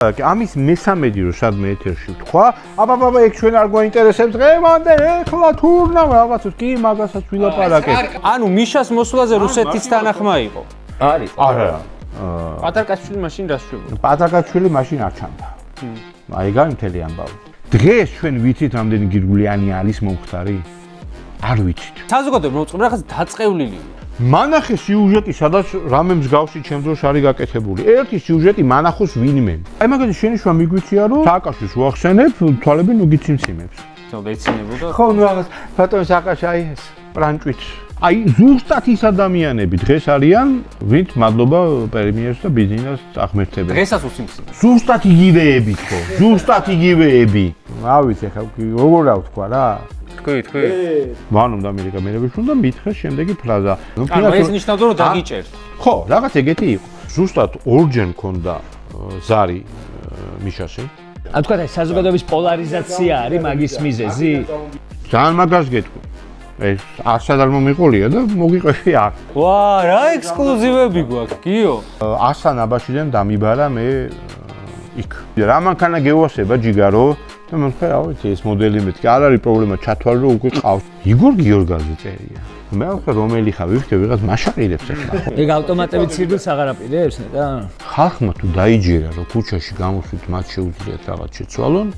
ამის მესამედი რო სადმე ეთერში ვთქვა, აბა ეგ ჩვენ არ გვაინტერესებს დღევანდელ ეხლა თურნა რაღაცას კი მაგასაც ვილაპარაკეთ. ანუ მიშას მოსვლაზე რუსეთის თანახმა იყო. არის. არა. პატარკაშვილი მაშინ რა შვებოდა? პატარკაშვილი მაშინ არ ჩანდა. აი გამთელი ამბავი. დღეს ჩვენ ვიცით რამდენი გირგულიანი არის მომხდარი? არ ვიცით. საზოგადოება მოწყობილ რაღაც დაწყევლილი. მანახე სიუჟეტი სადაც რამე მსგავსი ჩემ დროს არის გაკეთებული. ერთი სიუჟეტი მანახოს ვინმე. აი მაგალითად შენიშვნა მიგვიცია რომ სააკაშვილს უახსენებ, თვალები ნუ გიციმციმებს. ვეცინებოდა. ხო, ნუ რაღაც ბატონ სააკაშა აი ეს პრანჭვით. აი ზუსტად ის ადამიანები დღეს არიან, ვინც მადლობა პრემიერს და ბიზნესს აღმერთებენ. დღესაც უციმციმებს. ზუსტად იგივეები ხო? ზუსტად იგივეები. რა ვიცი ხა როგორ რა ვთქვა რა? თქვი. მანუმ და ამერიკა მერევიშ უნდა მითხრეს შემდეგი ფრაზა. ანუ ეს ნიშნავდა რომ დაგიჭერთ. ხო, რაღაც ეგეთი იყო. ზუსტად ორჯერ მქონდა ზარი მიშასი. ან თქვა ეს საზოგადოების პოლარიზაცია არის მაგის მიზეზი? ძალიან მაგას გეტყვი. ეს არც არ მომიყოლია და მოგიყვები აქ. ვა, რა ექსკლუზივები გვაქვს, გიო? ასან აბაშიდან დამიბარა მე იქ. რა მანქანა გეუასება ჯიგარო? და მე ვთქვა, რა ვიცი, ეს მოდელი მეთქი, არ არის პრობლემა, ჩათვალე რომ უკვე ყავს. იგორ გიორგაძე წერია. მე ვთქვა, რომელი ხარ, ვიხდე ვიღაც მაშაყირებს ახლა. ეგ ავტომატებით სირბილს აღარ აპირებს, ნეტა? ხალხმა თუ დაიჯერა, რომ ქუჩაში გამოსვით მათ შეუძლიათ რაღაც შეცვალონ,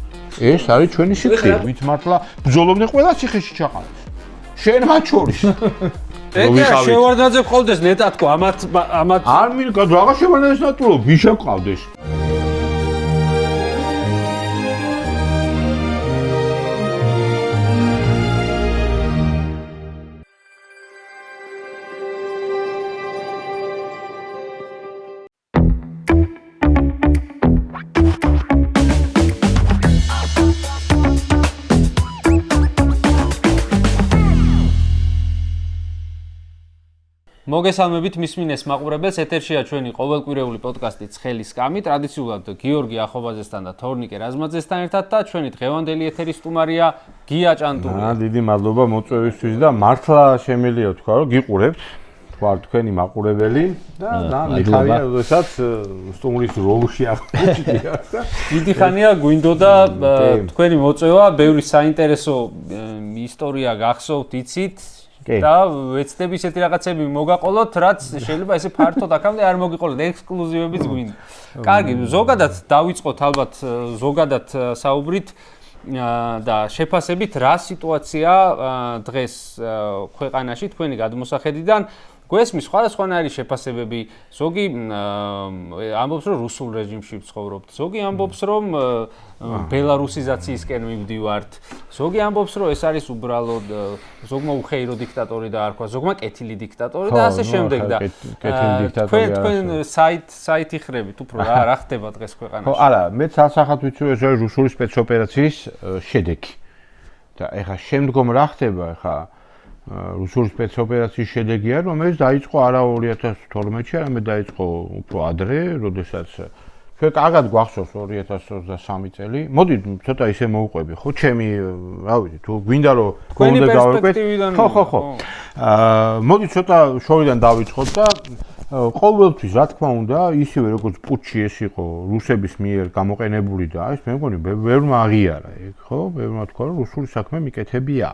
ეს არის ჩვენი სიხშირე, ვით მართლა ბრძოლობდნენ ყველა ციხეში ჩაყალეს. შენ მათ შორის. ეგა შევარდნაძე ყავდეს ნეტა თქო, ამათ არ მინდა რაღაც შევარდნაძეს ნატურო, ბიშა ყავდეს. მოგესალმებით მისმინეს მაყურებელს, ეთერშია ჩვენი ყოველკვირეული პოდკასტი ცხელი სკამი, ტრადიციულად გიორგი ახობაძესთან და თორნიკე რაზმაძესთან ერთად და ჩვენი დღევანდელი ეთერის სტუმარია გია ჭანტურია. დიდი მადლობა მოწვევისთვის და მართლა შემიძლია თქვა რომ გიყურებთ, თქვა თქვენი მაყურებელი და მიხარია როდესაც სტუმრის როლში აღწევია. დიდი ხანია გვინდოდა თქვენი მოწვევა, ბევრი საინტერესო ისტორია გახსოვთ, იცით. და ვეცდები ისეთი რაღაცები მოგაყოლოთ, რაც შეიძლება ესე ფართოდ აქამდე არ მოგიყოლოთ, ექსკლუზივებიც გვინდა. კარგი, ზოგადად დავიწყოთ ალბათ ზოგადად საუბრით და შეფასებით რა სიტუაცია დღეს ქვეყანაში თქვენი გადმოსახედიდან. გვესმის სხვადასხვანაირი შეფასებები, ზოგი ამბობს რომ რუსულ რეჟიმში ვცხოვრობთ, ზოგი ამბობს რომ ბელარუსიზაციისკენ მივდივართ, ზოგი ამბობს რომ ეს არის უბრალოდ ზოგმა უხეირო დიქტატორი და არქვა, ზოგმა კეთილი დიქტატორი და ასე შემდეგ და თქვენ საითი ხრებით უფრო რა ხდება დღეს ქვეყანაში? ხო, არა, მეც ასახად ვიცი ეს არის რუსული სპეცოპერაციის შედეგი. და ეხა შემდგომ რა ხდება ეხა რუსული სპეცოპერაციის შედეგია, რომელიც დაიწყო არა 2012-ში, არამედ დაიწყო უფრო ადრე, როდესაც ჩვენ კარგად გვახსოვს 2023 წელი. მოდი ცოტა ისე მოვყვები, ხო, ჩემი, რა ვიცი, თუ გვინდა რომ თქვენი პერსპექტივიდან. ხო. მოდი ცოტა შორიდან დავიწყოთ და ყოველთვის რა თქმა უნდა, ისევე როგორც პუტჩი ეს იყო რუსების მიერ გამოყენებული და ეს მე მგონი ბევრმა აღიარა ეგ, ხო? ბევრმა თქვა რომ რუსული საქმე მიკეთებია.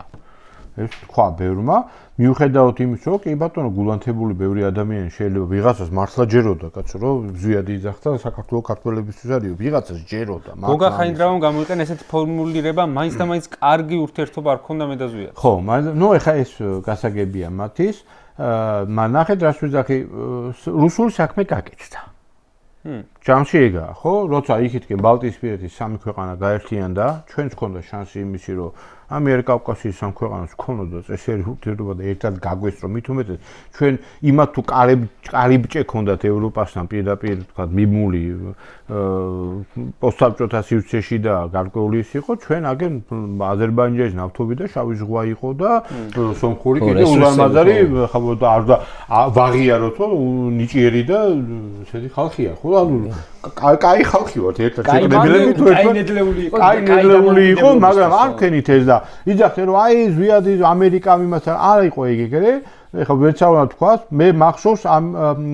ეს თქვა ბევრმა, მიუხედავად იმის, რომ კი ბატონო გულანთებული ბევრი ადამიანი შეიძლება ვიღაცას მართლა ჯეროდა, კაცო, რომ ზვიად იძახდა საქართველოს ქართველებისთვის არის, ვიღაცას ჯეროდა. გოგა ხაინდრავამ გამოიყენა ესეთი ფორმულირება, მაინც და მაინც კარგი ურთიერთობა არ ქონდა მე და ზვიად. ხო, ნუ ეხა ეს გასაგებია მათის, ნახეთ რას ვიძახი, რუსული საქმე გაკეთდა. ჯამში ეგაა, ხო? როცა იქითკენ ბალტიისპირეთის სამი ქვეყანა გაერთიანდა, ჩვენც ჰქონდა შანსი იმისი, რომ ამიერკავკასიის სამ ქვეყანას ჰქონოდა წესიერი ურთიერთობა და ერთად გაგვესწრო, მით უმეტეს ჩვენ იმათ თუ კარიბჭე ჰქონდათ ევროპასთან პირდაპირ თქვა მიმული პოსტსაბჭოთა სივრცეში და გარკვეული ის იყო, ჩვენ აგენ აზერბაიჯანის ნავთობი და შავი ზღვა იყო და სომხური კიდე ულამაზარი და ვაღიაროთ, რომ ნიჭიერი და ესეთი ხალხია, ხო? ანუ კაი ხალხი ვართ ერთად შეგდებილები თუ ერთად კაი ნედლეული იყო, მაგრამ არ ქენით ეს და იძახτε რომ აი ზვიადი ამერიკა მიმასთან არ იყო ეგ ეგრე ეხლა ვერც არ უნდა თქვა, მე მახსოვს ამ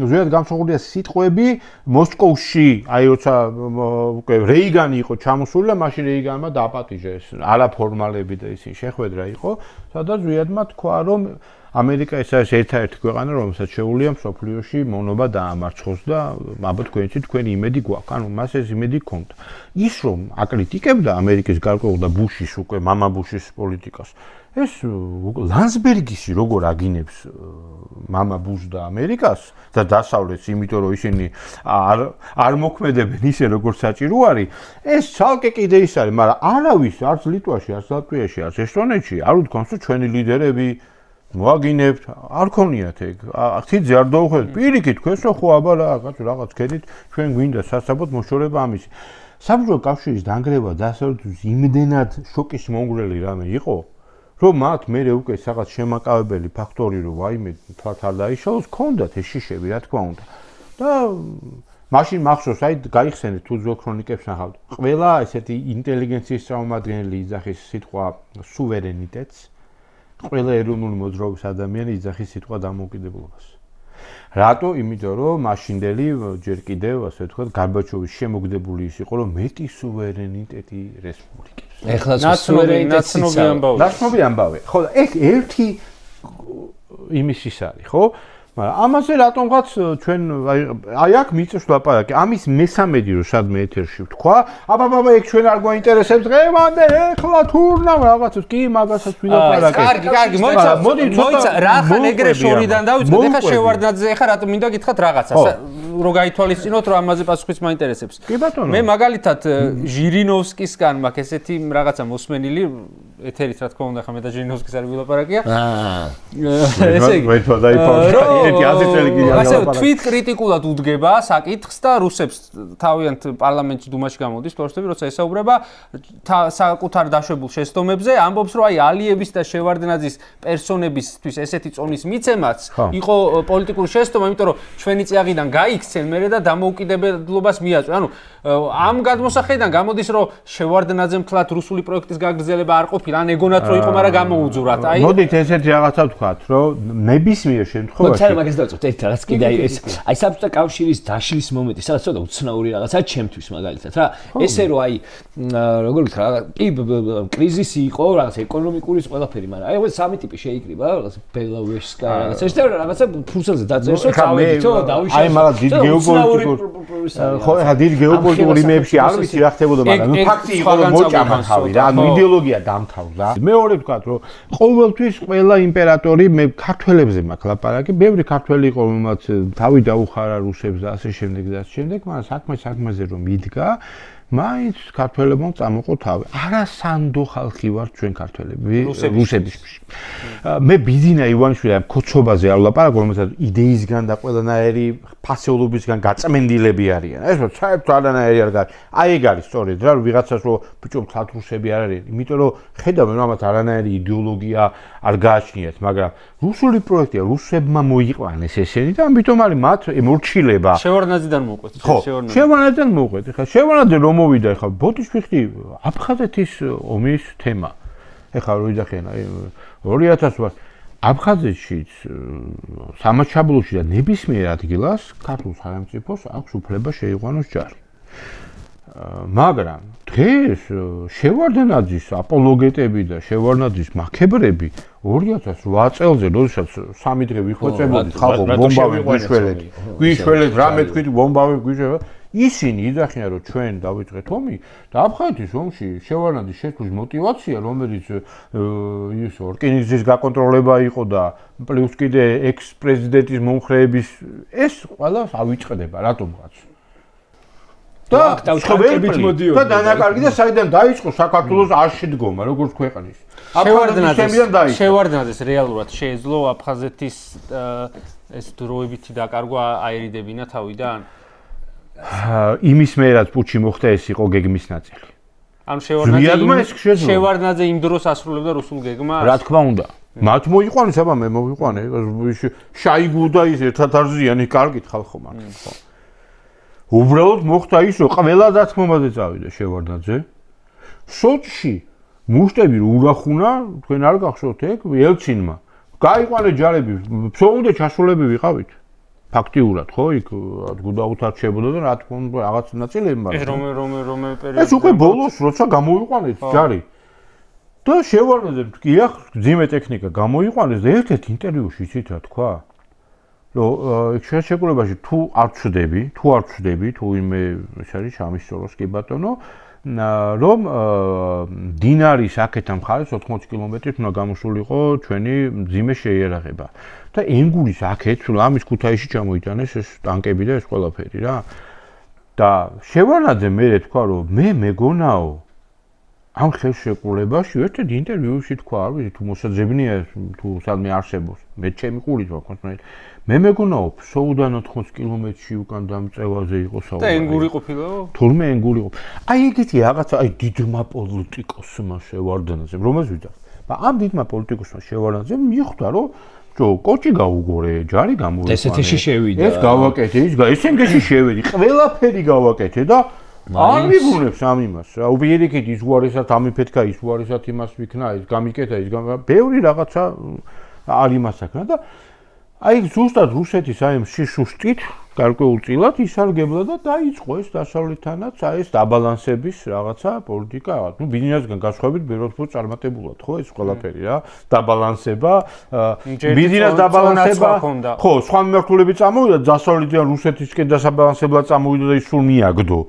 ზოგადად გამსახურდია სიტყვები მოსკოვში, აი როცა უკვე რეიგანი იყო ჩამოსული და მაშინ რეიგანმა დააპატიჟეს არაფორმალები და ისინი შეხვედრა იყო, სადაც ზოგადმა თქვა, რომ ამერიკა ეს არის ერთ-ერთი ქვეყანა, რომელსაც შეუძლია მსოფლიოში მონობა დაამარცხოს და ალბათ თქვენი იმედი გვაქვს. ანუ მას ეს იმედი ჰქონდა. ის რომ აკრიტიკებდა ამერიკის გარკვეულ და ბუშის უკვე მამა ბუშის პოლიტიკას. ეს ლანსბერგისი როგორ აგინებს მამა ბუშ და ამერიკას და დასავლეთს, იმიტომ რომ ისინი არ მოქმედებენ ისე როგორც საჭირო არის, ეს ცალკე კიდე ის არის, მაგრამ არავის არც ლიტვაში, არც ლატვიაში, არც ესტონეთში არ უთქვამს, რომ ჩვენი ლიდერები მოაგინებთ, არ ქონიათ ეგ. ხიძე არ დაუხედეთ. პირიქით თქვენსო ხო აბა რაღაც ქედით ჩვენ გვინდა სასაბოთ მოშორება ამისი. საბჭოთა კავშირის დანგრევა დასავლეთის იმდენად შოკის მომგვრელი რამე იყო, რომ მათ მერე უკვე რაღაც შემაკავებელი ფაქტორი რომ ვაიმე თვათ არ დაიშალოს, ჰქონდათ ეს შიშები, რა თქმა უნდა. და მაშინ მახსოვს, აი გაიხსენეთ თუ ძველ ქრონიკებს ნახავთ. ყველა ესეთი ინტელიგენციის წარმომადგენელი იძახის სიტყვა სუვერენიტეტს. ყველა ეროვნული მოძრაობის ადამიანი იძახის სიტყვა დამოუკიდებლობას. რატო? იმიტომ რომ მაშინდელი ჯერ კიდევ ასე ვთქვათ, გარბაჩოვის შემოგდებული ის იყო, რომ მეტი სუვერენიტეტი რესპუბლიკებს. ეხლა ნაცნობი ნაცნობი ამბავი. ხო, ეს ერთი იმის ის არის, ხო? მაგრამ ამაზე რატომღაც ჩვენ აი აქ მიწევს ლაპარაკი. ამის მესამედი რომ სადმე ეთერში ვთქვა, აბა ეგ ჩვენ არ გვაინტერესებს დღევანდე, ეხლა თურნა რაღაცას კი მაგასაც ვილაპარაკეთ. კარგი, მოიცა, რა ხან ეგრე შორიდან დავიწყოთ, ეხლა შევარდნაძე, ეხლა რატომ მინდა გითხრათ რაღაცას, რომ გაითვალისწინოთ, რომ ამაზე პასუხიც მაინტერესებს. კი ბატონო. მე მაგალითად ჟირინოვსკისგან მაქვს ესეთი რაღაცა მოსმენილი ეთერით რა თქმა უნდა, ხა მე და ჟირინოვსკის არის ვილაპარაკია. ესე იგი. ასე თვით კრიტიკულად უდგება საკითხს და რუსებს თავიანთ პარლამენტში დუმაში გამოდის თორსტები, როცა ესაუბრება საკუთარ დაშვებულ შეცდომებზე, ამბობს, რომ აი ალიევის და შევარდნაძის პერსონებისთვის ესეთი წონის მიცემაც იყო პოლიტიკური შეცდომა, იმიტომ რომ ჩვენი წიაღიდან გაიქცენ მერე და დამოუკიდებლობას მიაწვე. ანუ ამ გადმოსახედიდან გამოდის, რომ შევარდნაძემ თლათ რუსული პროექტის გაგრძელება არ ყოფილა, ან ეგონათ რომ იყო, მაგრამ გამოუძურათ. აი მოდით ესეთი რაღაცა ვთქვათ, რომ ნებისმიერ შემთხვევაში მაგას დავწოთ ერთ რაღაც კიდე ეს აი საბჭოთა კავშირის დაშლის მომენტი სადაც ცოტა უცნაური რაღაცა ჩემთვის მაგალითად რა ესე რომ აი როგორ ვთქვა კი კრიზისი იყო რაღაც ეკონომიკური ყველაფერი მაგრამ აი ეს სამი ტიპი შეიკრიბა რაღაც ბელავეშკა რაღაცა ეს რაღაცა ფურცელზე დაწერეს რომ წავედითო დავიშალოთ აი მაგრამ დიდ გეოპოლიტიკურ ხო ხა დიდ გეოპოლიტიკურ იმებში არ ვიცი რა ხდებოდა მაგრამ ნუ ფაქტი იყო რომ მოჭამა თავი რა ანუ იდეოლოგია დამთავრდა მეორე ვთქვა რომ ყოველთვის ყველა იმპერატორი მე ქართველებზე მაქვს ლაპარაკი ბევრი ქართველი იყო რომელმაც თავი დაუხარა რუსებს და ასე შემდეგ და ასე შემდეგ, მაგრამ საქმეზე რომ იდგა, მაინც ქართველებმა წამოყო თავი. არასანდო ხალხი ვარ ჩვენ ქართველები რუსებისთვის. მე ბიძინა ივანიშვილი ამ ქოჩობაზე არ ვლაპარაკობ, რომელსაც იდეისგან და ყველანაირი ფასეულობისგან გაწმენდილები არიან. ეს საერთოდ არანაირი არ გაქვს. აი ეგ არის სწორედ რა, ვიღაცას რომ ბიჭო თათ რუსები არ არიან, იმიტომ რომ ხედავენ რომ ამათ არანაირი იდეოლოგია არ გააჩნიათ, მაგრამ რუსული პროექტია, რუსებმა მოიყვანეს ესენი და ამიტომ არის მათ მორჩილება. შევარდნაძიდან მოუყვეთ. შევარდნაძიდან მოუყვეთ. ხა შევარდნაძე რომ მოვიდა ხა ბოტის ფიხტი აფხაზეთის ომის თემა. ეხლა რო იძახიან აი 2000 ვარ აფხაზეთშიც სამაჩაბლოში და ნებისმიერ ადგილას ქართულ სახელმწიფოს აქვს უფლება შეიყვანოს ჯარი. მაგრამ დღეს შევარდნაძის აპოლოგეტები და შევარდნაძის მაქებრები 2008 წელზე, როდესაც 3 დღე ვიხვეწებოდით ხალხო ბომბავენ გვიშველეთ, რამე თქვით ბომბავენ გვიშველეთ. ისინი იძახიან რომ ჩვენ დავიწყეთ ომი და აფხაზეთის ომში შევარდნაძის შექმნის мотиваცია, რომელიც ის ორკინიგზის გაკონტროლება იყო და პლუს კიდე ექს-პრეზიდენტის მომხრეების ეს ყველას ავიწყდება რატომღაც. და თავკებით მოდიოდა. და დანაკარგი და საიდან დაიწყო საქართველოს არ შედგომა როგორც ქვეყნის. შევარდნაძეს რეალურად შეეძლო აფხაზეთის ეს დროებითი დაკარგვა აერიდებინა თავიდან. იმის მერაც პუჩი მოხდა ეს იყო გეგმის ნაწილი. ანუ შევარდნაძე იმ დროს ასრულებდა რუსულ გეგმას? რა თქმა უნდა. მათ მოიყვანეს, აბა მე მოვიყვანე, შაიგუ და ის ერთად არზიანი კარგით ხალხო მართლა ხო. უბრალოდ მოხდა ის, რომ ყველა დათმობაზე წავიდა შევარდნაძე. სოჭში მუშტები ურახუნა, თქვენ არ გახსოვთ ეგ, ელცინმა. გაიყვანე ჯარები, ფსოუნდე ჩასულები ვიყავით. ფაქტიურად, ხო, იქ გუდაუთ არჩებოდა და რა თქმა უნდა რაღაც ნაწილი ემბა. ეს რომე პერიოდი. ეს უკვე ბოლოს როცა გამოიყვანეს ჯარი. და შევარდნაზე კი ახ ძიმე ტექნიკა გამოიყვანეს და ერთ-ერთ ინტერვიუში იცით რა თქვა? რომ შეშეკულებაში თუ არ ჩვდები, თუ იმე ეს არის შამისწოროს კი ბატონო, რომ დინარის აქეთან მხარეს 80 კილომეტრით უნდა გამოსულიყო ჩვენი ძიმე შეიარაღება. და ენგურის აქეთ, ამის ქუთაისში ჩამოიტანეს ეს ტანკები და ეს ყველაფერი რა. და შევარდნაძე მე თქვა რომ მე მეგონაო ამ ხელშეკრულებაში ერთ-ერთ ინტერვიუში თქვა, არ ვიცი თუ მოსაძებნია თუ სადმე არსებობს. მე ჩემი ყურით ვაკონტროლე. მე მეგონაო, ფსოუდან 80 კილომეტრში უკან დამწევაზე იყო საუბარი. და ენგური ყოფილაო? თურმე ენგური ყოფ. აი ეგეთი რაღაცა, აი დიდმა პოლიტიკოსმა შევარდნაძემ, რომელს ვიძახ. ამ დიდმა პოლიტიკოსმა შევარდნაძემ მიხვდა, რომ კოჭი გაუგორე, ჯარი გამოვიყვანე. ესეთში შევიდა. ეს გავაკეთე, ესენგეში შევედი, ყველაფერი გავაკეთე და არ მიგუნებს ამ იმას. რა უპირიქით ის უარესად ამიფეთქა, ის უარესად იმას ვიქნა, ის გამიკეთა, ის ბევრი რაღაცა არ იმას აქნა და აი ზუსტად რუსეთის აი ამ შიშუშტით გარკვეულწილად ისარგებლა და დაიწყო ეს დასავლეთთანაც აი ეს დაბალანსების რაღაცა პოლიტიკა. ნუ ბიზნესგან გასხვავებით ბევრად უფრო წარმატებულად, ხო ეს ყველაფერი რა. დაბალანსება, ბიზნეს დაბალანსება. ხო, სხვა მიმართულები წამოვიდა, დასავლეთიდან რუსეთისკენ დასაბალანსებლად წამოვიდა და ის სულ მიაგდო.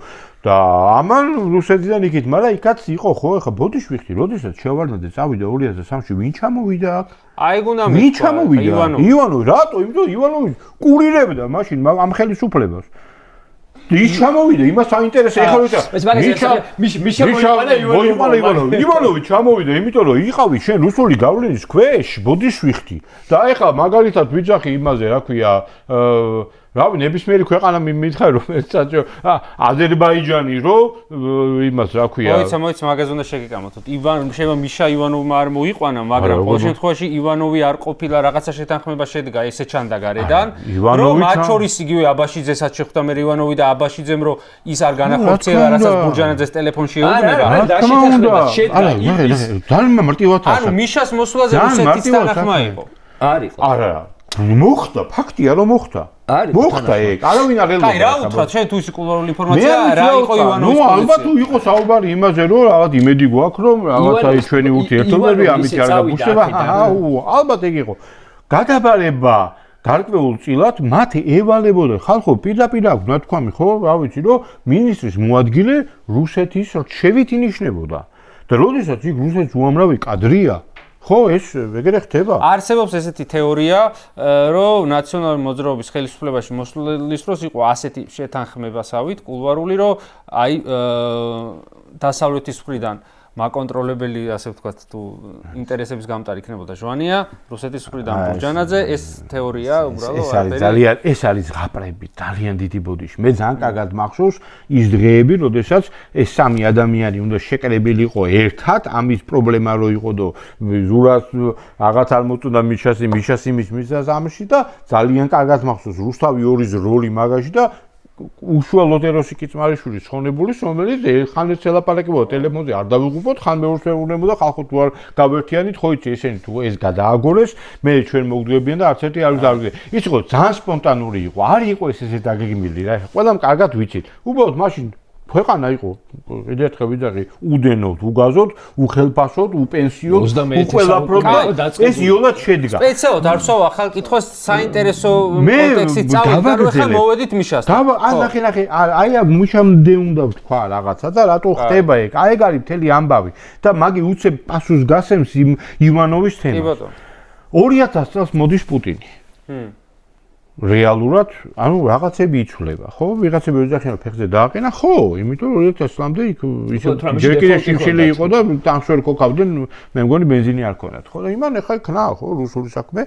და ამან რუსეთიდან იქით, მაგრამ იქაც იყო ხო, ეხა ბოდიშვიხი, როდესაც შევარდნაძე წავიდა 2003-ში, ვინ ჩამოვიდა აქ? აი გუნა მე. ვინ ჩამოვიდა? ივანოვი, რატო? იმიტომ ივანოვი კურირებდა მაშინ ამ ხელისუფლებას. ის ჩამოვიდა, იმას აინტერესა, ეხლა ვიცი. ივანოვი ჩამოვიდა, იმიტომ რომ იყავი შენ რუსული გავლენის ქვეშ, ბოდიშვიხი. და ეხლა მაგალითად ვიძახი იმაზე, რა ქვია, რავი, ნებისმიერი ქვეყანა მითხარ რომ საჭო აზერბაიჯანი რო იმას რა ქვია. მოიცა მაგაზე უნდა შეგეკამოთ. შევა მიშა ივანოვმა არ მოიყვანა, მაგრამ ყოველ შემთხვევაში ივანოვი არ ყოფილა რაღაცა შეთანხმება შედგა, ესე ჩანდა გარედან. რომ მათ შორის იგივე აბაშიძესაც შეხვდა მე ივანოვი და აბაშიძემ რომ ის არ განახორციელა, რასაც ბურჯანაძეს ტელეფონში ეუბნება. ძალიან მარტივად ასა. ანუ მიშას მოსვლაზე რუსეთის თანახმა იყო. არა. მოხდა, ფაქტია რომ მოხდა. მოხდა ეგ. არავინ არ ელოდა. აი რა უთხრათ, შენ თუ ის კულტურული ინფორმაცია რა იყო ივანოვის პოზიცია? ნუ ალბათ თუ იყო საუბარი იმაზე რომ რაღაც იმედი გვაქვს რომ რაღაცა ის ჩვენი ურთიერთობები ამით არ გაგუშება. ალბათ ეგ იყო. გადაბარება გარკვეულწილად მათ ევალებოდა ხალხო პირდაპირ აქვს ნათქვამი ხო, რა ვიცი რომ მინისტრის მოადგილე რუსეთის რჩევით ინიშნებოდა. და როდესაც იქ რუსეთის უამრავი კადრია ხო, ეს ეგრე ხდება. არსებობს ესეთი თეორია, რომ ნაციონალური მოძრაობის ხელისუფლებაში მოსვლის დროს იყო ასეთი შეთანხმებასავით კულვარული, რომ აი დასავლეთის მხრიდან მაკონტროლებელი, ასე ვთქვათ, თუ ინტერესების გამტარი იქნებოდა ჟვანია, რუსეთის მხრიდან ბურჯანაძე, ეს თეორია უბრალოდ ეს არის ზღაპრები, ძალიან დიდი ბოდიში. მე ძალიან კარგად მახსოვს ის დღეები, როდესაც ეს სამი ადამიანი უნდა შეკრებილიყო ერთად, ამის პრობლემა რო იყო და ზურას რაღაც არ მოწონდა მიშას იმის ამში და ძალიან კარგად მახსოვს რუსთავი ორის როლი მაგაში და უშუალოდ ეროსი კიწმარიშვილის ხონებულის, რომელიც ხანძრით ელაპარაკებოდა ტელეფონზე, არ დავიღუპოთ, ხან მეურს ვეუბნებოდა, ხალხო თუ არ გავერთიანით, ხო იცი ესენი თუ ეს გადააგორეს, მე ჩვენ მოგდგებიან და არც ერთი არ დავიგე. ის იყო ძალიან სპონტანური იყო, არ იყო ეს ესე დაგეგმილი რა. ყველამ კარგად ვიცით. უბრალოდ მაშინ ქვეყანა იყო, ერთხელ ვიძახი, უდენოდ, უგაზოდ, უხელფასოდ, უპენსიოდ, უყველაფროდ ეს იოლად შედგა. სპეციალურად არ ვსვავ ახალ კითხვას, საინტერესო კონტექსტით წავიდეთ, რომ ახლა მოვედით მიშასთან. ნახე, აი მუშამდე უნდა ვთქვა რაღაცა და რატო ხდება ეგ? აი ეგ არის მთელი ამბავი და მაგი უცებ პასუხს გასცემს ივანოვის თემას. კი ბატონო. 2000 წელს მოდის პუტინი. რეალურად, ანუ რაღაცები იცვლება, ხო? ვიღაცები ეძახიან ფეხზე დააყენა, ხო, იმიტომ რომ 2000 წლამდე იქ ისე ჯერ კიდევ შიმშილი იყო და ტანკს ვერ ქოქავდნენ, მე მგონი ბენზინი არ ქონათ, ხო? და იმან ეხა იქნა, ხო, რუსული საქმე.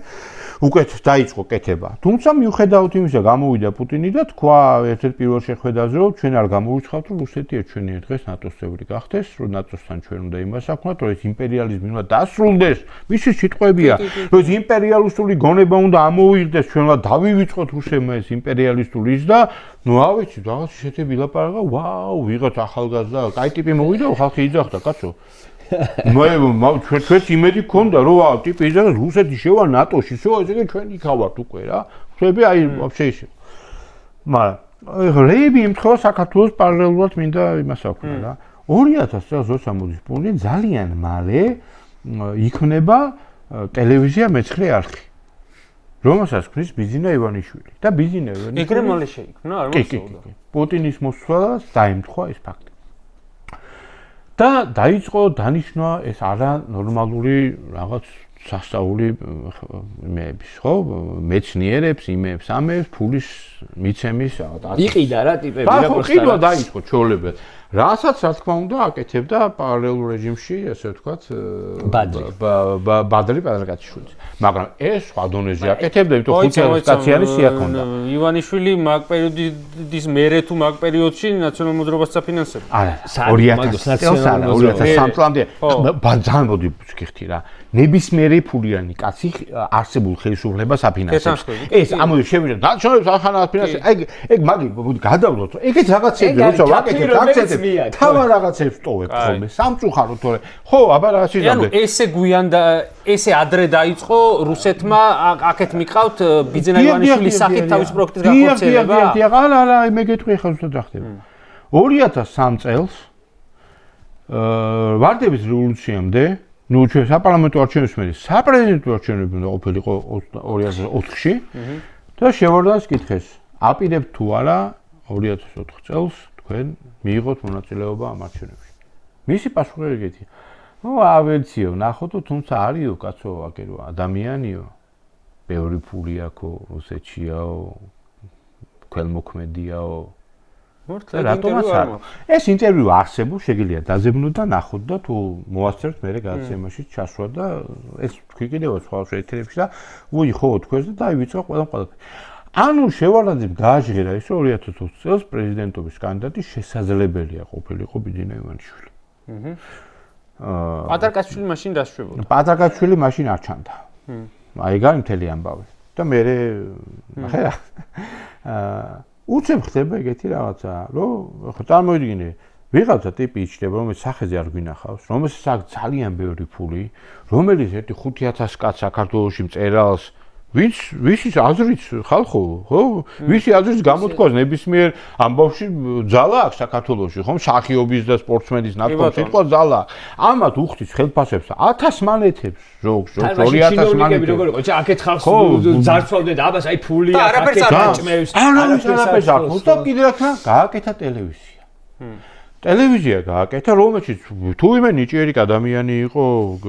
უკეთ დაიწყო კეთება. თუმცა მიუხედავად იმისა, გამოვიდა პუტინი და თქვა ერთ-ერთ პირველ შეხვედრაზე, რომ ჩვენ არ გამოვიჩხავთ, რომ რუსეთი ერთჩვენია დღეს ნატოს წევრი გახდეს, რომ ნატოსთან ჩვენ უნდა იმას აქვთ, რომ ეს იმპერიალიზმი უნდა დასრულდეს. მისი სიტყვებია, რომ ეს იმპერიალისტური გონება უნდა ამოიღდეს, ჩვენ უნდა დავივიწყოთ რუსებმა ეს იმპერიალისტური ის და ნუ ავიცი, რაღაც შეთები ლაპარაკა, ვაუ, ვიღაც ახალგაზრდა, კაი ტიპი მოვიდა, ხალხი იძახდა, კაცო. ჩვენც იმედი გქონდა რომ ტიპი იზა რუსეთი შევა ნატოში, всё, ესე ჩვენ იქავართ უკვე რა. ხვდები აი вообще ისე. მაგრამ რეები იმთხოვა საქართველოს პარალელურად მინდა იმას აქვნა რა. 2000 წელს როცა მოდის პუნქტი ძალიან მალე იქმნება ტელევიზია მეცხრე არხი. რომელსაც ქმნის ბიზინა ივანიშვილი და ბიზინა ივანიშვილი ეგრე მალე შეიქმნა, არ მოსწოვდა. პუტინის მოსვლას დაემთხვა ეს ფაქტი. და დაიწყო დანიშნვა ეს არა ნორმალური რაღაც სასწაული იმეების, ხო? მეცნიერებს, იმეებს, ამებს, ფულის მიცემის იყიდა რა ტიპები რა ყიდვა დაიწყო ჩოლებად. რასაც რა თქმა უნდა აკეთებდა პარალელურ რეჟიმში, ასე ვთქვათ, ბადრი პადრაკაჩიშვილი. მაგრამ ეს სხვა დონეზე აკეთებდა, იმიტომ 5 სტაციანი სია ქონდა. ივანიშვილი მაგ პერიოდის მერე თუ მაგ პერიოდში ნაციონალურ მოძრაობას საფინანსებდა. არა, 2003 წლამდე ძალიან მოდი გიხდი რა. ნებისმიერი ფულიანი კაცი არსებულ ხელისუფლებას აფინანსებს. ეს ამოდი შევიდა დაშორებს ახანა აფინანსებს. ეგ მაგი გადავლოთ. ეგეც რაღაცები როცა ვაკეთებ, აქცენტებს თავა რაღაცებს ტოვებ ხოლმე. სამწუხარო თორე. ხო, აბა რა შეიძლება. ანუ ესე გვიან და ესე ადრე დაიწყო რუსეთმა აქეთ მიყავთ ბიძინა ივანიშვილის სახით თავის პროექტის განხორციელება. არა, მე გეტყვი ხა ზუსტად რა ხდება. 2003 წელს ვარდების რევოლუციამდე ნუ ჩვენ საპარლამენტო არჩევნებს მე საპრეზიდენტო არჩევნები უნდა ყოფილიყო 2004-ში და შევარდნას კითხეს აპირებთ თუ არა 2004 წელს თქვენ მიიღოთ მონაწილეობა ამ არჩევნებში. მისი პასუხი ეგეთი. ნუ ავერციო, ნახოთ თუმცა არისო კაცო აკერო ადამიანიო. ბევრი ფული აქო რუსეთშიაო. ქველმოქმედიაო. რატომაც არა. ეს ინტერვიუ არსებობს, შეგიძლია დაძებნოთ და ნახოთ და თუ მოასწრებთ მე გადაცემაში ჩასვა და ეს თქვი კიდევ სხვა ეთერებში და უი ხო თქვენს და დაივიწყო ყველაფერი. ანუ შევარდნაძემ გააჟღერა ის 2020 წელს პრეზიდენტობის კანდიდატი შესაძლებელია ყოფილიყო ბიძინა ივანიშვილი. პატარკაშვილი მაშინ დასშვებოდა. პატარკაშვილი მაშინ არ ჩანდა. აი გარი მთელი ამბავი. და მე ნახე რა. უცებ ხდება ეგეთი რაღაცა, რომ ხო წარმოვიდგინე, ვიღაცა ტიპი იჩნდება, რომელიც სახეზე არ გვინახავს, რომელსაც აქვს ძალიან ბევრი ფული, რომელიც ერთი 5000 კაცს საქართველოში მწერალს, ვისის აზრიც ხალხო, ხო? ვისი აზრიც გამოთქვას ნებისმიერ ამბავში ძალა აქვს საქართველოში, ხო? მსახიობის და სპორტსმენის ნათქვამს სიტყვა ძალა. ამათ უხდის ხელფასებს 1000 მანეთებს, ზოგს 2000 მანეთებს. როგორ იყო? აქეთ ხალხს ძარცვავდნენ, აბას აი ფული აქეთ გაჭმევს. არაფერს არ აქვს და კიდე რა გააკეთა ტელევიზია. ტელევიზია გააკეთა, რომელშიც თუ იმე ნიჭიერი ადამიანი იყო,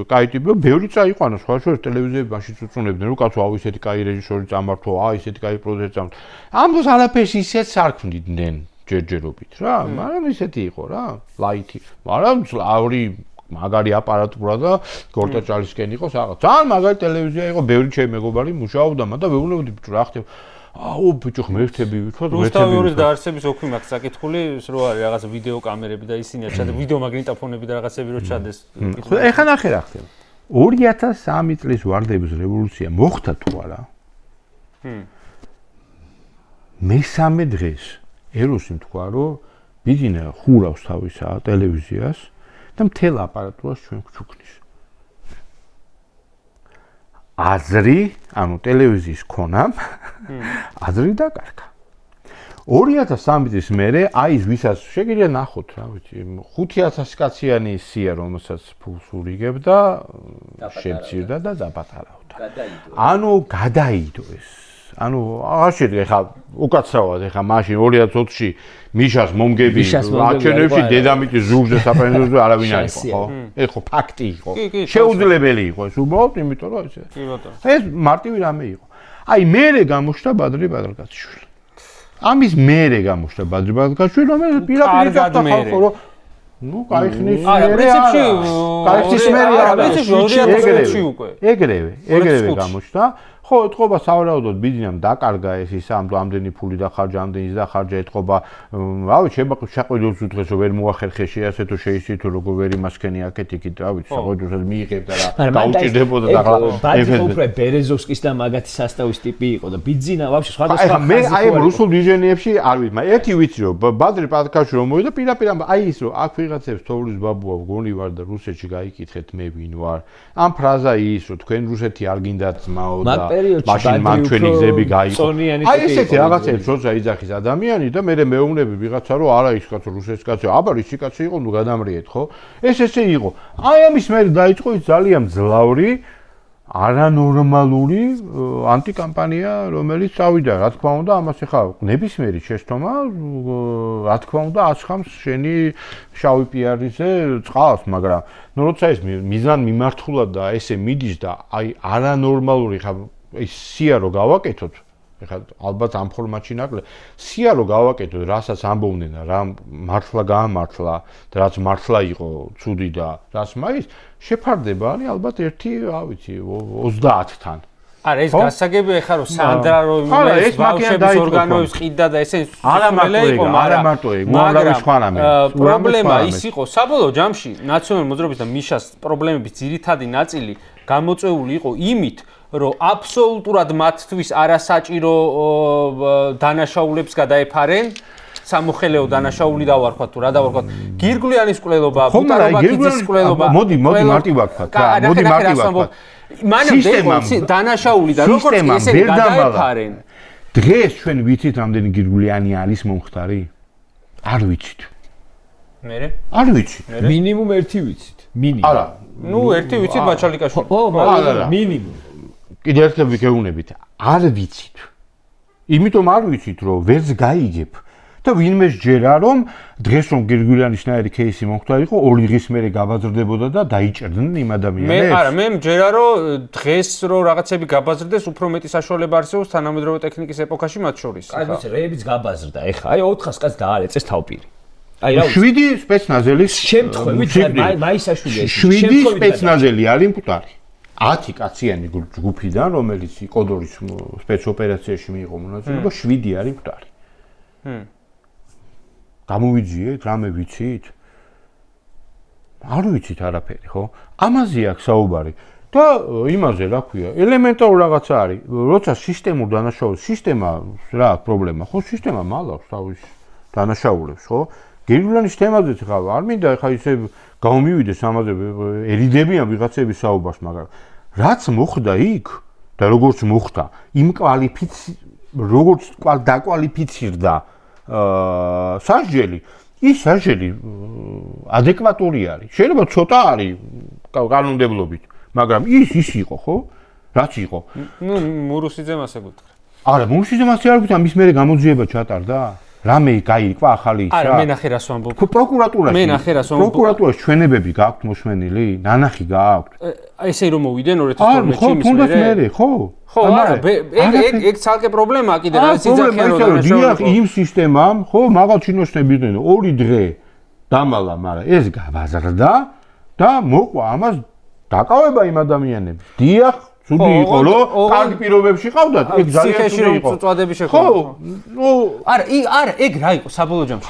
კაი ტიპი, ბევრი წაიყვანა, სხვა შორის ტელევიზიები მაშინ წუწუნებდნენ, რომ კაცო აუ ისეთი კაი რეჟისორი წამართვა, აი ისეთი კაი პროდუსერი წამართვა. ამბობს არაფერს ისეც არ ქმნიდნენ ჯერჯერობით რა, მაგრამ ისეთი იყო რა, ლაითი. მაგრამ ძლავრი მაგარი აპარატურა და გორტაჭალისკენ იყო რაღაც. ძალიან მაგარი ტელევიზია იყო, ბევრი ჩემი მეგობარი მუშაობდა, მაგრამ ვეუბნებოდი ბიჭო რა ხდება. აუ ბიჭო ღმერთები ვთქვათ რუსთავის დაარსების ოქმი მაქვს საკითხული რო არის რაღაც ვიდეო კამერები და ისინი ჩადა ვიდეო მაგნიტოფონები და რაღაცები რო ჩადეს ეხლა ნახე რა ხდება 2003 წლის ვარდების რევოლუცია მოხდა თუ არა მესამე დღეს ეროსი თქვა რომ ბიძინა ხურავს თავის ტელევიზიას და მთელ აპარატურას ჩვენ გვჩუქნის აზრი, ანუ ტელევიზიის ქონამ, აზრი დაკარგა. 2003 წლის მერე აი ვისაც შეგიძლია ნახოთ, რა ვიცი, 5000 კაციანი სია, რომელსაც ფულს ურიგებდა, შემცირდა და დაპატარავდა. ანუ გადაიდო ეს. ანუ აღარ შედგა ხა უკაცრავად ხა მაშინ 2020-ში მიშას მომგები არჩევნებში დედამიწის ზურგზე საპრეზიდენტო არავინ არ იყო, ხო? ეს ხო ფაქტი იყო. შეუძლებელი იყო ეს უბრალოდ, იმიტომ რომ ესე. კი ბატონო. ეს მარტივი რამე იყო. აი მერე გამოჩნდა ბადრი პადრაკაშვილი. ამის მერე გამოჩნდა ბადრი პადრაკაშვილი, რომელიც პირდაპირ გახდა ხალხო, რომ ნუ кайხნის მერე არა. კაიხნის მერე არა. ეგრევე გამოჩნდა. ხო, ეთყობა სავარაუდოდ ბიზნესამ დაკარგა ეს ისა, ამდენი ფული დახარჯა, ამდენი დახარჯა, ეთყობა, რავი, შეყიდულს უდღეს რომ ვერ მოახერხე ასე თუ შეიცი თუ როგორ ვერ იმასქენი აქეთ იქით, რავი, შეყიდულსაც მიიღებდა და დაუჭირდებოდა და ახლა ბაძი უფრო ბერეზოვსკის და მაგათი სასტავის ტიპი იყო და ბიძინა ვაფშე სხვადასხვა მე აი ამ რუსულ დიჟენიებში არ ვიცი, მაგრამ ერთი ვიცი რომ ბადრი პატკაში რომ მოვიდა პირდაპირ აი ის რომ აქ ვიღაცებს თოვლის ბაბუა გონი ვარ და რუსეთში გაიკითხეთ მე ვინ ვარ. ამ ფრაზა ის რომ თქვენ რუსეთი არ გინდათ ძმაო და მაშინ მან ჩვენი გზები გაიყო. აი ესეთი რაღაცებს როცა იძახის ადამიანი და მე მეუბნები ვიღაცა რომ არა ის კაცო რუსეთის კაცო, აბა ისი კაცი იყო, ნუ გადამრიეთ, ხო? ეს ესე იყო. აი ამის მე დაიწყო ის ძალიან ძლავრი არანორმალური ანტიკამპანია, რომელიც წავიდა, რა თქმა უნდა, ამას ახლა ნებისმიერი შეცდომა, რა თქმა უნდა, აცხამს შენი შავი პიარიზე წყალს, მაგრამ ნუ როცა ეს მიზან მიმართულად და ესე მიდის და აი არანორმალური ხა ის სია რო გავაკეთოთ, ეხლა ალბათ ამ ფორმატში ნაკლებ, სია რო გავაკეთოთ, რასაც ამბობდნენ და რა მართლა გაამართლა და რაც მართლა იყო ცუდი და რაც მაის შეფარდება არის ალბათ 30-თან. არა ეს გასაგებია ეხლა რომ სანდრა რო იმის ბავშვების ორგანოებს ყიდდა და ესე არა მარტო ეგ, უამრავი სხვა რამე. პრობლემა ის იყო საბოლოო ჯამში ნაციონალური მოძრაობის და მიშას პრობლემების ძირითადი ნაწილი გამოწვეული იყო იმით რომ აბსოლუტურად მათთვის არასაჭირო დანაშაულებს გადაეფარენ სამოხელეო დანაშაული დავარქვათ თუ რა დავარქვათ გირგვლიანის კვლელობა ბუტარობაკიძის კვლელობა მოდი მარტივ ვარქვათ რა მოდი მარტივ ვარქვათ მანამდე დანაშაული და როგორც ესენი გადაეფარენ დღეს ჩვენ ვიცით რამდენი გირგვლიანი არის მომხდარი არ ვიცით მერე არ ვიცით მინიმუმ ერთი ვიცით მინიმუმ არა ნუ ერთი ვიცით ბაჩალიკაშვილი არა მინიმუმ კიდევ ერთხელ ვიგეუბნებით არ ვიცით იმიტომ არ ვიცით რომ ვერც გაიგებ და ვინმე შეჯერა რომ დღეს რომ გირგვლიანისნაირი кейსი მომხდარიყო ორი დღის მერე გაბაზრდებოდა და დაიჭერდნენ იმ ადამიანებს მე არა მე მჯერა რომ დღეს რომ რაღაცები გაბაზრდეს უფრო მეტი საშუალება არსებობს თანამედროვე ტექნიკის ეპოქაში მათ შორის აი ვიცი რეებიც გაბაზრდა ეხა აი 400 კაც დაარეწეს თავპირი აი რა 7 სპეცნაზელის შემთხვევით მაისაშვილი 7 სპეცნაზელი არის მკვდარი 10 კაციანი ჯგუფიდან რომელიც კოდორის სპეცოპერაციაში მიიღო მონაწილეობა 7 არის მკვდარი გამოვიძიეთ, რამე ვიცით? არ ვიცით არაფერი, ხო? ამაზე აქვს საუბარი. და იმაზე რა ქვია, ელემენტარულ რაღაცა არის. როცა სისტემურ დანაშაულებს, სისტემა რა აქვს პრობლემა, ხო? სისტემა მალავს თავის დანაშაულებს, ხო? გირგვლიანის თემაზეც ხა არ მინდა ხა ისე გამომივიდეს ამაზე ერიდებიან ვიღაცების საუბარს, მაგრამ რაც მოხდა იქ და როგორც მოხდა, იმ როგორც დაკვალიფიცირდა სასჯელი ის სასჯელი ადეკვატური არის. შეიძლება ცოტა არის კანონმდებლობით, მაგრამ ის იყო, ხო? რაც იყო. ნუ მურუსიძემ ასე გითხრა. არა, მურუსიძემ ასე არ გითხრა, მის მერე გამოძიება ჩატარდა. რამე გაიქვა ახალი ისა? არა, მე ნახე რას ვამბობ. პროკურატურაში. მე ნახე რას ვამბობ. პროკურატურაში ჩვენებები გააქვთ მოსმენილი? ნანახი გააქვთ? ესე რომ მოვიდნენ 2012 წლის მერე, ხო? ხო, არა, ეგ ცალკე პრობლემაა კიდე რა ძიძახიან რომ დანაშაულები. იმ სისტემამ, ხო, მაღალ ჩინოსნებიდან 2 დღე დამალა, მაგრამ ეს გაბაზრდა და მოყვა ამას დაკავება იმ ადამიანებს. დიახ, ცუდი იყო, რომ კარგი პირობებში ყავდათ, ეგ ძალიან ცუდი იყო. წვადები შეხვდა. ხო, ნუ არა, ეგ რა იყო საბოლოო ჯამში.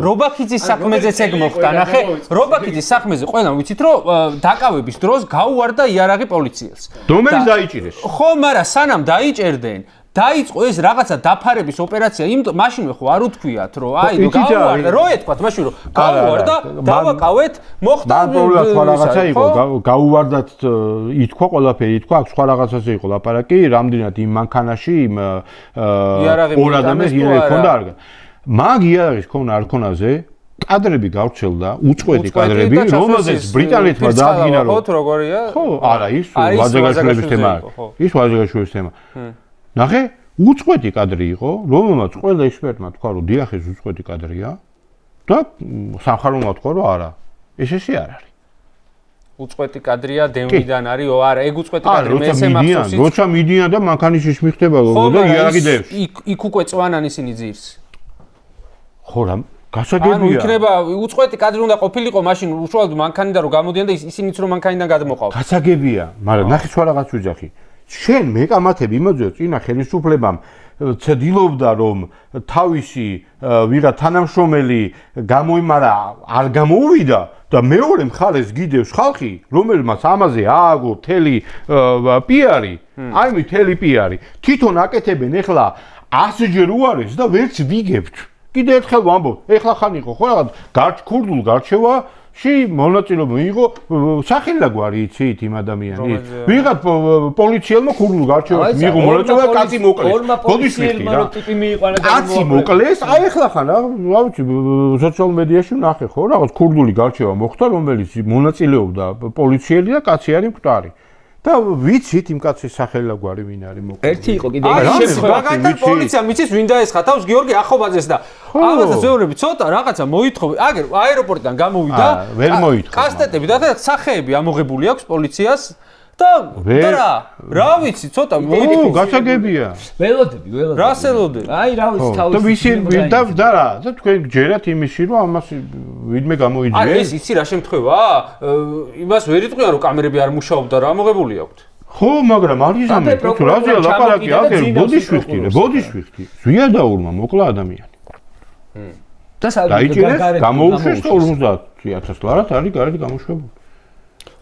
რობაქიძის საქმეზეც ეგ მოხდა, ნახე. რობაქიძის საქმეზე ყველამ ვიცით, რომ დაკავების დროს გაუვარდა იარაღი პოლიციელს. დომელის დაიჭირეს. ხო, მაგრამ სანამ დაიჭერდნენ დაიწყო ეს რაღაცა დაფარების ოპერაცია, იმიტომ მაშინვე ხო არ უთქვიათ, რომ აი გავუვარდა, რო ეთქვათ მაშინ რომ გავუვარდა, დავაკავეთ, მოხდა სხვა რაღაცა იყო, გაუვარდათ ითქვა ყველაფერი, ითქვა, აქ სხვა რაღაცაზე იყო ლაპარაკი, რამდენად იმ მანქანაში იმ ორ ადამიანს იარაღი ჰქონდა არ. მაგ იარაღის ქონა არ ქონაზე კადრები გავრცელდა, უწყვეტი კადრები, რომელზეც ბრიტანეთმა დაადგინა რომ ხო, როგორია? ხო, არა, ის ვაძეგაშვილების თემა არის. ის ვაძეგაშვილების თემა. ნახე, უწყვეტი კადრი იყო, რომელმაც ყველა ექსპერტმა თქვა, რომ დიახ ეს უწყვეტი კადრია და სამხარომა თქვა, რომ არა. ესე არ არის. უწყვეტი კადრია დემვიდან არის, არა, ეგ უწყვეტი კადრი მე ესე მახსოვს. როცა მიდიან და მანქანიშის მიხდება და იარაღი დევს. იქ უკვე წვანან ისინი ძირს. ხო რა, გასაგებია. ანუ იქნება უწყვეტი კადრი უნდა ყოფილიყო, მაშინ უშუალოდ მანქანიდან რომ გამოდიან და ისინიც რომ მანქანიდან გადმოყავთ. გასაგებია, მაგრამ ნახე სხვა რაღაც ვიძახი. შენ მეკამათები იმოძე წინა ხელისუფლებამ ცდილობდა რომ თავისი ვიღა თანამშრომელი გამოიმარა არ გამოუვიდა და მეორე მხარეს გიდევს ხალხი რომელმაც ამაზე ააგო თელი პიარი აი მე თელი პიარი თვითონ აკეთებენ ეხლა 100-ჯერ უარეს და ვერც ვიგებთ კიდე ერთხელ ვამბობ ეხლა ხან იყო ხო რაღაც ქურდულ გარჩევაში მონაწილეობა მიიღო სახელაგვარი იცით იმ ადამიანის ვიღაც პოლიციელმა ქურდულ გარჩევაში მიიღო მონაწილეობა კაცი მოკლეს ბოდიშვილი რა ტიპი მიიყვანა და კაცი მოკლეს აი ეხლა ხან რა ვიცი სოციალურ მედიაში ვნახე ხო რაღაც ქურდული გარჩევა მოხდა რომელიც მონაწილეობდა პოლიციელი და კაცი არის მკვდარი და ვიცით იმ კაცის სახელაგვარი ვინ არის მოკლე ერთი იყო კიდე მაგალითად პოლიციამ იცის ვინ დაესხა თავს გიორგი ახობაძეს და ამასაც ვეუბნები ცოტა რაღაცა მოითხოვე აგერ აეროპორტიდან გამოვიდა ვერ მოითხოვა კასტეტები და სახეები ამოღებული აქვს პოლიციას და რა ვიცი ცოტა მოითხოვე გასაგებია ველოდები რას ელოდები აი რა ვიცი თავის და ვისი და რა და თქვენ გჯერათ იმისი რომ ამას ვინმე გამოიძიეს არა ეს იცი რა შემთხვევაა იმას ვერ იტყვიან რომ კამერები არ მუშაობდა რა ამოღებული აქვთ ხო მაგრამ არიზამე თუ რაზეა ლაპარაკი აგერ ბოდიშვიხტი ზვიადაურმა მოკლა ადამიანი და გამოუშვეს 50000 ლარად არის გარეთ გამოშვებული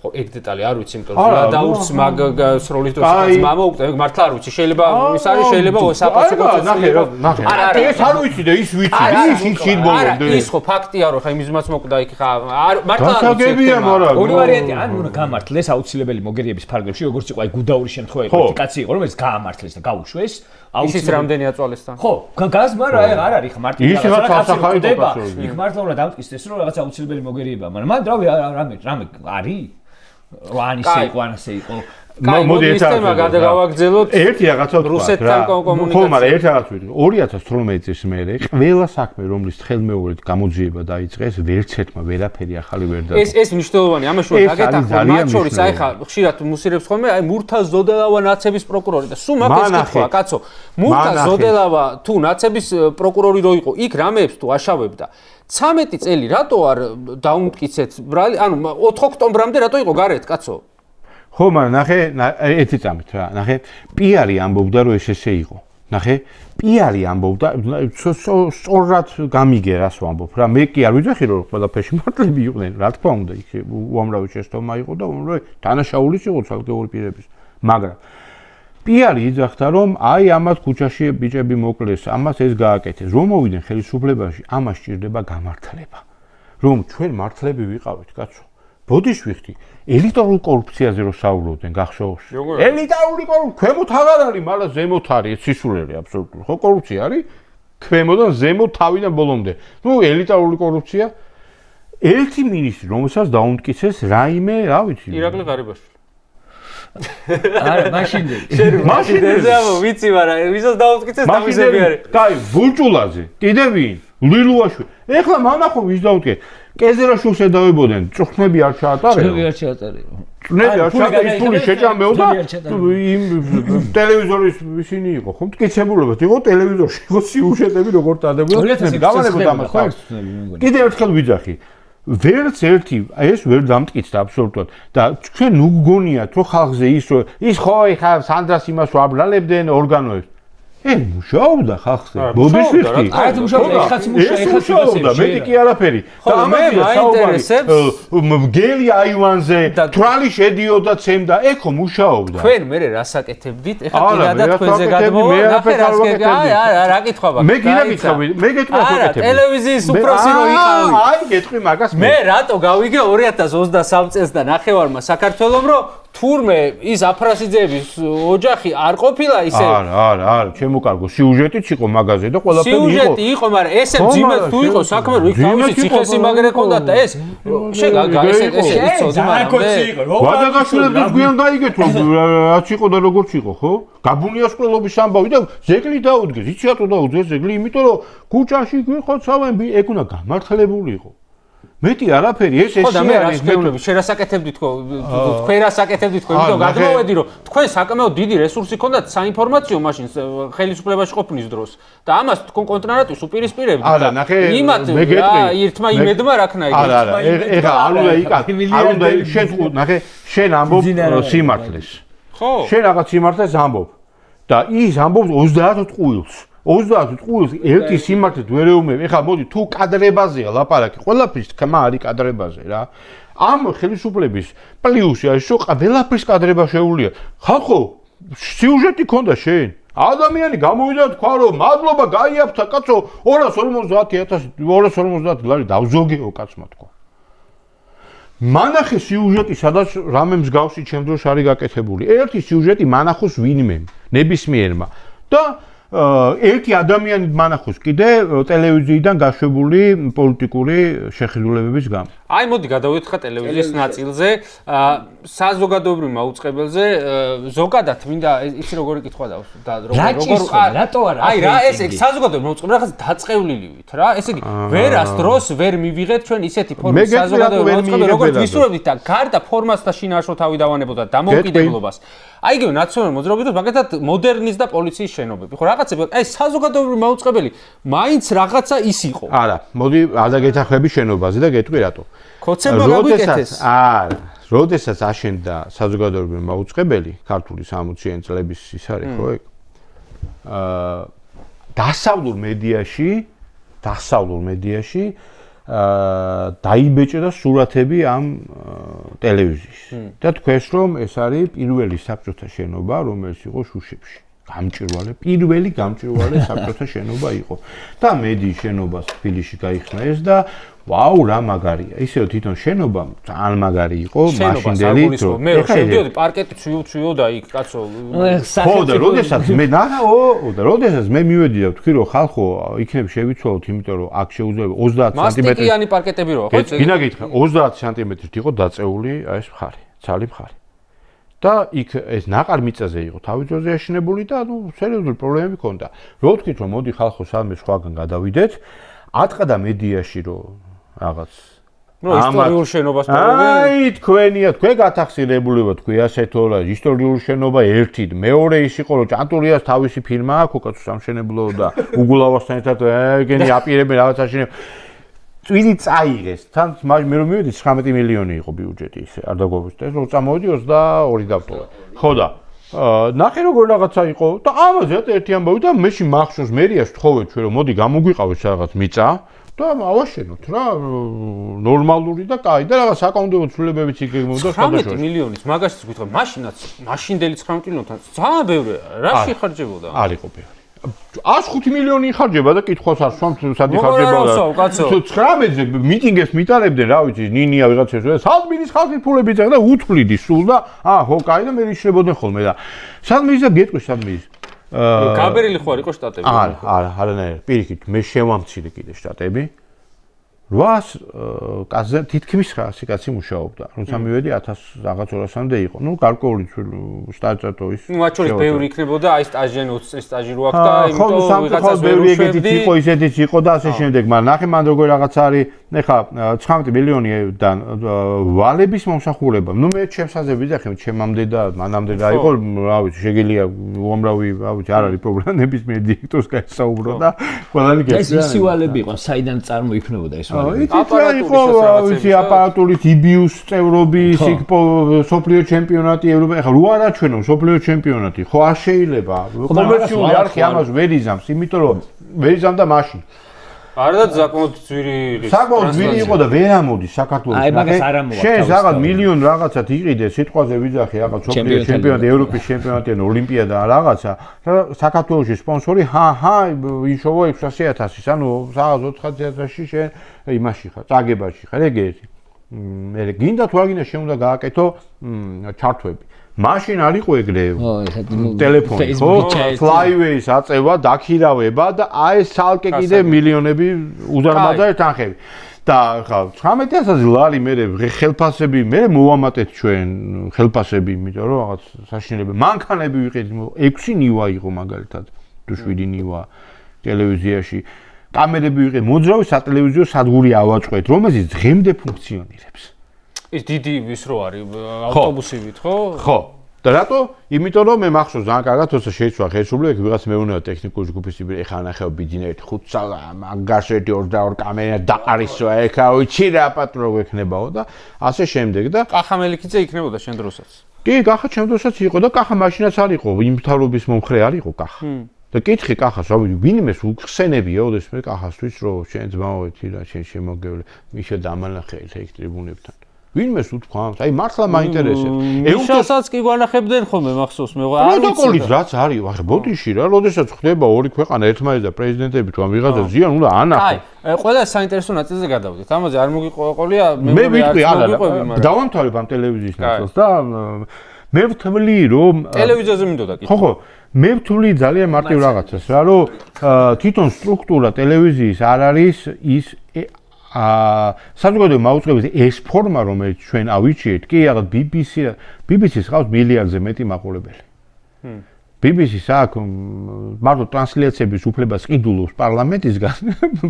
ხო ეგ დეტალი არ ვიცი იმიტომ რომ დაურს მაგ სროლის დროს მომაუკვდა მართლა არ ვიცი შეიძლება ის არის შეიძლება საპასუხო ნახე არა ეს არ ვიცი და ის ვიცი ის შინბოლობდე ის ხო ფაქტია რომ ხა იმის მოკვდა იქ ხა მართლა არ ვიცი ორი ვარიანტი ან უნდა გამართლეს აუცილებელი მოგერიების ფარგლებში როგორც იყო აი გუდაური შემთხვევა იყო კაცი იყო რომელიც გაამართლეს და გაუშვეს ისიც რამდენი აწვალესთან ხო გაზმა რა არ არის ხა მარტივი იქ მართლა უნდა დამტკიცდეს რომ რაღაც აუცილებელი მოგერიება მაგრამ მან რამე არის ვანი სეიყვანასე იყო მოდი სისტემა გადაგავაგრძელოთ ერთი რაღაცა რუსეთთან კომუნიკაცია ხო მაგრამ ერთი რაღაც ვიტყვი 2018 წლის მერე ყველა საქმე რომლის ხელმეორედ გამოძიება დაიწყეს ვერც ერთმა ვერაფერი ახალი ვერ დადგა ეს მნიშვნელოვანი ამაშუა დაგეთახო მათ შორის აი ხა ხშირად მუსირებს ხოლმე აი მურთა ზოდელავა ნაცების პროკურორი და სულ მაგას კითხვა კაცო მურთა ზოდელავა თუ ნაცების პროკურორი რო იყო იქ რამეებს თუ აშავებდა 13 წელი რატო არ დაუმტკიცეთ ბრალი ანუ 4 ოქტომბრამდე რატო იყო გარეთ კაცო ხო მაგრამ ნახე ერთი წამით რა ნახე პიარი ამბობდა რომ ეს ესე იყო ნახე პიარი ამბობდა სწორად გამიგე რას ვამბობ რა მე კი არ ვიძახი რომ ყველაფერში მართლები იყვნენ რა თქმა უნდა იქ უამრავი შეცდომა იყო და უამრავი დანაშაულის იყო ცალკეული პირების მაგრამ პიარი იძახდა რომ აი ამას ქუჩაში ბიჭები მოკლეს ამას ეს გააკეთეს რომ მოვიდნენ ხელისუფლებაში ამას სჭირდება გამართლება რომ ჩვენ მართლები ვიყავით კაცო ბოდიშვიხტი ელიტარულ კორუფციაზე რო საუბრობდნენ გახშოვს ელიტარული კორუფცია ქვემოთ აღარ არის მაგრამ ზემოთ არის სისულელი აბსოლუტური ხო კორუფცია არის ქვემოდან ზემოთ თავიდან ბოლომდე ნუ ელიტარული კორუფცია ერთი მინისტრი რომელსაც დაუმტკიცეს რაიმე რა ვიცი ირაკლი ღარიბაშვილი არა მაშინდე მაშინდე ვიცი მაგრამ ვისაც დაუმტკიცეს დამიზები არის კაი ბულჭულაძე კიდე ვინ ლილუაშვილი ეხლა მანახო ვის დაუმტკიცეს კეზერაშვილს ედავებოდნენ წვრთნები არ ჩაატარებო წვრთნები არ ჩაატარებო წვრთნები არ ჩაატარებო ის ფული შეჭამეოდა იმ ტელევიზორის ისინი იყო ხო მტკიცებულებად იყო ტელევიზორში იყო სიუჟეტები როგორ დადებოდა გამანებოდა ამას ხო კიდე ერთხელ ვიძახი ვერც ერთი ეს ვერ დამტკიცდა აბსოლუტურად და ჩვენ უგგონიათ რომ ხალხზე ის ხო ეხა სანდრას იმას ვაბრალებდნენ ორგანოებს მუშაობდა ხალხზე ბოდიშვიხტი არა მუშაობდა ეხაც მუშაობდა მეტი კი არაფერი და ამაზე საუბარი გელი აივანზე თვალი შედიოდა ცემდა ეხო მუშაობდა თქვენ მე რასაკეთებდით ეხა კიდადა თქვენზე გადმოვა ნახე რას რა კითხვა მე კიდე გითხავი მე გეტყვი აკეთებ ტელევიზიის უფროსი რო იყავი აი გეტყვი მაგას მე რატო გავიგე 2023 წელს და ნახევარმა საქართველოს რომ თურმე ის აფრასიძეების ოჯახი არ ყოფილა ისე არა ჩემო კარგო სიუჟეტიც იყო მაგაზე და ყველაფერი იყო სიუჟეტი იყო მაგრამ ესე ძიმე თუ იყო საქმე რო იქ თავისი ციხესიმაგრე ჰქონდათ და ეს ესე იცოდი მაგრამ ვადაგაშვილებს გვიან გაიგეთ რომ რაც იყო და როგორც იყო ხო გაბუნიას ყოლობის ამბავი და ზეგლი დაუდგეს იცი რატო დაუდგეს ზეგლი იმიტომ რომ ქუჩაში გვიხოცავენ ეგ უნდა გამართლებულიყო მეტი არაფერი ეს ხო და მე რას მეუბნები შერასაკეთებდით თქო თქვენ რასაკეთებდით თქო იმიტომ გადმოვედი რომ თქვენ საკმაოდ დიდი რესურსი ჰქონდათ საინფორმაციო მაშინ ხელისუფლებაში ყოფნის დროს და ამას თქვენ კონტრარატივს უპირისპირებდით არა ნახე იმათ ერთმა იმედმა რაკნაიგეთ არა ეხა არ უნდა შენ ნახე შენ ამბობ სიმართლეს შენ რაღაც სიმართლეს ამბობ და ის ამბობს 30 ტყუილს. 30 ტყუილს ერთი სიმართლით ვერ ეუბნები. ეხლა მოდი თუ კადრებაზეა ლაპარაკი, ყველაფრის თქმა არის კადრებაზე რა. ამ ხელისუფლების პლუსი არის რომ ყველაფრის კადრება შეუულია. ხალხო, სიუჟეტი ქონდა შენ. ადამიანი გამოვიდა თქვა რომ მადლობა გაიაფთა კაცო 250,000 ლარი დავზოგეო კაცმა თქვა. მანახე სიუჟეტი სადაც რამე მსგავსი ჩემ დროს არის გაკეთებული. ერთი სიუჟეტი მანახოს ვინმე ნებისმიერმა და ერთი ადამიანი მანახოს კიდე ტელევიზიიდან გაშვებული პოლიტიკური შეხედულებების გამო. აი მოდი გადავიდეთ ხა ტელევიზიის ნაწილზე, საზოგადოებრივ მაუწყებელზე, ზოგადად მინდა ისი როგორი კითხვა და რატო არა? აი რა ეს საზოგადოებრივ მაუწყებელ რაღაც დაწყევლივით რა, ესე იგი ვერას დროს ვერ მივიღეთ ჩვენ ისეთი ფორმის საზოგადოებრივ მაუწყებელ როგორც ვისურვებდით და გარდა ფორმას და შინაარსო თავი დავანებოდა დამოუკიდებლობას. აი იგივე ნაციონალური მოძრაობები მაგათად მოდერნის და პოლიციის შენობები. ხო რაღაცები აი საზოგადოებრივ მაუწყებელი მაინც რაღაცა ის იყო. არა, მოდი ადაგეთახები შენობაზე და გეტყვი რატო. ქოცება გაგვიკეთეს. არა, როდესაც აშენდა საზოგადოებრივი მაუწყებელი ქართული 60-იანი წლების ის არის ხო ეგ? დასავლურ მედიაში დაიბეჭდა სურათები ამ ტელევიზიის. და თქვეს რომ ეს არის პირველი საბჭოთა შენობა, რომელიც იყო შუშებში. პირველი გამჭვირვალე საბჭოთა შენობა იყო. და მედიის შენობას თბილისში გაიხსნა ეს და ვაუ რა მაგარია. ისევ თვითონ შენობა ძალიან მაგარი იყო მაშინდელი დრო. მე რო შევდიოდი პარკეტი ცვიო და იქ კაცო. ხო და როდესაც მე მივედი და ვთქვი რომ ხალხო იქნებ შევიცვალოთ, იმიტომ რომ აქ შეუძლია 30 სანტიმეტრი. მასტიკიანი პარკეტები როა ხო? გინდა გითხრა 30 სანტიმეტრით იყო დაწეული ეს მხარი, ცალი მხარი. და იქ ეს ნაყარ მიწაზე იყო თავი ძოზე აშენებული და სერიოზული პრობლემები ჰქონდა. რო ვთქვით რომ მოდი ხალხო სადმე სხვაგან გადავიდეთ, ატყდა მედიაში რომ რაღაც ისტორიულ შენობას პარობენ. აი თქვენია, თქვენ გათახსირებულებად თქვი ასეთო რა ისტორიული შენობა ერთი, მეორე ის იყო რომ ჭანტურიას თავისი ფირმა აქვს, უკაცო სამშენებლო და უგულავასთან ერთად ეგენი აპირებენ რაღაც აშენებს. წვიდი წაიღეს. თან მე რომ მივედი 19 მილიონი იყო ბიუჯეტი ისე არ დაგვაგვიწყდა. რომ წამოვედი 22 დავტოვა. ხო და ნახე როგორ რაღაცა იყო და ამაზე ერთი ამბავი და მეში მახსოვს მერიას თხოვეთ ჩვენ რომ მოდი გამოგვიყავეთ რაღაც მიწა და ავაშენოთ რა ნორმალური და კაი და რაღაც საკანონმდებლო ცვლილებებიც იგეგმებოდა სხვადასხვა 19 მილიონის მაგაშიც გითხრა მაშინაც მაშინდელი 19 მილიონთან ძალიან ბევრია რა შეხარჯებოდა არ იყო ბევრი 105 მილიონი იხარჯება და კითხვას არ სვამთ სად იხარჯება 19-ზე მიტინგებს მიტარებდნენ რა ვიცი ნინია ვიღაცას სადმინის ხალხის ფულები წაგდა უთვლიდი სულ და ხო კაი და მე ისრებოდნენ ხოლმე და სადმინის და გეტყვი სადმინის გაბერილი ხო არ იყო შტატები არანაირად პირიქით მე შევამცირე კიდე შტატები 800 კაცზე თითქმის 900 კაცი მუშაობდა. როცა მივედი 1000 რაღაც 200-მდე იყო. ნუ გარკვეული სტატუსო ის. ნუ მათ შორის ბევრი იქნებოდა, აი სტაჟიან 20 სტაჟი რო აქვს და იმიტომ ვიღაცას ბევრი ეგეთიც იყო, ისეთიც იყო და ასე შემდეგ. მაგრამ ნახე მან როგორ რაღაც არის, ეხა 19 მილიონიდან ვალების მომსახურება. ნუ მე ჩემსაზე ვიძახე, ჩემამდე და მანამდე რა იყო, რა ვიცი, შეგიძლია უამრავი, რა ვიცი, არ არის პრობლემა, ნებისმიერ დირექტორს გაესაუბრო და ყველანი გეცდა. ეს ისი ვალები იყო, საიდან წარმოიქმნებოდა ეს აპარატურის იბიუს წევრები, სოფლიო ჩემპიონატი, ეხლა რო არაჩვენო სოფლიო ჩემპიონატი, ხო არ შეიძლება. კომერციული არხი ამას ვერ იზამს, იმიტომ რომ ვერ იზამდა მაშინ. არადაც საკმაოდ ძვირი ის. საკმაოდ ძვირი იყო და ვერ ამოდის საქართველოს. აი მაგას არ ამოვა. შენ რაღაც მილიონ რაღაცად იყიდე, სიტყვაზე ვიძახი რაღაც სოფლიო ჩემპიონატი, ევროპის ჩემპიონატი, ან ოლიმპიადა რაღაცა. საქართველოში სპონსორი იშოვა 600,000-ის, ანუ რაღაც 400,000-ში შენ იმაში ხარ, წაგებაში ხარ, ეგ ერთი. მე გინდა თუ არ გინდა შენ უნდა გააკეთო ჩარტვები. მაშინ არ იყო ეგრე ტელეფონი, ხო? Flyways აწევა, დაქირავება და აი ეს ცალკე კიდე მილიონები უზარმაზარი თანხები. და ხა 19,000 ლარი მე ხელფასები მე მოვამატეთ ჩვენ ხელფასები, იმიტომ რომ რაღაც საშინელები მანქანები ვიყიდით, 6 ნივა იყო მაგალითად, თუ 7 ნივა ტელევიზიაში. კამერები ვიყიდით, მოძრავი სატელევიზიო სადგური ავაწყვეთ, რომელიც დღემდე ფუნქციონირებს. ის დიდი ის რო არის ავტობუსივით, ხო? ხო. და რატო? იმიტომ რომ მე მახსოვს ძალიან კარგად თორსა შეიცვა ხელისუფლება ვიღაც მეუნება ტექნიკური ჯგუფის ეხა ნახევ ბიძინერით 5 წალა მაგაშეთი 22 კამერა დაყარისვა ეხა ვიცი რა პატრონო გვექნებაო და ასე შემდეგ და კახა მელიქიძე იქნებოდა შენ დროსაც. კი, კახა ჩემ დროსაც იყო და კახა მაშინაც არ იყო, იმ მთავრობის მომხრე არ იყო კახა. და კითხე კახას, ვინმეს უხსენებია ოდესმე კახასთვის, რომ შენ ძმაოეთი რა შენ შემოგევლე, მიშა დამანახე ეგ ტრიბუნებთან. ვინმეს უთქვამს? აი მართლა მაინტერესებს. ეუთოსაც კი გვანახებდნენ ხოლმე მახსოვს მე არ ვიცი. პროტოკოლით რაც არის, ახლა ბოდიში რა, როდესაც ხდება ორი ქვეყანა ერთმანეთს და პრეზიდენტები თუ ამ ვიღაცა ზიან უნდა ანახო. აი, ყველა საინტერესო ნაწილზე გადავდით. ამაზე არ მოგიყვყოლია, მე ვიტყვი არა, დავამთავრებ ამ ტელევიზიის ნაწილს და მე ვთვლი რომ ტელევიზიაზე მინდოდა კი. ხო, მე ვთვლი ძალიან მარტივ რაღაცას რა, რომ თვითონ სტრუქტურა ტელევიზიის არ არის ის საზოგადოებრივი მაუწყებლის ეს ფორმა, რომელიც ჩვენ ავიჩიეთ, კი რაღაც BBC-ს ყავს მილიარდზე მეტი მაყურებელი. BBC-ს აქვს მარტო ტრანსლაციების უფლებას ყიდულობს პარლამენტისგან,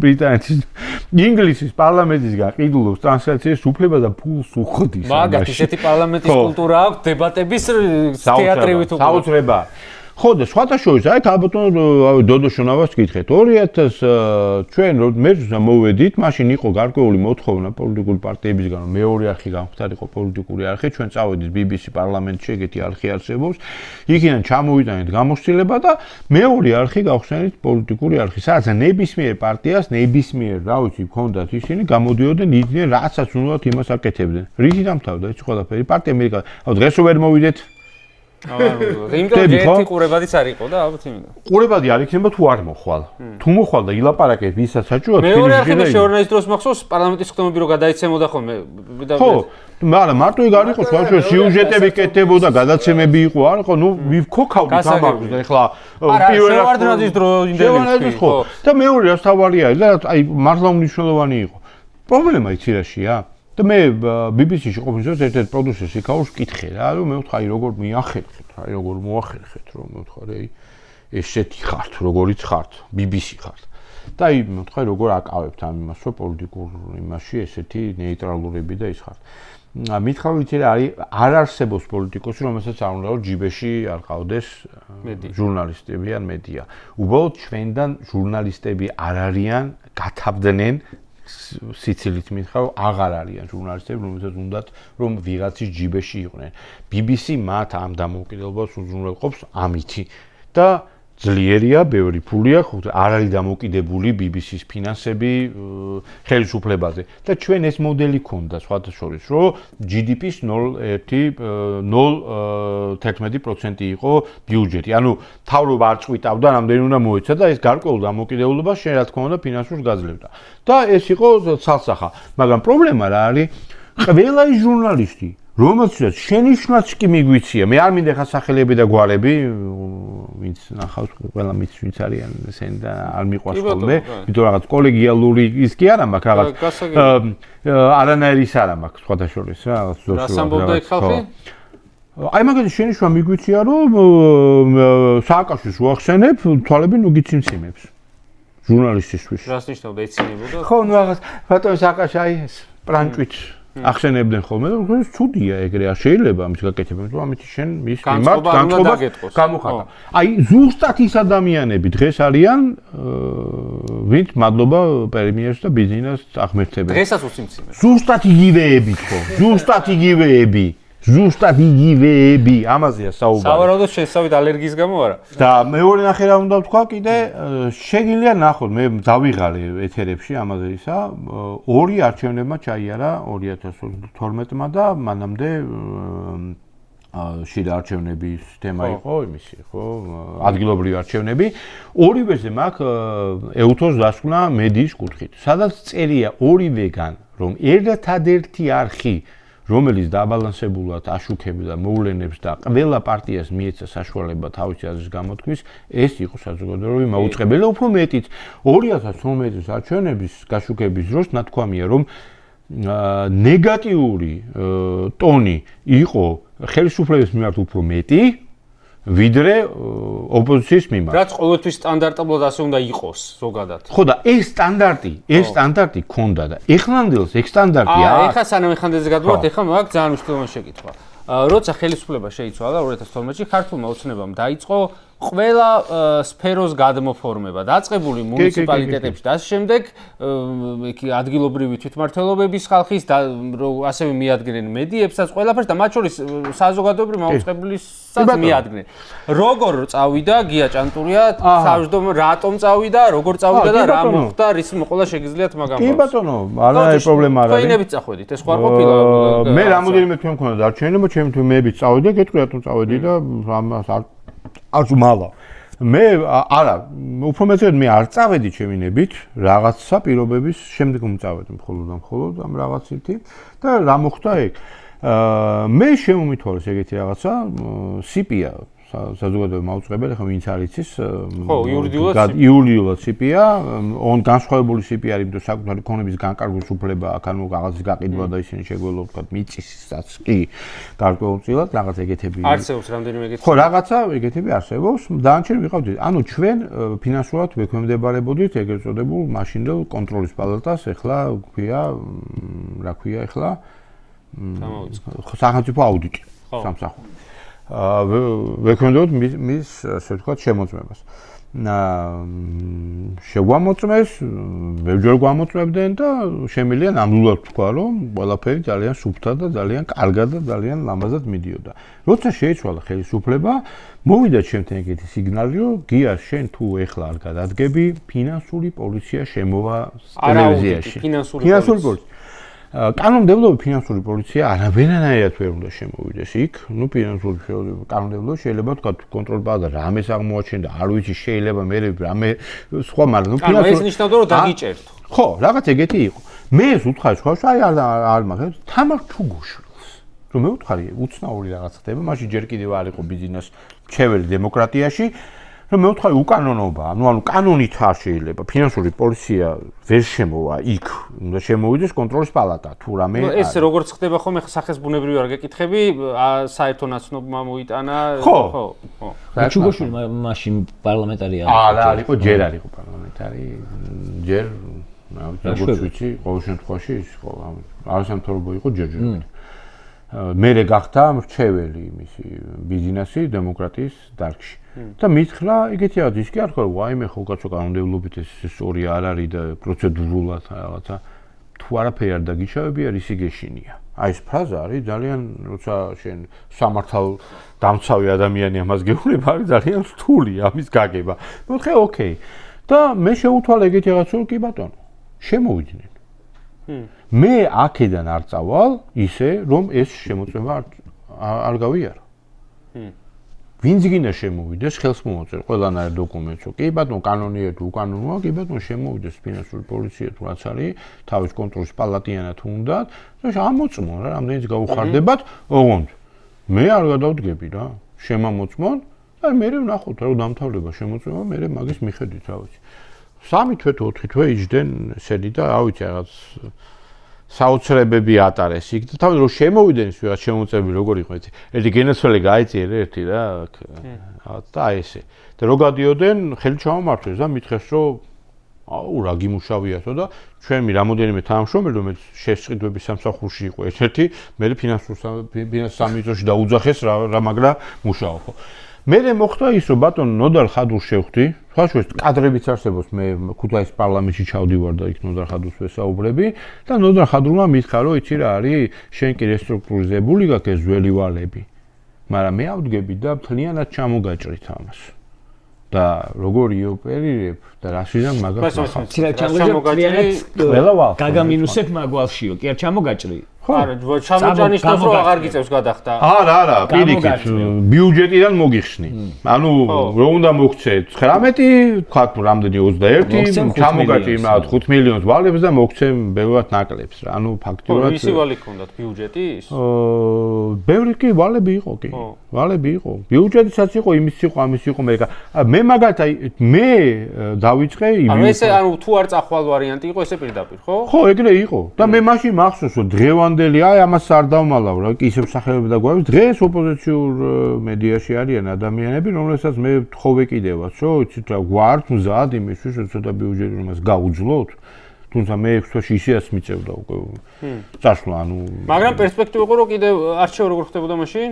ბრიტანეთის, ინგლისის პარლამენტისგან ყიდულობს ტრანსლაციის უფლებას და ფულს უხდის. მაგათ ისეთი პარლამენტის კულტურა აქვს, დებატების თეატრივით უკვე. საოცრება. ხო და სხვათა შორის აი ალბათონ დოდოშონავას გითხეთ 2000 ჩვენ მე მოვედით მაშინ იყო გარკვეული მოთხოვნა პოლიტიკური პარტიებისგან რომ მეორე არხი გამختارიყო პოლიტიკური არხი ჩვენ წავედით BBC პარლამენტში ეგეთი არხი არსებობს იქიდან ჩამოვიტანეთ გამოცდილება და მეორე არხი გავხსენით პოლიტიკური არხი სადაც ნებისმიერ პარტიას ნებისმიერ რა ვიცი ქონდათ ისინი გამოდიოდნენ იდნენ რასაც უნდათ იმას აკეთებდნენ რითი დამთავრდა ეს ყველაფერი პარტია ამერიკა დღესო ვერ მოვიდეთ იმიტომ ერთი ყურებადიც არ იყო და ალბათ იმენა. ყურებადი არ იქნება თუ არ მოხვალ. თუ მოხვალ და ილაპარაკეთ ვისაც საჭიროა მეორე არხი შეორნაის დროს მახსოვს პარლამენტის ხდომები რო გადაიცემოდა ხოლმე. ხო, მაგრამ მარტო ეგ არ იყო სხვა სიუჟეტები კეთდებოდა, გადაცემები იყო, არ იყო, ნუ ვიქოქავდით ამას და ეხლა პირველ შევარდნაძის დრო იმდენი ხო. და მეორე რაც თავარია და აი მართლა მნიშვნელოვანი იყო. პრობლემა იცი რაშია? და მე BBC-ში ყოფნისას ერთ-ერთ პროდიუსერს იქაურს ვკითხე რა, რომ მე ვთქვა, აი როგორ მიახერხეთ, აი როგორ მოახერხეთ, რომ მე ვთქვა, აი ესეთი ხართ, როგორიც ხართ, BBC ხართ. და აი მე ვთქვა, როგორ აკავებთ ამ იმას, რომ პოლიტიკურ იმაში ესეთი ნეიტრალურები და ის ხართ. მითხარ ვიცი რა, არის არ არსებობს პოლიტიკოსი, რომელსაც არ უნდა რომ ჯიბეში არ ყავდეს ჟურნალისტები ან მედია. უბრალოდ ჩვენდან ჟურნალისტები არ არიან, გათავდნენ სიცილით მითხრა აღარ არიან ჟურნალისტები რომელსაც უნდათ რომ ვიღაცის ჯიბეში იყვნენ BBC მათ ამ დამოუკიდებლობას უზრუნველყოფს ამითი და ძლიერია ბევრი ფული აქვს არ არის დამოუკიდებული BBC-ს ფინანსები ხელისუფლებაზე და ჩვენ ეს მოდელი ქონდა სხვათა შორის რომ GDP-ს 0.11% იყო ბიუჯეტი ანუ თავრობა არ წვიტავდა რამდენი უნდა მოეცა და ეს გარკვეულ დამოუკიდებლობას შენ რა თქმა უნდა ფინანსურს გაძლევდა და ეს იყო ცალსახა მაგრამ პრობლემა რა არის ყველა ის ჟურნალისტი რომელსაც შენიშვნაც კი მიგვიცია მე არ მინდა ხა სახელები და გვარები ვინც ნახავს ყველა მის ვინც არიან ესენ და არ მიყვარს ხოლმე იმიტომ რაღაც კოლეგიალური ის კი არა მაქვს რაღაც არანაირი ის არა მაქვს სხვათა შორის რა რაღაც რასამბობდა ეგ ხალხი აი მაგალითად შენიშვნა მიგვიცია რომ სააკაშვილს ვახსენებ თვალები ნუ გიციმციმებს ჟურნალისტისთვის რას ნიშნავდა ეცინებოდა ხო ნუ რაღაც ბატონ სააკაშ აი ეს პრანჭვით ახსენებდნენ ხოლმე რომ ცუდია ეგრე არ შეიძლება ამის გაკეთება იმიტომ ამით შენ მის მიმართ განწყობას გამოხატა აი ზუსტად ის ადამიანები დღეს არიან ვინც მადლობა პრემიერს და ბიზნესს აღმერთებენ დღესაც უციმციმებს ზუსტად იგივეები ხო ზუსტად იგივეები ზუსტად იგივეები ამაზეა საუბარი სავარაუდოდ შესავით ალერგიის გამო არა და მეორე ნახე რა უნდა ვთქვა კიდე შეგიძლია ნახოთ მე დავიღალე ეთერებში ამაზე ისა ორი არჩევნებმა ჩაიარა 2012-მა და მანამდე შიდა არჩევნების თემა იყო იმისი ხო ადგილობრივი არჩევნები ორივეზე მაქვს ეუთოს დასკვნა მედიის კუთხით სადაც წერია ორივეგან რომ ერთადერთი არხი რომელიც დაბალანსებულად აშუქებდა მოვლენებს და ყველა პარტიას მიეცა საშუალება თავისი აზრის გამოთქმის, ეს იყო საზოგადოებრივი მაუწყებელი და უფრო მეტიც 2012 წლის არჩევნების გაშუქების დროს ნათქვამია, რომ ნეგატიური ტონი იყო ხელისუფლების მიმართ უფრო მეტი ვიდრე ოპოზიციის მიმართ. რაც ყოველთვის სტანდარტულად ასე უნდა იყოს ზოგადად. ხო და ეს სტანდარტი ქონდა და ეხლანდელს ეგ სტანდარტი აა ეხლა სანამ ეხანდელზე გადმოვართ, ეხლა მაგ ძალიან მნიშვნელოვანი შეკითხვა. როცა ხელისუფლება შეიცვალა 2012-ში, ქართულმა ოცნებამ დაიწყო ყველა სფეროს გადმოფორმება, დაწყებული მუნიციპალიტეტებში და ასე შემდეგ, ადგილობრივი თვითმმართველობების ხალხის და ასევე მიადგენენ მედიებსაც, ყველაფერს და მათ შორის საზოგადოებრივ მაუწყებლისსაც მიადგენენ. როგორ წავიდა გია ჭანტურია, თავმჯდომარე რატომ წავიდა, როგორ წავიდა და რა მოხდა, რის მოყოლა შეგიძლიათ მაგამ. კი ბატონო, არანაირი პრობლემა არ არის. თქვენებით წახვედით, ეს ხო არ ყოფილა. მე რამოდენიმე თქვენ მქონდა დარჩენილება, ჩემი თვემეებით წავედი და გეტყვი რატომ წავედი და ამას არ ზმალა. მე არა, უფრო მეტად მე არ წავედი ჩემი ნებით, რაღაცა პირობების შემდეგ მომწავედი მხოლოდ ამ რაღაცითი და რა მოხდა ეგ. მე შემომითვალეს ეგეთი რაღაცა, სიპია საზოგადოებრივ მაუწყებელი, ხო ვინც არ იცის, იურიდიულად სიპია, განსხვავებული სიპია არის, იმიტომ საკუთარი ქონების განკარგვის უფლება აქვს, ანუ რაღაცის გაყიდვა და ისინი შეგვეძლო თქვა მიწისაც კი გარკვეულწილად რაღაც ეგეთები არსებობს რამდენიმე ეგეთი. ხო, რაღაცა ეგეთები არსებობს, დანარჩენი ვიყავდით. ანუ ჩვენ ფინანსურად ვექვემდებარებოდით ეგრეთ წოდებულ მაშინდელ კონტროლის პალატას, ეხლა გვია, რა ქვია ეხლა? სახელმწიფო აუდიტი სამსახური. ვექვემდებარებოდ მის ასე ვთქვათ შემოწმებას. შეგვამოწმეს, ბევრჯერ გვამოწმებდნენ და შემიძლია ნამდვილად ვთქვა, რომ ყველაფერი ძალიან სუფთად და ძალიან კარგად და ძალიან ლამაზად მიდიოდა. როცა შეიცვალა ხელისუფლება, მოვიდა ჩემთან ეგეთი სიგნალი, რომ გია შენ თუ ეხლა არ გადადგები, ფინანსური პოლიცია შემოვა ტელევიზიაში. ფინანსური პოლიცია. კანონმდებლობა ფინანსური პოლიცია არაბენანაირად ვერ უნდა შემოვიდეს იქ. ნუ ფინანსური კანონმდებლობა შეიძლება თქვა კონტროლ პალატა რამეს აღმოაჩენდა, არ ვიცი, შეიძლება მე რამე სხვა, მაგრამ ნუ ფინანსური ეს ნიშნავდა რომ დაგიჭერთ. ხო, რაღაც ეგეთი იყო. მე ეს უთხარი სხვა, აი არ მაგას თამარ თუ გუშვილს. რომ მე უთხარი უცნაური რაღაც ხდება, მაშინ ჯერ კიდევ არ იყო ბიზნეს ჩეველი დემოკრატიაში. რომ მე ვთქვი უკანონობა, ანუ კანონით არ შეიძლება ფინანსური პოლიცია ვერ შემოვა იქ, უნდა შემოვიდეს კონტროლის პალატა თუ რამე. ეს როგორც ხდება ხოლმე სახეს ბუნებრივი არ გეკითხები, საერთო ნაცნობმა მოიტანა, ხო. ჩუგოშვილი მაშინ პარლამენტარია. არა, არისო, ჯერ არისო პარლამენტარი, ჯერ როგორც ვიცი, ყოველ შემთხვევაში ის ხო, არასამთავრობო იყო ჯერჯერობით. მერე გახდა მრჩეველი მისი ბიზნესი დემოკრატიის დარგში. და მითხრა, ეგეთი არის კი არ ხო, ვაიმე ხო კაცო კანონმდებლობით ეს სწორი არ არის და პროცედურულად რაღაცა თუ არაფერი არ დაგიჩავებია, ისი გეშინია. აი ეს ფრაზა არის ძალიან, როცა შენ სამართალ დამცავი ადამიანი ამას გეუბნება, არის ძალიან რთული ამის გაგება. მოხე ოკეი. და მე შევუთვალე ეგეთი რაღაცა, კი ბატონო, შემოვიდნენ. მე აქედან არ წავალ ისე, რომ ეს შემოწმება არ გავიარო. ვინც გინდა შემოვიდეს, ხელს მომოწერ ყველანაირ დოკუმენტს, კი ბატონო, კანონიერ თუ უკანონოა, კი ბატონო, შემოვიდეს ფინანსური პოლიცია თუ რაც არის, თავის კონტროლის პალატიანად უნდათ, და ამოწმონ რა, რამდენიც გაუხარდებათ, ოღონდ. მე არ გადავდგები რა, შემამოწმონ, და მე ვნახოთ რა დამთავრდება შემოწმება, მე მაგის მიხედვით, რა ვიცი. 3 თვე თუ 4 თვე იჯდნენ ესენი და რა ვიცი რაღაც საოცრებები ატარეს იქ და თავი რომ შემოვიდნენ ის ვიღაც შემოწმები როგორ იყო ეს ერთი გენაცვალე გაიწიერე ერთი რა და ესე და რო გადიოდნენ ხელი ჩამომართვეს და მითხეს რომ აუ რა გიმუშავიათო და ჩვენი რამოდენიმე თანამშრომელი რომელიც შესყიდვების სამსახურში იყო ერთ-ერთი მე ფინანსურ სამინისტროში დაუძახეს რა მაგრა მუშაობ ხო მე მოხდა ის რომ ბატონ ნოდარ ხადურს შევხვდი სხვაშორის კადრებიც არსებობს მე ქუთაისის პარლამენტში ჩავდივარ და იქ ნოდარ ხადურს ვესაუბრები და ნოდარ ხადურმა მითხრა რომ იცი რა არის შენ კი რესტრუქტურიზებული გაქვს ეს ძველი ვალები მაგრამ მე ავდგები და მთლიანად ჩამოგაჭრით ამას და როგორ იოპერირებ და რასიდან მაგას ჩამოგაჭრით ყველა ვალ გაგამინუსებ მაგვალშიო კი არ ჩამოგაჭრი არა, ჩამოჭანის თავს რო აღარ გიწევს გადახდა. არა, პირიქით, ბიუჯეტიდან მოგიხსნი. ანუ რო უნდა მოგცე 19, თქვა რამდენი 21, ჩამოგაჭრი იმათ 5 მილიონს ვალებს და მოგცე ბევრად ნაკლებს რა. ანუ ფაქტობრივად ისი ვალი ქონდათ ბიუჯეტის? ბევრი კი ვალები იყო კი. ვალები იყო. ბიუჯეტისაც იყო, იმის იყო, ამის იყო, მე მაგათი მე დავიწყე იმის. ანუ ესე ანუ თუ არ წახვალ ვარიანტი იყო, ესე პირდაპირ, ხო? ხო, ეგრე იყო. და მე მაშინ მახსოვს რომ დღევანდელი აი ამას არ დავმალავ რა კი ისევ სახელები და გვაქვს დღეს ოპოზიციურ მედიაში არიან ადამიანები რომელსაც მე თხოვე კიდევაც რომ იცით რა გვართ მზად იმისთვის რომ ცოტა ბიუჯეტი რომ მას გაუძლოთ თუმცა მე 6 თვეში ისეაც მიწევდა უკვე წასვლა, ანუ მაგრამ პერსპექტივა იყო რომ კიდევ არჩევა როგორ ხდებოდა მაშინ?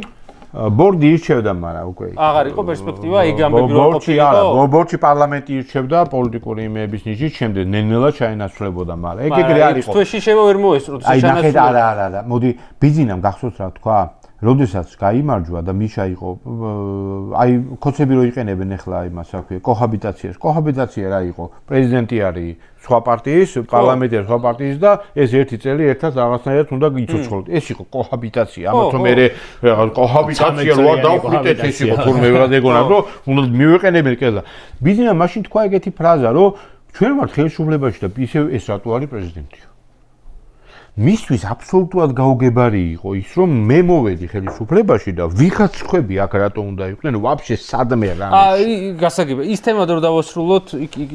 ბორდი ირჩევდა, მაგრამ უკვე აღარ იყო პერსპექტივა, იგი ამბები რომ ყოფილიყო. ბორდში პარლამენტი ირჩევდა პოლიტიკური იმეების ნიშნით, შემდეგ ნელ-ნელა ჩაენაცვლებოდა, მაგრამ ეგრე არ იყო. 6 თვეში შევა ვერ მოესწროთ შეანაცვლება. არა. მოდი, ბიზნესამ გახსოვს რა თქვა? როდესაც გაიმარჯვა და მიშა იყო, აი კოცები რო იყენებენ ახლა იმას აქვე, კოჰაბიტაციას. კოჰაბიტაცია რა იყო? პრეზიდენტი არის სხვა პარტიის, პარლამენტი არის სხვა პარტიის და ეს ერთი წელი ერთად რაღაცნაირად უნდა იცოცხლოთ. ეს იყო კოჰაბიტაცია. ამათ რომ მე რაღაც კოჰაბიტაცია როა დავხვდეთ ეს იყო თურმე რა ეგონა, რომ უნდა მივეყენებენ კიდე. ბიზნესმა მაშინ თქვა ეგეთი ფრაზა, რომ ჩვენ ვართ ხელისუფლებაში და ისევ ეს რატო არის პრეზიდენტი. მისთვის აბსოლუტურად გაუგებარი იყო ის, რომ მე მოვედი ხელისუფლებაში და ვიღაც ხვები აქ რატო უნდა იყვნენ, ვაფშე სადმე რა. აი, გასაგებია. ის თემა რომ დავასრულოთ,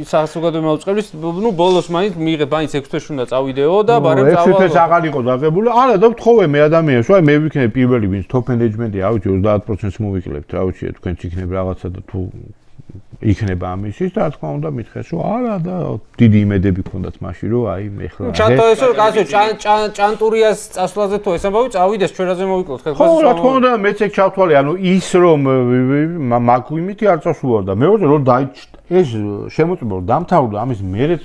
საზოგადოება მოუწყებლის, ნუ ბოლოს მაინც მიიღეთ, მაინც 6 თვეში უნდა წავიდეო და ბარემ წავალ. 6 თვეში აღარ იყო დაგებული. არა, და ვთხოვე მე ადამიანს, აი მე ვიქნები პირველი, ვინც top management-ი, რა ვიცი, 30%-ს მოვიკლებ, რა ვიცი, თქვენც იქნებ რაღაცა და თუ იქნება ამისის და რა თქმა უნდა მითხეს რომ არა და დიდი იმედები გქონდათ მაშინ რომ აი მე ხლა ჩანტო ესო კაცო ჭანტურიას წასვლაზე თუ ეს ამბავი წავიდეს ჩვენაზე მოვიკლოთ ხელ ხო რა თქმა უნდა მეც ეგ ჩავთვალე ანუ ის რომ მაგვიმითი არ წასულოდა მეორე რომ ეს შემოწმება რომ დამთავრდა ამის მერეც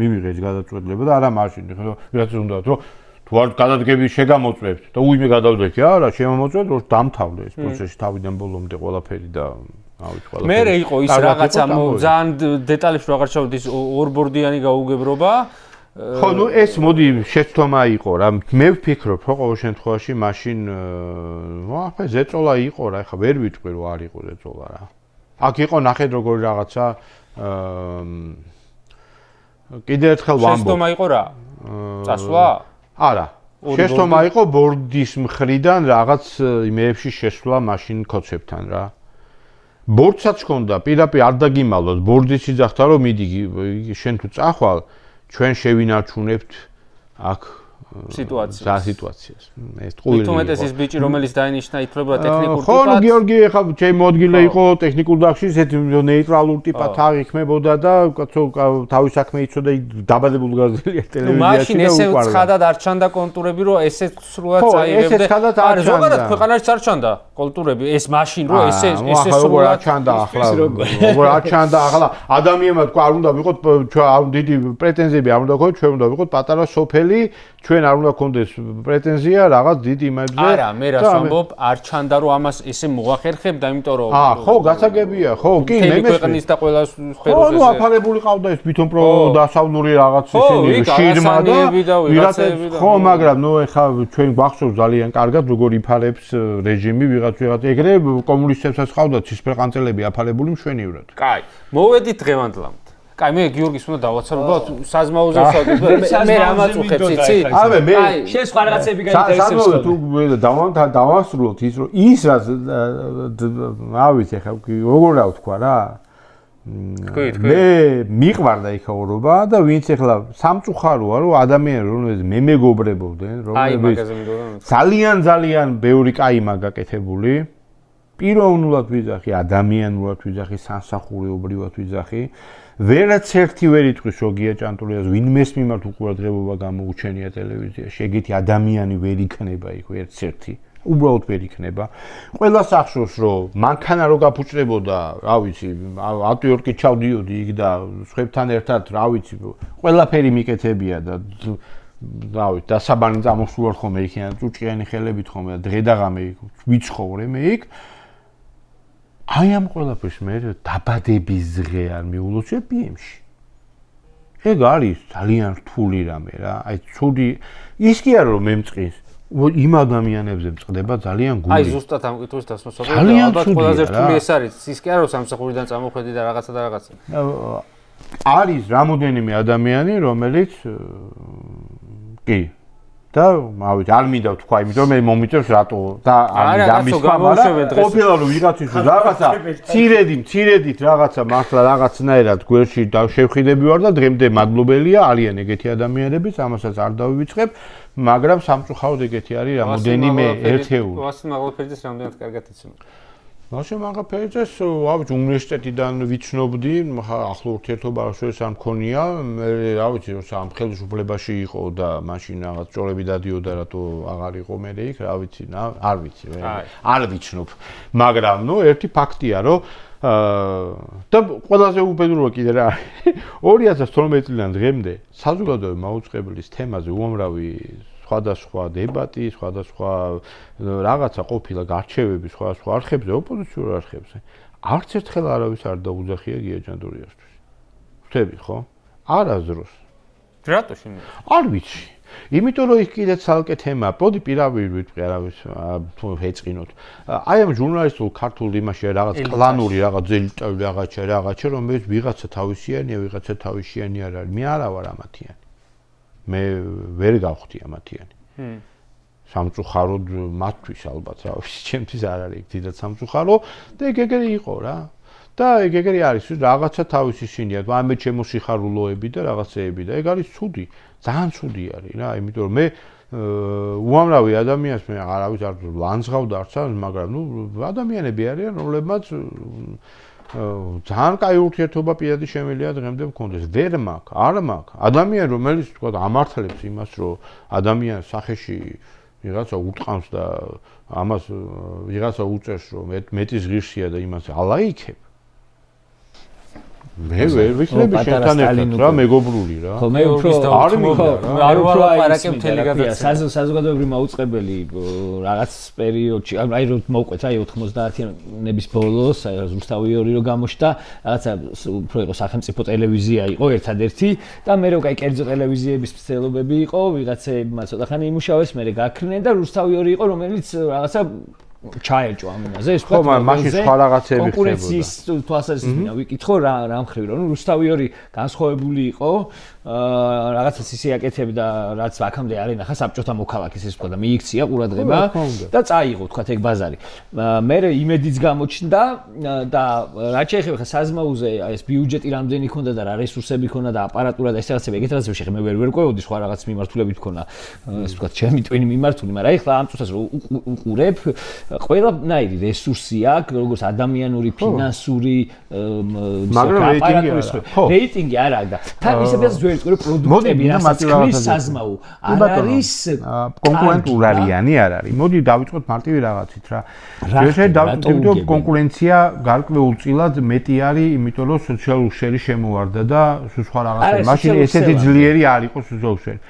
მივიღეს გადაწყვეტილება და არა მაშინ ხო ვიღაც უნდა რომ თუ არ გადადგები შეგამოწმებთ და უიმე გადავდეთ არა შემოწმეთ რომ დამთავრდა ეს პროცესი თავიდან ბოლომდე ყველაფერი და მე იყო ის რაღაცა ძალიან დეტალებში აღარ ჩავდი ის ორბორდიანი გაუგებრობა ხო ნუ ეს მოდი შეცდომა იყო რა მე ვფიქრობ ხო ყოველ შემთხვევაში მაშინ ახლა ზეწოლა იყო რა ახლა ვერ ვიტყვი რომ არ იყო ზეწოლა რა აქ იყო ნახეთ როგორი რაღაცა კიდე ერთხელ ვამბობ შეცდომა იყო რა წასვლა არა შეცდომა იყო ბორდის მხრიდან რაღაც იმეებში შესვლა მაშინ კოცებთან რა ბორდსაც ჰქონდა, პირდაპირ არ დაგიმალოთ, ბორდის იძახდა რომ მიდი შენ თუ წახვალ, ჩვენ შევინარჩუნებთ აქ სიტუაციას. ეს ტყუილი. თუმეტეს ის ბიჭი რომელიც დაინიშნა ითვლება ტექნიკურ ტიპად. ხო, გიორგი ეხა ჩემი მოადგილე იყო ტექნიკურ დახში, ესეთი ნეიტრალურ ტიპად აღიქმებოდა და კაცო თავის საქმე იცოდა დაბადებული გაზრდილია ტელევიზიაში. მაშინ ესე ცხადად არ ჩანდა კონტურები რომ ესე სრულად წაიღებდა. არა, ზოგადად ქვეყანაში არ ჩანდა კონტურები, ეს მაშინ რომ ესე სრულად არ ჩანდა ახლა. როგორ არ ჩანდა ახლა ადამიანმა თქვა არ უნდა ვიყოთ ჩვენ დიდი პრეტენზიები არ უნდა გქონდეთ, ჩვენ უნდა ვიყოთ პატარა სოფელი ჩვენ არ უნდა გქონდეს პრეტენზია რაღაც დიდ იმებზე. არა, მე რას ვამბობ, არ ჩანდა რომ ამას ესე მოახერხებდა, იმიტომ რომ ხო, გასაგებია, ხო, კი, მე ქვეყნის და ყველა სფეროს ხო, ნუ აფარებული ყავდა ეს თვითონ დასავლური რაღაც ისინი შირმა და ვიღაცები ხო, მაგრამ ნუ ეხა ჩვენ გვახსოვს ძალიან კარგად როგორ იფარებს რეჟიმი ვიღაც ეგრე კომუნისტებსაც ყავდა ცისფერყანწელები აფარებული მშვენივრად. კაი, მოვედით დღევანდლამდე. კაი მე გიორგის უნდა დავაცარო საზმაუზე ვსვათ მე რამაც უხებს იცი აბე მე შენ სხვა რაღაცები გაინტერესებს თუ დავასრულოთ ის რომ ის რაც ავით ეხა როგორ რა ვთქვა რა მე მიყვარდა იქა ორობა და ვინც ეხლა სამწუხაროა რომ ადამიანები რომლებიც მე მეგობრებობდნენ რომლებიც ძალიან ბევრი კაი მაგაკეთებული პიროვნულად ვიძახი ადამიანურად ვიძახი სამსახურეობრივად ვიძახი ვერაც ერთი ვერ იტყვის რომ გია ჭანტურიას ვინმეს მიმართ უყურადღებობა გამოუჩენია ტელევიზიაში ეგეთი ადამიანი ვერ იქნება იქ ერთ-ერთი უბრალოდ ვერ იქნება ყველას ახსოვს რომ მანქანა რო გაფუჭდებოდა რა ვიცი ატიორკი ჩავდიოდი იქ და სხვებთან ერთად რა ვიცი ყველაფერი მიკეთებია და რა ვიცი დასაბანი წამოსულ ხომ იქიდან წუჭყიანი ხელებით ხომ და დღე და ღამე ვიცხოვრე მე იქ აი ამ ყველაფერს მე დაბადების დღე არ მიულოცებ ბიემში. ეგ არის ძალიან რთული რამე რა. აი ცუდი ის კი არა რომ მემწყის იმ ადამიანებზე მწყდება ძალიან გული. აი ზუსტად ამ კითხვის დასმოსა ალბათ ყველაზე რთული ეს არის. ის კი არა რომ სამსახურიდან წამოხედი და რაღაცა და რაღაცა. არის რამოდენიმე ადამიანი რომელიც კი და ავით არ მინდა ვთქვა იმიტომ მე მომიწევს რატო და არ მინდა ამის მაგრამ ყოფილა რომ ვიღაცის რაღაცა ცირედით რაღაცა მართლა რაღაცნაირად გვერდში შევხიდები ვარ და დღემდე მადლობელია არიან ეგეთი ადამიანებიც ამასაც არ დავივიწყებ მაგრამ სამწუხაროდ ეგეთი არის რამოდენიმე ერთეული ვასილ მაღლაფერიძეს რამდენად კარგად იცნობ მაშინ მაგაფერიცეს ავიც უნივერსიტეტიდან ვიცნობდი, ახლო ურთიერთობა რასოდეს არ მქონია, მე რა ვიცი, როცა ამ ხელისუფლებაში იყო და მაშინ რაღაც ჭორები დადიოდა, რატო აღარ იყო მე იქ, რა ვიცი, არ ვიცი, არ ვიცნობ. მაგრამ ნუ ერთი ფაქტია, რომ და ყველაზე უბედუროა კიდე რა 2012 წლიდან დღემდე საზოგადოებრივი მაუწყებლის თემაზე უამრავი სხვადასხვა დებატი, სხვადასხვა რაღაცა ყოფილა გარჩევები სხვადასხვა არხებზე, ოპოზიციურ არხებზე. არც ერთხელ არავის არ დაუძახია გია ჯანდორიასთვის. ხვდები ხო? არასდროს. რატო შენ? არ ვიცი. იმიტომ რომ იქ კიდე ცალკე თემაა, პოდი პირავი ვიტყვი არავის თუ ეწყინოთ. აი ამ ჟურნალისტულ ქართულ იმაში რაღაც კლანური რაღაც ძელი რაღაცა რომელიც ვიღაცა თავისიანია, ვიღაცა თავისიანი არ არის. მე არა ვარ ამათიანი. მე ვერ გავხდი ამათიანი. სამწუხაროდ მათთვის ალბათ რა ვიცი, ჩემთვის არ არის დიდად სამწუხარო და ეგ იყო რა. და ეგ არის რაღაცა თავისი შინია, ამე ჩემო სიხარულოები და რაღაცეები და ეგ არის ცუდი, ძალიან ცუდი არის რა, იმიტომ რომ მე უამრავი ადამიანს მე არავის არ ლანძღავდა არც არ, მაგრამ ნუ ადამიანები არიან, რომლებმაც ძალიან კაი ურთიერთობა პირადი შემიძლია დღემდე მქონდეს. ვერ მაქვს, არ მაქვს. ადამიანი რომელიც თქვა ამართლებს იმას, რომ ადამიანს სახეში ვიღაცა უტყამს და ამას ვიღაცა უწევს, რომ მეტის ღირსია და იმას ალაიქებ. მე ვერ ვიცნობ შენთან ერთად რა მეგობრული რა. ხო მე უფრო არ ვალაპარაკე მთელი გადაცემა. საზოგადოებრივი მაუწყებელი რაღაც პერიოდში, აი რომ მოვყვეთ აი 90-იანების ბოლოს, აი ზუსტავი 2 რო გამოჩნდა, რაღაცა უფრო იყო სახელმწიფო ტელევიზია იყო ერთადერთი და მე რო კაი კერძო ტელევიზიების მცდელობები იყო, ვიღაცებმა ცოტა ხანი იმუშავეს, მე გაქრნენ და რუსთავი 2 იყო, რომელიც რაღაცა ჩაეჭო ამინაზე ეს ხო მაშინ სხვა რაღაცები ხდებოდა კონკურენციის თვალსაზრისით ვიკითხო რა მხრივ რომ რუსთავი 2 განსხვავებული იყო რაღაცა სიაკეთები და რაც აქამდე არ ენახა საბჭოთა მოქალაქის ეს თქვა და მიიქცია ყურადღება და წაიღო თქვა ეგ ბაზარი მე იმედიც გამოჩნდა და რაც შეეხება ხა საზმაუზე ეს ბიუჯეტი რამდენი ქონდა და რა რესურსები ქონდა და აპარატურა და ეს რაღაცები ეგეთ რაღაცები შეეხება მე ვერ ყვევოდი სხვა რაღაც მიმართულებით ქონა ეს თქვა ჩემი ტვინი მიმართული მაგრამ ეხლა ამ წუთას რო უყურებ ყველანაირი რესურსი აქვს, როგორც ადამიანური, ფინანსური, რეიტინგი არ აქვს და თან ისედაც ძველი წყური პროდუქტები რასაც ქმნის საზმაო. არ არის კონკურენტულ არიანი არ არის. მოდი დავიწყოთ მარტივი რაღაცით რა. შეიძლება დავიწყოთ კონკურენცია გარკვეულწილად მეტი არის, იმიტომ რომ სოციალურ შერი შემოვარდა და სხვა რაღაცა. მაშინ ესეთი ძლიერი არ იყო სოციალურ შერი.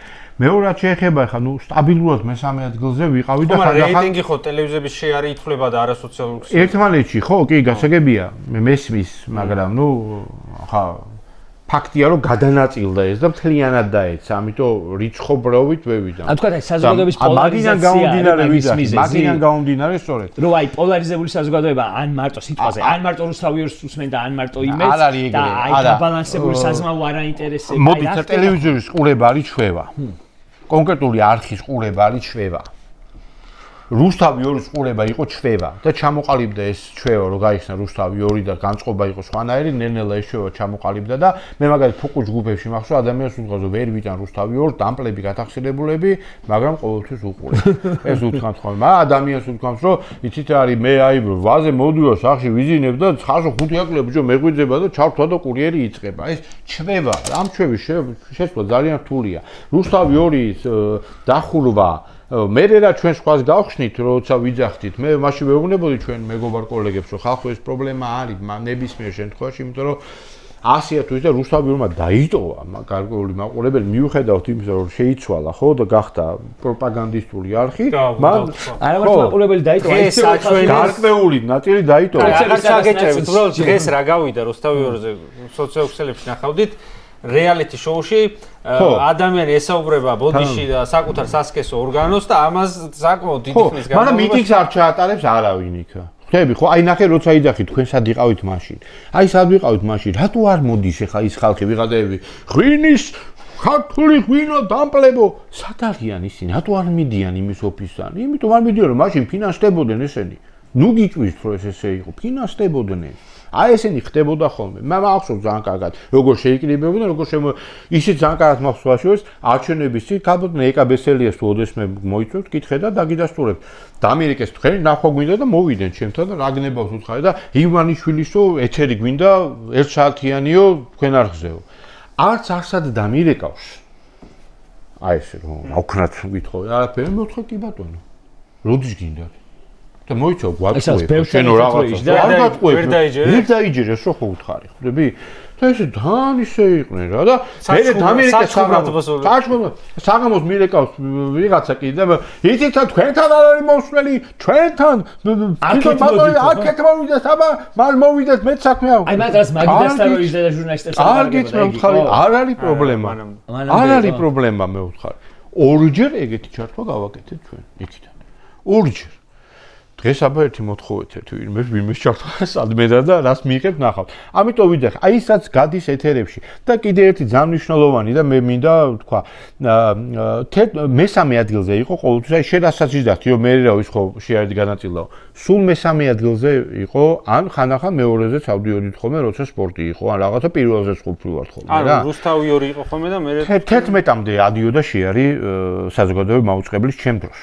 მეორად შეეხება ხა ნუ სტაბილურად მე-3 ადგილზე ვიყავი და ხა რეიტინგი ხო ტელევიზიების შეარი ითვლება და არასოციალურ ქსელში. ერთმანეთში ხო, კი, გასაგებია. მე მესმის, მაგრამ ნუ ხა ფაქტია რომ გადანაწილდა ეს და მთლიანად დაეცა, ამიტომ რიცხობრობით ვევიდა. ან თქვა აი საზოგადოების პოლარიზაცია, მაგინან გამომდინარე სწორედ. რომ აი პოლარიზებული საზოგადოება ან მარტო სიტყვაზე, ან მარტო რუსთავი 2-ს უსმენ და ან მარტო იმედს და აი დაბალანსებული საზმაო არ აინტერესებს. მოდით ტელევიზორის ყურება არის ჩვევა. კონკრეტული არხის ყურება არის ჩვევა. რუსთავი 2-ის ყურება იყო ჩვევა და ჩამოყალიბდა ეს ჩვევა, რომ გაიხსნა რუსთავი 2 და განწყობა იყო სხვანაირი, ნელ-ნელა ეს ჩვევა ჩამოყალიბდა და მე მაგალითად ფუყუჩ ჯგუფებში მახსოვს ადამიანს უძღავს ვერ ვიტან რუსთავი 2 დამპლები გათახსილებულები, მაგრამ ყოველთვის უყურებ. ეს უთქვამს ხოლმე, ადამიანს უთქვამს, რომ იცით რა არის, მე აი ვაზე მოდივა სახში ვიზინებ და 905 აკლია ბიჭო მეგვიძება და ჩავთვა და კურიერი იწყება. ეს ჩვევა, ამ ჩვევის შესვლა ძალიან რთულია. რუსთავი 2-ის დახურვა მე რა ჩვენ სხვას გავხსნით, როცა ვიძახდით, მე მაშინ ვეუბნებოდი ჩვენ მეგობარ კოლეგებს, რომ ხალხო ეს პრობლემა არის, ნებისმიერ შემთხვევაში, იმიტომ რომ 100-ია თუ ის და რუსთავი 2-მა დაიტოვა, გარკვეული მაყურებელი მიუხედავთ იმისა, რომ შეიცვალა, ხო და გახდა პროპაგანდისტული არხი, მან არა მარტო მაყურებელი დაიტოვა, ეს გარკვეული ნაწილი დაიტოვა. რაღაც აგეჭებით, უბრალოდ დღეს რა გავიდა რუსთავი 2-ზე სოციალურ ქსელებში ნახავდით რეალიტი შოუში ადამიანი ესაუბრება ბოდიში და საკუთარ სასქესო ორგანოს და ამას საკმაოდ დიდი ხნის განმავლობაში მაგრამ მიტინგს არ ჩაატარებს არავინ იქ. ხვდები ხო? აი ნახე როცა იძახით თქვენ სად იყავით მაშინ. აი სად ვიყავით მაშინ? რატო არ მოდის ახლა ის ხალხი ვიღადები? ღვინის ქართული ღვინო დამპლებო. სად არიან ისინი? რატო არ მიდიან იმის ოფისთან? იმიტომ არ მიდიან რომ მაშინ ფინანსდებოდნენ ესენი. ნუ გიჭვის რომ ეს ესე იყო. ფინანსდებოდნენ. აი ესენი ხდებოდა ხოლმე. მახსოვს ძალიან კარგად, როგორ შეიკრიბებოდნენ, როგორ ისიც ძალიან კარგად მახსოვს, რომ არჩევნების წინ კაბოთ ნეკა ბესელიას თუ ოდესმე მოიწვევთ, კითხე და დაგიდასტურებთ. დამირეკეს თქვენი ნახვა გვინდა და მოვიდნენ ჩემთან და რაგნებავს უთხარი და ივანიშვილისო ეთერი გვინდა 1 საათიანიო თქვენ არ ხზეო. არც არსად დამირეკავს. აი ესე რომ აუქნათ გითხოვე, არაფერი მოვთხე კი ბატონო. როდის გინდათ? და მოიწევ გვაწყობ შენო რაღაცა. არ გატყუებ. ვერ დაიჯერეს რო ხო უთხარი, ხვდები? და ესე თან ისე იყვნენ რა და მე დამირეკეს საღამოს მირეკავს ვიღაცა კი და იცით თქვენთან არ არის მოსვლელი ჩვენთან აქეთ მოვიდეს აბა მან მოვიდეს მეც საქმე აქვს აი მაგას მაგიდასთან რო იჯდა და ჟურნალისტებს არ გიწევ ხარი არ არის პრობლემა არ არის პრობლემა მე ვთხარი ორჯერ ეგეთი ჩართვა გავაკეთეთ ჩვენ იქიდან ორჯერ დღეს აბა ერთი მოთხოვეთ ერთი ვინმე ჩართვა სადმედა და რას მიიღებთ ნახავთ. ამიტომ ვიდახ, აი ისაც გადის ეთერებში და კიდე ერთი ძალიან მნიშვნელოვანი და მე მინდა თქვა მესამე ადგილზე იყო ყოველთვის აი შენ რასაც იზრდათ, იო მე რა ის ხო შეარდი განაწილაო. სულ მესამე ადგილზე იყო ან ხანახან მეორეზე წავდიოდით ხოლმე როცა სპორტი იყო ან რაღაცა პირველზე სყოფილი ვარ ხოლმე რა. ანუ რუსთავი 2 იყო ხოლმე და მე 11-მდე ადიოდა შეარი საზოგადოებრივი მაუწყებლის ჩემ დროს.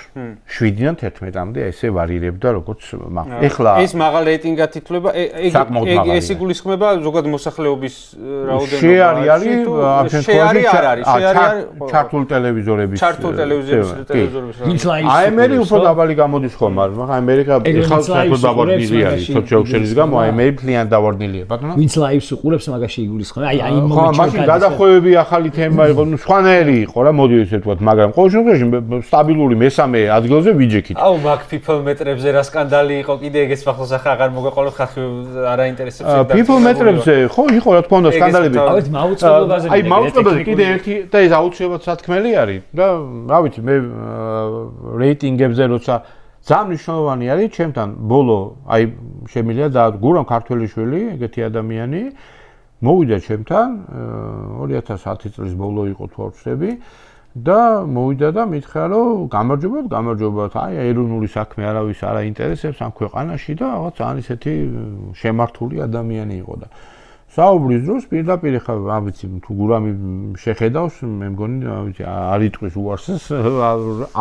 7-დან 11-მდე ესე ვარირებდა როგორც ეხლა ეს მაღალ რეიტინგად ითვლება ეს იგულისხმება ზოგადად მოსახლეობის რაოდენობა შეარი არის შეარი არ არის ჩართულ ტელევიზორების ვინც ლაივს აემერი უფრო დაბალი გამოდის ხოლმე მაგრამ ამერიკა ეხლა საერთოდ დავარდნილი არის სოციალურ გამო აემერი ძალიან დავარდნილია ბატონო ვინც ლაივს უყურებს მაგაში იგულისხმება აი იმ ხო მაშინ გადახვევები ახალი თემა იყო ნუ სხვანაირი იყო რა მოდი ესე ვთქვათ მაგრამ ყოველ შემთხვევაში სტაბილური მესამე ადგილზე ვიჯექით აუ მაგ people მეტრებზე რა სკანდალი იყო კიდე ეგეც ფახლოს ახლა აღარ მოგეყოლოთ ხალხი არ აინტერესებს და people მეტრებზე ხო იყო რა თქმა უნდა სკანდალები ავეთ მაუწყებლობაზე აი მაუწყებლობაზე კიდე ერთი და ეს აუცილებლად სათქმელი არის და რა ვიცი მე რეიტინგებზე როცა ძალიან მნიშვნელოვანი არის ჩემთან ბოლო აი შემიძლია და გურამ ქართველიშვილი ეგეთი ადამიანი მოვიდა ჩემთან 2010 წლის ბოლო იყო თუ არ ვცდები და მოვიდა და მითხრა რომ გამარჯობათ აი ეროვნული საქმე არავის არ აინტერესებს ამ ქვეყანაში და რაღაც ძალიან ისეთი შემართული ადამიანი იყო და საუბრის დროს პირდაპირ ხა რა ვიცი თუ გურამი შეხედავს მე მგონი რა ვიცი არ იტყვის უარსს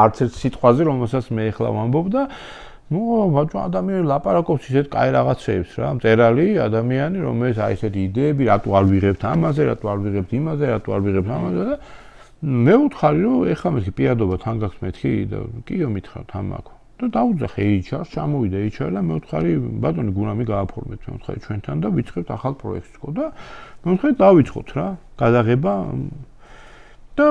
არც ერთ სიტყვაზე რომელსაც მე ახლა ვამბობ და ნუ ბაჭო ადამიანი ლაპარაკობს ისეთ კაი რაღაცეებს რა მწერალი ადამიანი რომელიც აი ესეთი იდეები რატო არ ვიღებთ ამაზე რატო არ ვიღებთ იმაზე რატო არ ვიღებთ ამაზე და მე ვუთხარი რომ ეხლა მეთქი პირადობა თან გაქვს მეთქი და კიო მითხრა თან მაქვს და დაუძახე HR-ს ჩამოვიდა HR და მე ვუთხარი ბატონი გურამი გააფორმეთ მე ვუთხარი ჩვენთან და ვიწყებთ ახალ პროექტს ხო და მე ვუთხარი დავიწყოთ რა გადაღება და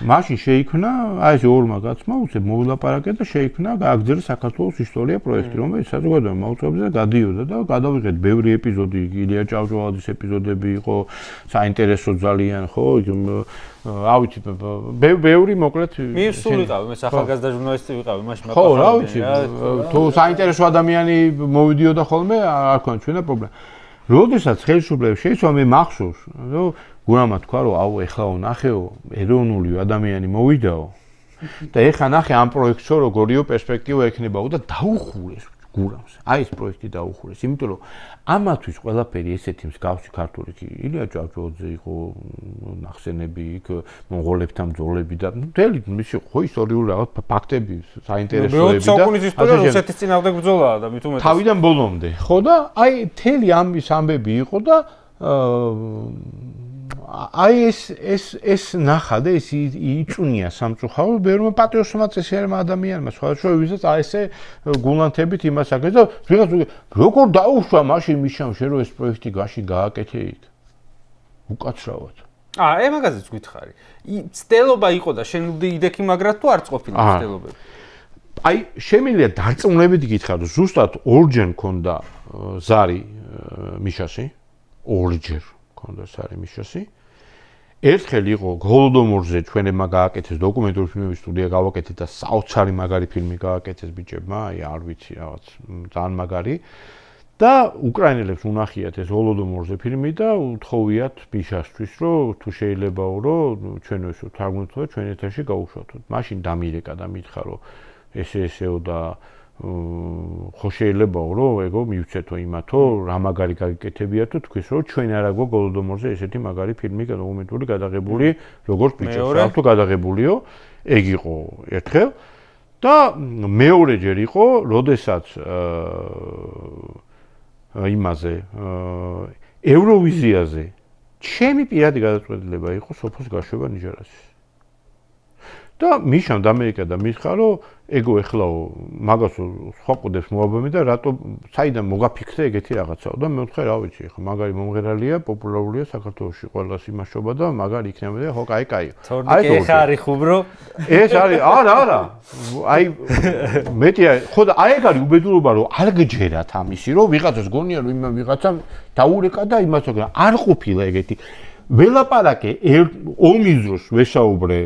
მაშინ შეიქმნა აი ეს ორმა კაცმა უცებ მოვილაპარაკე და შეიქმნა გააგრძელა საქართველოს ისტორია პროექტი რომელიც საზოგადოებრივ მაუწყებლობაზე გადიოდა და გადავიღეთ ბევრი ეპიზოდი ილია ჭავჭავაძის ეპიზოდები იყო საინტერესო ძალიან ხო რა ვიცი ბევრი მოკლედ მისულ ვიყავი მე ახალგაზრდა ჟურნალისტი ვიყავი მაშინ ხო რა ვიცი თუ საინტერესო ადამიანი მოვიდიოდა ხოლმე არ ქონდა ჩვენა პრობლემა როდესაც ხელისუფლების შეიცვალა მე მახსოვს რომ გურამა თქვა რომ აუ ეხლა ნახეო ეროვნული ადამიანი მოვიდაო და ეხლა ნახე ამ პროექტსო როგორიო პერსპექტივა ექნებაო და დაუხურეს გურამს აი ეს პროექტი დაუხურეს იმიტომ რომ ამათვის ყველაფერი ესეთი მსგავსი ქართული კი ილია ჭავჭავაძე იყო ნახსენები იქ მონღოლებთან ბრძოლები და მთელი მისი ხო ისტორიული რაღაც ფაქტები საინტერესოები და საუკუნის ისტორია რუსეთის წინააღმდეგ ბრძოლაა და მით უმეტეს თავიდან ბოლომდე ხო და აი მთელი ამის ამბები იყო და აი ეს ნახა და ეს იწუნია სამწუხაროდ ბევრმა პატრიოტმა წესიერმა ადამიანმა სხვადასხვა ვიზაც აი ესე გულანთებით იმას აკეთებს და ვიღაც როგორ დაუშვა მაშინ მიშამ შენ რომ ეს პროექტი გაში გააკეთე იქ უკაცრავად აი მაგაზეც გითხარი ცდელობა იყო და შენ უდიდეკი მაგრად თუ არ წყოფილი ცდელობები აი შემიძლია დარწმუნებით გითხრა რომ ზუსტად ორჯერ მქონდა ზარი მიშასი ორჯერ მქონდა ზარი მიშასი ერთხელ იყო გოლდომორზე ჩვენებმა გააკეთეს დოკუმენტური ფილმების სტუდია გავაკეთეთ და საოცარი მაგარი ფილმი გააკეთეს ბიჭებმა, აი არ ვიცი რაღაც ძალიან მაგარი და უკრაინელებს უნახიათ ეს გოლდომორზე ფილმი და უთხოვიათ ბიშასთვის რომ თუ შეიძლებაო რომ ჩვენ ესო თარგმნოთ და ჩვენ ეთერში გავუშვათ. მაშინ დამირეკა და მითხრა რომ ესეო და ხო შეიძლებაო რომ ეგო მივცეთო იმათო რა მაგარი გაგიკეთებიათო თქვის რომ ჩვენ არა გვაქვს გოლდომორზე ესეთი მაგარი ფილმი დოკუმენტური გადაღებული როგორც პიჩერს ავტო გადაღებულიო ეგ იყო ერთხელ და მეორეჯერ იყო როდესაც იმაზე ევროვიზიაზე ჩემი პირადი გადაწყვეტილება იყო სოფოს გაშვება ნიჟარასის და მიშამ და ამერიკა და მითხრა რომ ეგო ეხლაო მაგას სხვა ყუდებს მოაბამი და რატო საიდან მოგაფიქრე ეგეთი რაღაცაო და მე ვთქვი რა ვიცი ხა მაგარი მომღერალია პოპულარულია საქართველოში ყველას იმაშობა და მაგარი იქნება და ხო კაი აი ეხა არის ხუბრო ეს არის არა აი მეტია ხო და აი ეგ არის უბედურობა რომ არ გჯერათ ამისი რომ ვიღაცას გონია რომ იმ ვიღაცამ დაურეკა და იმას ვთქვა არ ყოფილა ეგეთი ველაპარაკე ომის დროს ვესაუბრე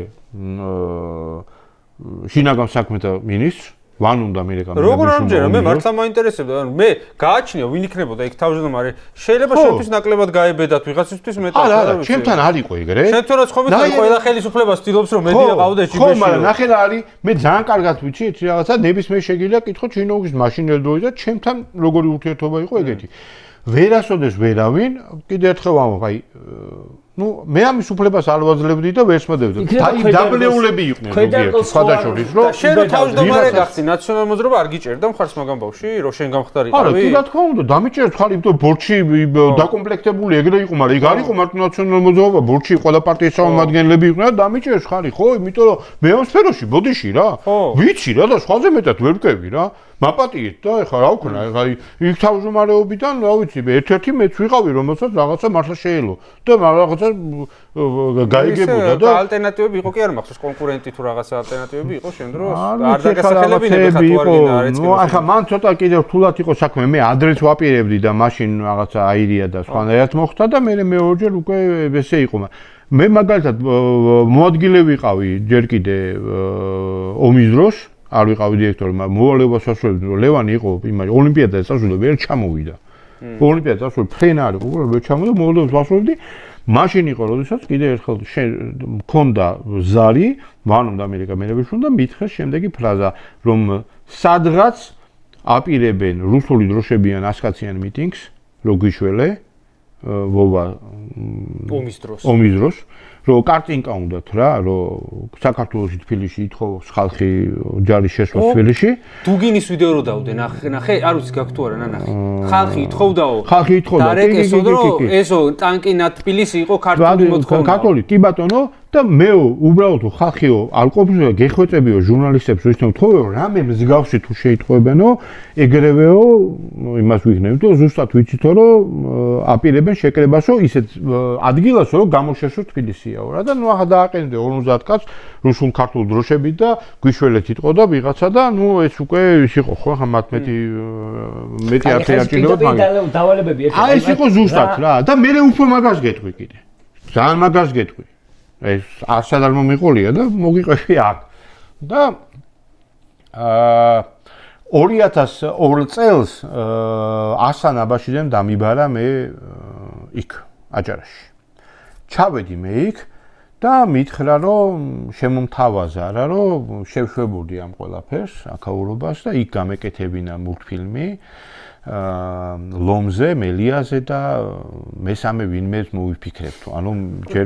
შინაგან საქმეთა მინისტრს ვან უნდა ამერიკა როგორ არ მჯერა მე მართლა მაინტერესებდა ანუ მე გააჩნია ვინ იქნებოდა იქ თავმჯდომარე შეიძლება შენთვის ნაკლებად გაებედათ ვიღაცისთვის მეტად არა ჩემთან არ იყო ეგრე შენთვისაც ხომ იცი ყველა ხელისუფლებას ცდილობს რომ მედია ყავდეს ჯიბეში ხო მაგრამ ნახე რა არის მე ძალიან კარგად ვიცი ეს რაღაცა ნებისმიერ შეგიძლია კითხო ჩინოვის მაშინელდოი და ჩემთან როგორი ურთიერთობა იყო ეგეთი ვერასოდეს ვერავინ კიდე ერთხელ ვამბობ აი ну მე ამის უფლებას არ ვაძლევდი და ვერც მოდევდი. აი დაბნეულები იყვნენ ზოგიერთი სხვადასხვა რომ შენ რო თავმჯდომარე გახდი ნაციონალურ მოძრაობა არ გიჭერდა მხარს მაგამ ბავში რომ შენ გამხდარიყავი? არა, კი რა თქმა უნდა, დამიჭერეთ ხარ, იმიტომ ბორჩი დაკომპლექტებული ეგრე იყო, მაგრამ იქ არ იყო მარტო ნაციონალურ მოძრაობა, ბორჩი ყველა პარტიის წარმომადგენლები იყვნენ და დამიჭერეთ ხარი, ხო, იმიტომ რომ მე ამ სფეროში ბოდიში რა. ვიცი რა და სხვაზე მეტად ვერ ვკევი რა. მაპატიეთ და ეხლა რა ვქნა, ეხლა იქ თავმჯდომარეობიდან რა ვიცი, ერთ-ერთი მეც ვიყავი, რომელსაც რაღაცა მართლა შეელო და რაღაცა გაიგებოდა და ალტერნატივები იყო კი არ მახსოვს კონკურენტი თუ რაღაცა ალტერნატივები იყო შენ დროს არ დაგასახელებინებ ხა თუ არ გინდა არ ეცქება. ნუ ახლა მან ცოტა კიდევ რთულად იყო საქმე, მე ადრეც ვაპირებდი და მაშინ რაღაცა აირია და სხვანაირად მოხდა და მე მეორჯერ უკვე ესე იყო. მე მაგალითად მოადგილე ვიყავი ჯერ კიდე ომის დროს არ ვიყავი დირექტორი, მაგრამ მოვალეობას ასრულებდი, რომ ლევანი იყო იმაში ოლიმპიადაზე წასული ვერ ჩამოვიდა. ოლიმპიადაზე წასული ფრენა არ იყო, ვერ ჩამოვიდა, მოვალეობას ასრულებდი. მაშინ იყო, როდესაც კიდე ერთხელ მქონდა ზარი, ვანომ და ამერიკა მერევიშვილი და მითხრეს შემდეგი ფრაზა, რომ სადღაც აპირებენ რუსული დროშებიან ასკაციან მიტინგს, რო გიშველე ვოვა ომის დროს რომ კარტინკა უნდათ რა, რომ საქართველოში თბილისში ითხოვს ხალხი ჯარის შესვლა თბილისში. დუგინის ვიდეო რო დავდე, ნახე, არ ვიცი გაქვს თუ არა ნანახი. ხალხი ითხოვდაო. ხალხი ითხოვდა. და რეკესო რომ ესო ტანკი თბილისი იყო ქართული მოთხოვნა. ქართული, კი ბატონო, და მე უბრალოდ ხალხიო არ ყოფილა გეხვეწებიო ჟურნალისტებს რომ ისინი თხოვეო რამე მსგავსი თუ შეიტყვებენო, ეგრევეო იმას ვიქნებით, რომ ზუსტად ვიცითო რომ აპირებენ შეკრებასო ისეთ ადგილასო რომ გამოშეშო თბილისიაო რა და ნუ ახლა დააყენდე 50 კაცს რუსულ ქართულ დროშებით და გვიშველეთ იტყო და ვიღაცა და ნუ ეს უკვე ის იყო ხო ახლა მათ მეტი არც ეჭირებოდ მაგრამ დავალებები ერთად აი ეს იყო ზუსტად რა და მე უფრო მაგას გეტყვი კიდე ძალიან მაგას გეტყვი ეს არცად არ მომიყოლია და მოგიყევი აქ და 2002 წელს ასან აბაშიძემ დამიბარა მე იქ აჭარაში ჩავედი მე იქ და მითხრა რომ შემომთავაზა რა რომ შევშვებული ამ ყველაფერს აქაურობას და იქ გამეკეთებინა მულტფილმი ლომზე, მელიაზე და მესამე ვინმეს მოვიფიქრებთ. ანუ ჯერ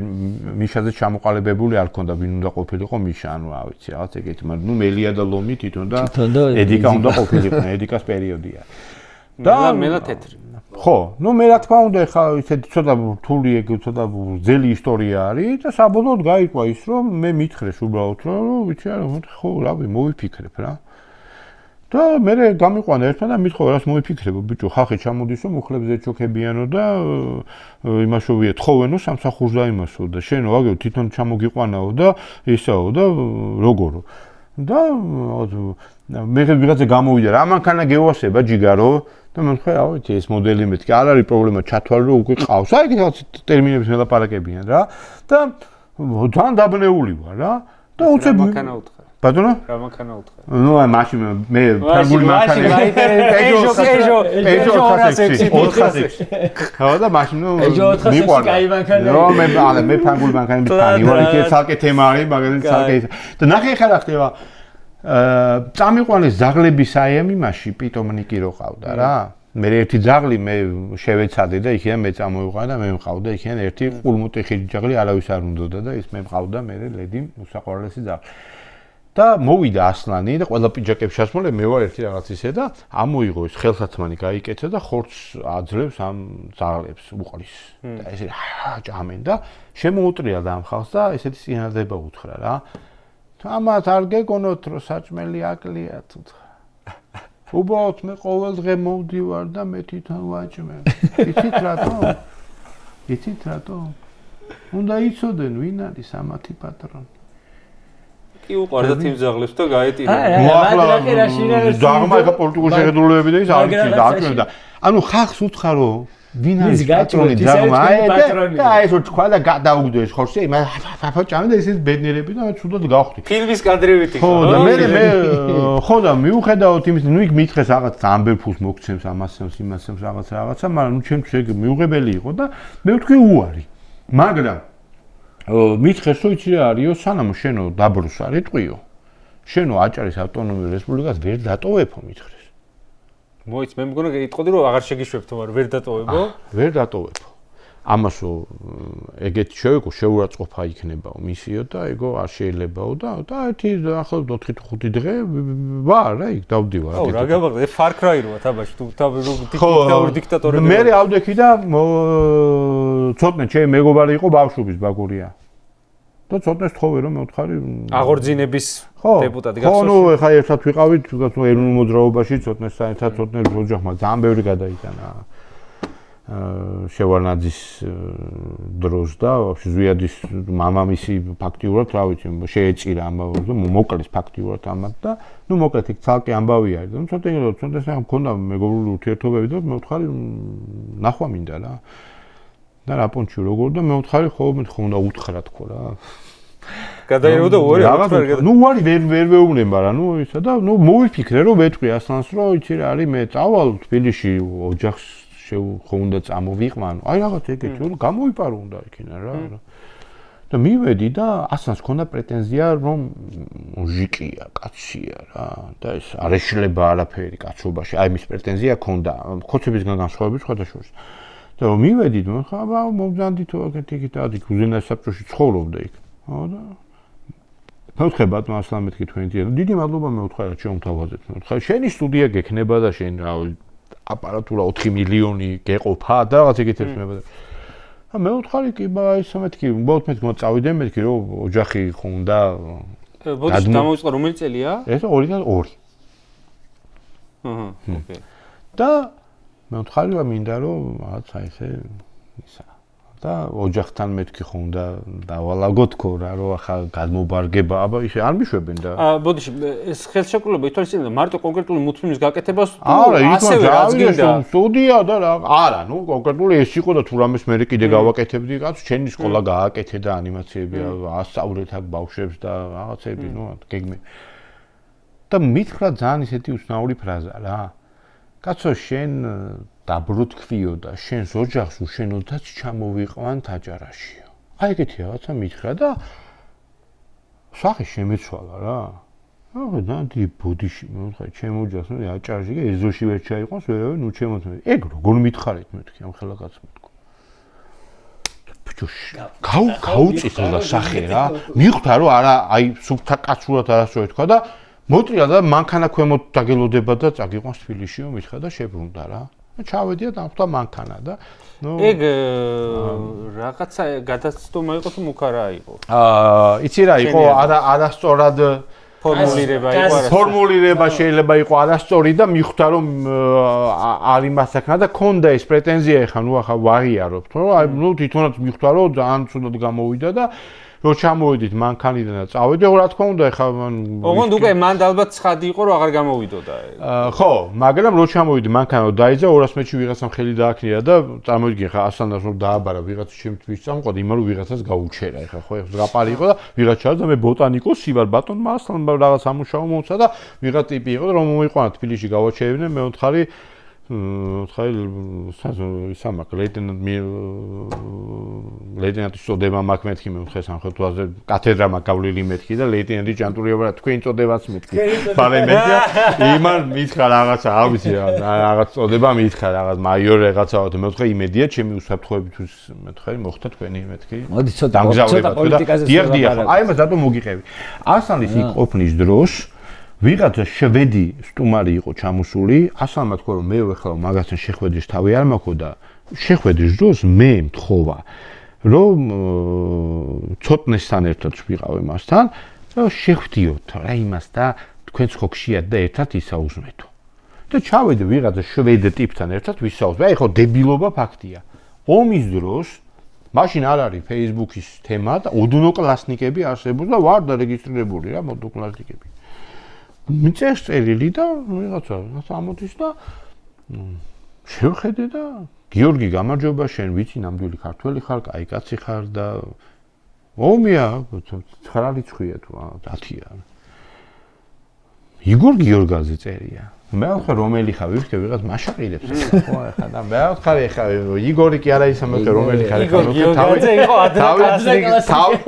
მიშაზე ჩამოყალიბებული არ ქონდა ვინ უნდა ყოფილიყო მიშა, ანუ რა ვიცი, რაღაც ეგეთი, მაგრამ ნუ მელია და ლომი თვითონ და ედიკა უნდა ყოფილიყო, ედიკას პერიოდია. და მელა თეთრი. ხო, ნუ მე რა თქმა უნდა ხა ისეთი ცოტა რთული ეგ ცოტა ძელი ისტორია არის და საბოლოოდ გაიგვა ის რომ მე მითხრეს უბრალოდ რომ ვიცი არა, ხო, რავი, მოვიფიქრებ რა. და მე გამიყვანა ერთმა და მithხოვა რას მოიფიქრებო ბიჭო ხალხი ჩამოდისო მუხლებზე ჩოქებიანო და იმაშოვია თხოვენო სამსახურს და იმასო და შენო აგეო თვითონ ჩამოგიყვანაო და ისაო და როგორო და მე ვიღაცა გამოვიდა რა მანქანა გეუასება ჯიგარო და მე ვთქვი რა ვიცი ეს მოდელი მეთქი არ არის პრობლემა ჩათვალე რომ უკვე ყავს აი რაღაც ტერმინებს მელაპარაკებიან რა და ძალიან დაბნეული ვარ რა და უცებ მანქანა უთხრა ბატონო? რა მანქანა უთხრა? ნუ აი მაშინ მე ფრანგული მანქანა პეჟო 406. ხო და მაშინ ნუ მიყვარდა. ნუ მე ფრანგული მანქანები ფანი ვარ, იქ ცალკე თემა არის, მაგრამ ცალკე და ნახე ხარ ხდება წამიყვანეს ზაღლების აიამ იმაში პიტომნიკი რო ყავდა რა. მე ერთი ზაღლი მე შევეცადე და იქიდან მე წამოვიყავ და მე მყავდა იქიდან ერთი ყულმუტი ხიჯაღლი არავის არ უნდოდა და ის მე მყავდა მე ლედი უსაყვარლესი ზაღლი. და მოვიდა ასლანი და ყველა პიჯაკებში ასმოლე მე ვარ ერთი რაღაც ისე და ამოიღო ეს ხელსაწყმანი გაიკეთა და ხორცს აძლევს ამ ზაღლებს უყრის. და ესე ჭამენ და შემოუტრია და ამ ხალხს და ესეთი წინადადება უთხრა რა. თამათ არ გეგონოთ რომ საჭმელი აკლიათ უთხრა. უბრალოდ მე ყოველ დღე მოვდივარ და მე თვითონ ვაჭმევ. იცით რატო? იცით რატო? უნდა იცოდენ ვინ არის ამათი პატრონი. კი უყარდა თიმ ზაღლებს და გაეტირა. ზაღმა ეხა პოლიტიკური შეხედულებები და ის არ იცის და აჭმევდა. ანუ ხალხს უთხრა რომ ვინ არის პატრონი ზაღმა და ეს რო თქვა და გადაუგდო ეს ხორცი იმას აფაჭამე და ესეც ბედნიერები და ცუდად გავხდი. ფილმის კადრებით იყო. ხო და მე ხო და მიუხედავად იმის ნუ იქ მითხეს რაღაც ამბერფულს მოგცემს ამასემს იმასემს რაღაცა მაგრამ ნუ ჩემთვის ეგ მიუღებელი იყო და მე ვთქვი უარი. მაგრამ მითხეს რომ იცი რა არისო სანამ შენო დაბრუს არ ეტყვიო. შენო აჭარის ავტონომიურ რესპუბლიკას ვერ დატოვებო მითხრეს. მოიც მე მგონა იტყოდი რომ აღარ შეგიშვებთო მაგრამ ვერ დატოვებო? ვერ დატოვებო. ამასო ეგეთი შეურაცხყოფა იქნებაო მისიო და ეგო არ შეიძლებაო და ერთი ახლა 4-5 დღე ვარ რა იქ დავდივარ. აუ რა გავაღდა Far Cry როა თაბაში თუ დიქტატორები. მე ავდექი და ცოტნე ჩემი მეგობარი იყო ბავშვობის ბაგურია. და ცოტნეს თხოვე რომ მე ვთხარი აღორძინების დეპუტატი გახსოვს. ხო, ნუ ეხა ერთად ვიყავით, თუნდაც ეროვნულ მოძრაობაში ცოტნეს საერთოდ ცოტნეს ოჯახმა ძალიან ბევრი გადაიტანა. შევარნაძის დროს და ვაფშე ზვიადის მამამისი ფაქტიურად, რა ვიცი, შეეწირა ამბავს და მოკლეს ფაქტიურად ამათ და ნუ მოკლედ იქ ცალკე ამბავი არის და ცოტნეს ახლა მქონდა მეგობრული ურთიერთობები და მე ვთხარი ნახვა მინდა რა. და რა პონჩი როგორ და მე ვთხარი ხოლმე უნდა უთხრა თქო რა. გადაირო და ორი აღარ ნუ ვარი ვერ ვეუბნება რა ნუ ისა და ნუ მოვიფიქრე რომ ვეტყვი ასლანს რომ იცი რა არის მე წავალ თბილისში ოჯახს ხო უნდა წამოვიყვანო აი რაღაც ეგეთი რომ გამოვიპარო უნდა იქინა რა და მივედი და ასლანს ქონდა პრეტენზია რომ მუჟიკია კაცია რა და ეს არ ეშლება არაფერი კაცობაში აი მის პრეტენზია ქონდა ხოცებისგან განსხვავებით სხვადასხვა და რომ მივედით ხაბა მომძანდითო აქეთ და აქ უზენაეს საბჭოში ცხოვრობდა იქ ხო და მოვთხე ბატონ ასლან მეთქი თქვენი დიდი მადლობა მე ვთხარ რა შემოთავაზეთ მე ვთხარ შენი სტუდია გექნება და შენ რა აპარატურა 4 მილიონი გეყოფა და რაღაც ეგეთ ერთმევა და მე ვთხარი კი ისე მეთქი უბრალოდ მეთქი მოწავიდე მეთქი რომ ოჯახი ხო უნდა ბოდიში დამოვიწყო რომელი წელია ეს 2 აჰა ოკეი და მე ვთხარი რომ მინდა რომ რაღაცა ესე ისა და ოჯახთან მეთქი ხო უნდა დავალაგოთ ხო რა რომ ახლა გადმობარგება აბა ისე არ მიშვებენ და ბოდიში ეს ხელშეკრულება ითვალისწინებდა მარტო კონკრეტული მუთმის გაკეთებას თუ ასევე რაც გინდა სტუდია და რა არა ნუ კონკრეტული ეს იყო და თუ რამეს მე კიდე გავაკეთებდი კაც ჩემი სკოლა გააკეთე და ანიმაციები ასწავლეთ აქ ბავშვებს და რაღაცები ნუ გეგმე და მითხრა ძალიან ისეთი უცნაური ფრაზა რა კაცო შენ დაბრუთქვიო და შენს ოჯახს უშენოდაც ჩამოვიყვანთ აჭარაშიო. აი ეგეთი რაღაცა მითხრა და სახე შემეცვალა რა. ახლა დადი ბოდიში მე ვთქვი ჩემ ოჯახს მე აჭარაში და ეზოში ვერ ჩაიყვანს ვერავინ ნუ ჩემოთ მე. ეგ როგორ მითხარით მეთქი ამ ხელაკაცს მეთქო. ბიჭო გაუწითლა სახე რა. მიხვდა რომ არა აი სუფთა კაცურად არასწორი თქვა და მოტრია და მანქანა ქვემოთ დაგელოდება და წაგიყვანს თბილისშიო მითხრა და შებრუნდა რა. ჩავედია დამხვდა მანქანა და ნუ ეგ რაღაცა გადაცდომა იყო თუ მუქარა იყო იცი რა იყო არასწორად ფორმულირება შეიძლება იყო არასწორი და მიხვდა რომ არ იმასაკნა და ქონდა ეს პრეტენზია ეხა ნუ ახლა ვაღიარობთ რომ აი ნუ თვითონაც მიხვდა რომ ძალიან ცუდად გამოვიდა და რო ჩამოვედით მანქანიდან და წავედი რა თქმა უნდა ეხა ოღონდ უკვე მან ალბათ ცხადი იყო რომ აღარ გამოვიდოდა ხო მაგრამ რო ჩამოვიდი მანქანა დაიძა 200 მეტრში ვიღაცამ ხელი დააქნია და წარმოვიდგენ ხა ასლანას რომ დააბარა ვიღაცა შემთთვის წამყვადა იმან რომ ვიღაცას გაუჩერა ეხა ხო ეხა ზღაპარი იყო და ვიღაცა და მე ბოტანიკოსი ვარ ბატონმა ასლანმა რაღაც ამუშავო მომცა და ვიღაც ტიპი იყო რომ მომიყვანა თბილისში გავაჩერებინე მე ვთხარი სამაკ ლეიტენანტის წოდება მაქვს მეთქი მე ხეს სამხედროზე კათედრა მაქვს გავლილი მეთქი და ლეიტენანტი ჭანტურიობა თქვენ წოდებას მეთქი ბალე მეთქი იმან მითხრა რაღაცა არ ვიცი რაღაც წოდება მითხრა რაღაც მაიორი რაღაცაო და მე ვთქვი იმედია ჩემი უსაფრთხოებისთვის მე ვთქვი მოხდა თქვენი მეთქი მოდი ცოტა პოლიტიკაზე დიახ აი მას რატომ მოგიყევი ასანის იქ ყოფნის დროს ვიღაცა შვედი სტუმარი იყო ჩამოსული, ასალმა თქვა რომ მე ვეხლა მაგასთან შეხვედრის თავი არ მაქვს და შეხვედრის დროს მე მთხოვა რომ ცოტნესთან ერთად ვიყავ მასთან და შეხვდიოთ რა იმას და თქვენს ხო ხშირად და ერთად ისაუზმეთო. და ჩავედი ვიღაცა შვედი ტიპთან ერთად ვისაუზმე. აი ხო დებილობა ფაქტია. ომის დროს მაშინ არ არის Facebook-ის თემა და ოდნოკლასნიკები არსებობს და ვარ დარეგისტრირებული რა მოდნოკლასნიკები. მიწერს წერილი და ვიღაცა ამოდის და შევხედე და გიორგი გამარჯობა შენ ვიცი ნამდვილი ქართველი ხარ, კაი კაცი ხარ და ომია 9 რიცხვია თუ 10-ია. იგორ გიორგაძე წერია. მე ვხარ რომელი ხარ ვიხე ვიღაც მაშაყილებს ხო ახლა და მე ვხარ ახლა იგორი კი არა ისა მე რომელი ხარ ახლა გიორგაძე იყო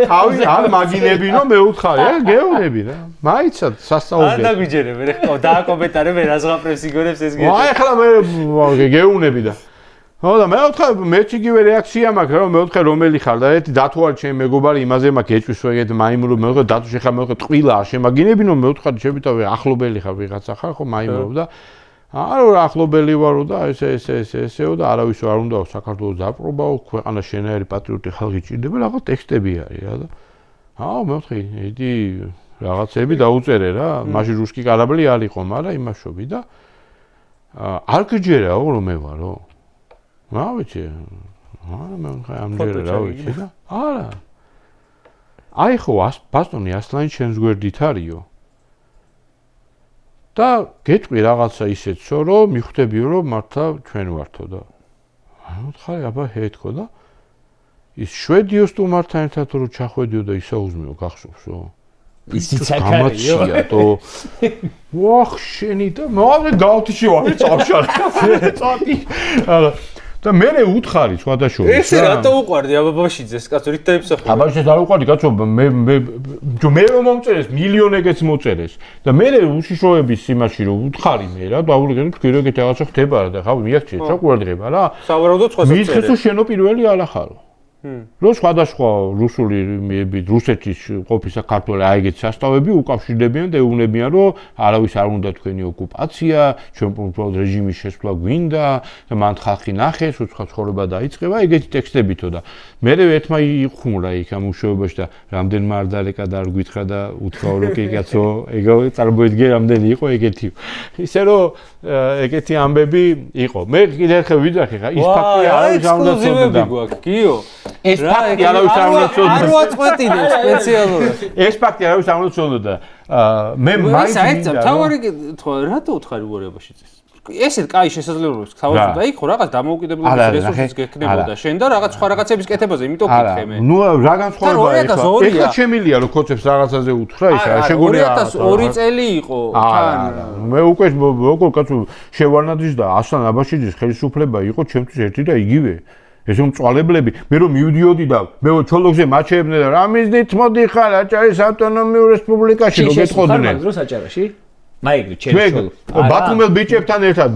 თავი არ მაგინებინო მე ვხარ გეუნები რა მაიცად სასწაულზე არ დაგვიჯერებ მე ხო დააკომენტარე მე რაზღაპრებს იგორებს ეს გეუნები აი ახლა მე გეუნები და ხო და მე ვთქვა მეც იგივე რეაქცია მაქვს რომ მე ვთქვა რომელი ხარ და ერთი დათო არ ჩემი მეგობარი იმაზე მაქვს ეჭვის ეგეთ მაიმურო მე ვთქვა დათო შეხა მე ვთქვა ტყილა არ შემაგინებინო მე ვთქვა შევითავე ახლობელი ხარ ვიღაცა ხარ ხო მაიმურო და არა ახლობელი ვარო და ესეო და არავის არ უნდა საქართველოს დაპყრობაო ქვეყანა შენაერი პატრიოტი ხალხი ჭირდება რაღაც ტექსტები არის რა და მე ვთქვი იდი რაღაცები დაუწერე რა მაშინ რუსკი კარაბლი არ იყო მაგრამ იმაშობი და არ გჯერაო რომ მე ვარო რა ვიცი არა მე ამჯერა რა ვიცი და არა აი ხო ბატონი ასლანი ჩემს გვერდით არისო და გეტყვი რაღაცა ისეთსო რომ მიხვდებიო რომ მართლა ჩვენ ვართო და ვთხარი აბა ჰეთქო და ის შვედიოს სტუმართან ერთად რო ჩახვედიო და ისაუზმეო გახსოვსო ისიც აკარიო თო ვახ შენი და მე გავთიში ვარ წავშალე არა და მე უთხარი სხვადასხვა ესე რატო უყვარდი აბაბაშიძეს კაცო რით დაიფსახურე აბაბაშიძეს არ უყვარდი კაცო მე რომ მომწერეს მილიონეგეც მოწერეს და მე უშიშროების იმაში რომ უთხარი მე რა დავრიგენ თქვი რომ ეგეთი რაღაცა ხდება და ხა მიაქციეთ რა ყურადღება რა სავარაუდოდ სხვასაც წერე მითხეს რომ შენო პირველი არ ახარო რო სხვადასხვა რუსული რუსეთის ყოფისა ქართველი აი ეგეთ სასწავები უკავშირდებიან და ეუბნებიან რომ არავის არ უნდა თქვენი ოკუპაცია ჩვენ უბრალოდ რეჟიმის შესვლა გვინდა და მან ხალხი ნახეს უცხო ცხოვრება დაიწყება ეგეთი ტექსტებითო და მე ერთმა იხუმრა იქ ამ მუშაობაში და რამდენმა არ დარეკა და არ გითხრა და უთქვა რომ კი კაცო ეგ წარმოიდგე რამდენი იყო ეგეთი ისე რომ ეგეთი ამბები იყო მე კიდევ ერთხელ ვიძახე ხა ის ფაქტი არის აუცილებელი გვაქვს კიო ეს ფაქტი არავის არ უნდა ცოდნა. არ ვაწყვეტინებ სპეციალურად. ეს ფაქტი არავის არ უნდა ცოდნა და მე მაინც მინდა თავარი თქვა რატო უთხარი უარებაშიძეს. ესეთ კაი შესაძლებლობებს თავად და იქ რაღაც დამოუკიდებლობის რესურსიც გექნებოდა შენ და რაღაც სხვა რაღაცების კეთებაზე, იმიტომ გიქხე მე. ნუ რა განსხვავებაა ეხლა? ეხლა შემილია რომ ქოცებს რაღაცაზე უთხრა ის რა შეგონია 2002 წელი იყო თან. მე უკვე როგორ კაცო შევარნაძის და ასლან აბაშიძის ხელისუფლება იყო ჩემთვის ერთი და იგივე. ეს მწვალებლები მე რომ მივდიოდი და მე ჩოლოგზე მაჩეებდნენ და რა მიზნით მოდი ხარ აჭარის ავტონომიურ რესპუბლიკაში რო გეტყოდნენ ხარ დროს აჭარაში მაიგრი ჩემს ბათუმელ ბიჭებთან ერთად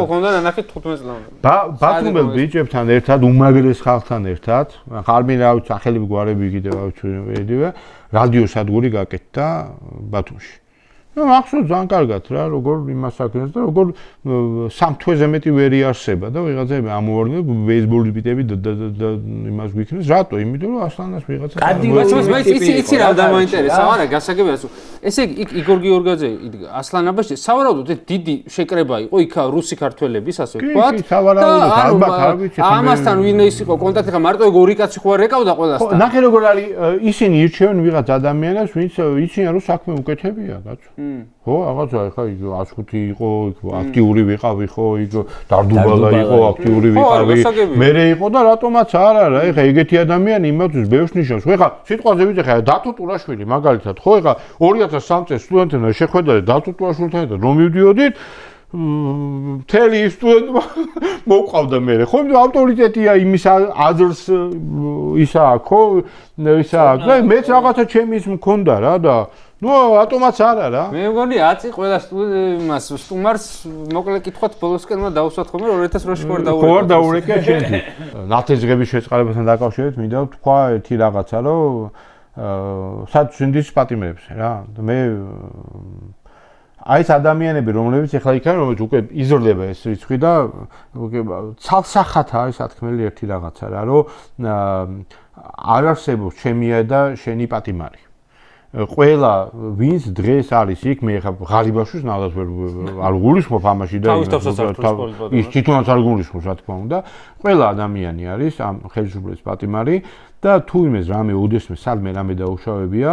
მქონდა ნახე 15 წლამდე ბათუმელ ბიჭებთან ერთად უმაგრეს ხალხთან ერთად ხარბინ რა ვიცი ახალი გვარები კიდევ რა ვიცი რადიო სადგური გაკეთდა ბათუმში მახსოვს ძალიან კარგად რა როგორ იმას აკეთებს და როგორ სამ თვეზე მეტი ვერ იარსება და ვიღაცები ამოვარდნენ ბეისბოლის ბიტები და იმას გვიქნეს რატო იმიტომ რომ ასლანას ვიღაცა მაგრამ იცი რა დამაინტერესა არა გასაგებია ესე იქ იგორ გიორგაძე იდგა ასლანაბაში სავარაუდოდ დიდი შეკრება იყო იქა რუსი ქართველების ასე ვთქვათ და ამასთან ვინ ის იყო კონტაქტი ხა მარტო ეგ ორი კაცი ხო არ ეკავდა ყველასთან ნახე როგორ არის ისინი ირჩევენ ვიღაც ადამიანებს ვინც იციან რომ საქმე უკეთებია კაცო ხო, რაღაცა ხა იქ 105 იყო, იქ აქტიური ვიყავი ხო, იქ დარდუბალა იყო, აქტიური ვიყავი. მერე იყო და რატომაც არ არა, ეხა ეგეთი ადამიანი იმათვის ბევრს ნიშნავს. ხო, ეხა სიტყვაზე ვიძახე, დათო ტურაშვილი მაგალითად, ხო, ეხა 2003 წელს სტუდენტებთან შეხვედრა დათო ტურაშვილთან ერთად რომ მივდიოდით, მთელი სტუდენტმა მოყავდა მე. ხო, ავტორიტეტია იმის აზრს ისა ხო, ისა და მეც რაღაცა ჩემი ის მქონდა რა და ნუ ატომაც არა რა. მე მგონი აწი ყველა იმას სტუმარს მოკლე კითხვათ ბოლოსკენმა დაუსვათ ხოლმე 2008-ში ხوار დაურეკე. ხوار დაურეკე ჩემთვის. ნათესგების შეწყალებასთან დაკავშირებით მინდა ვთქვა ერთი რაღაცა რომ საწუნდის პატიმრებს რა. მე აი ეს ადამიანები რომლებიც ეხლა იქ არის რომელიც უკვე იზრდება ეს რიცხვი და ცალსახათაა ეს ათქმელი ერთი რაღაცა რა რომ არ არსებობს ჩემია და შენი პატიმარი. ყველა ვინც დღეს არის იქ მე ხა ღარიბაშვილს ნალას არ გულისხმობ ამაში და ის თვითონაც არ გულისხმობს რა თქმა უნდა ყველა ადამიანი არის ამ ხელისუფლების პატიმარი და თუ იმეს რამე უდესმე სადმე რამე დაუშავებია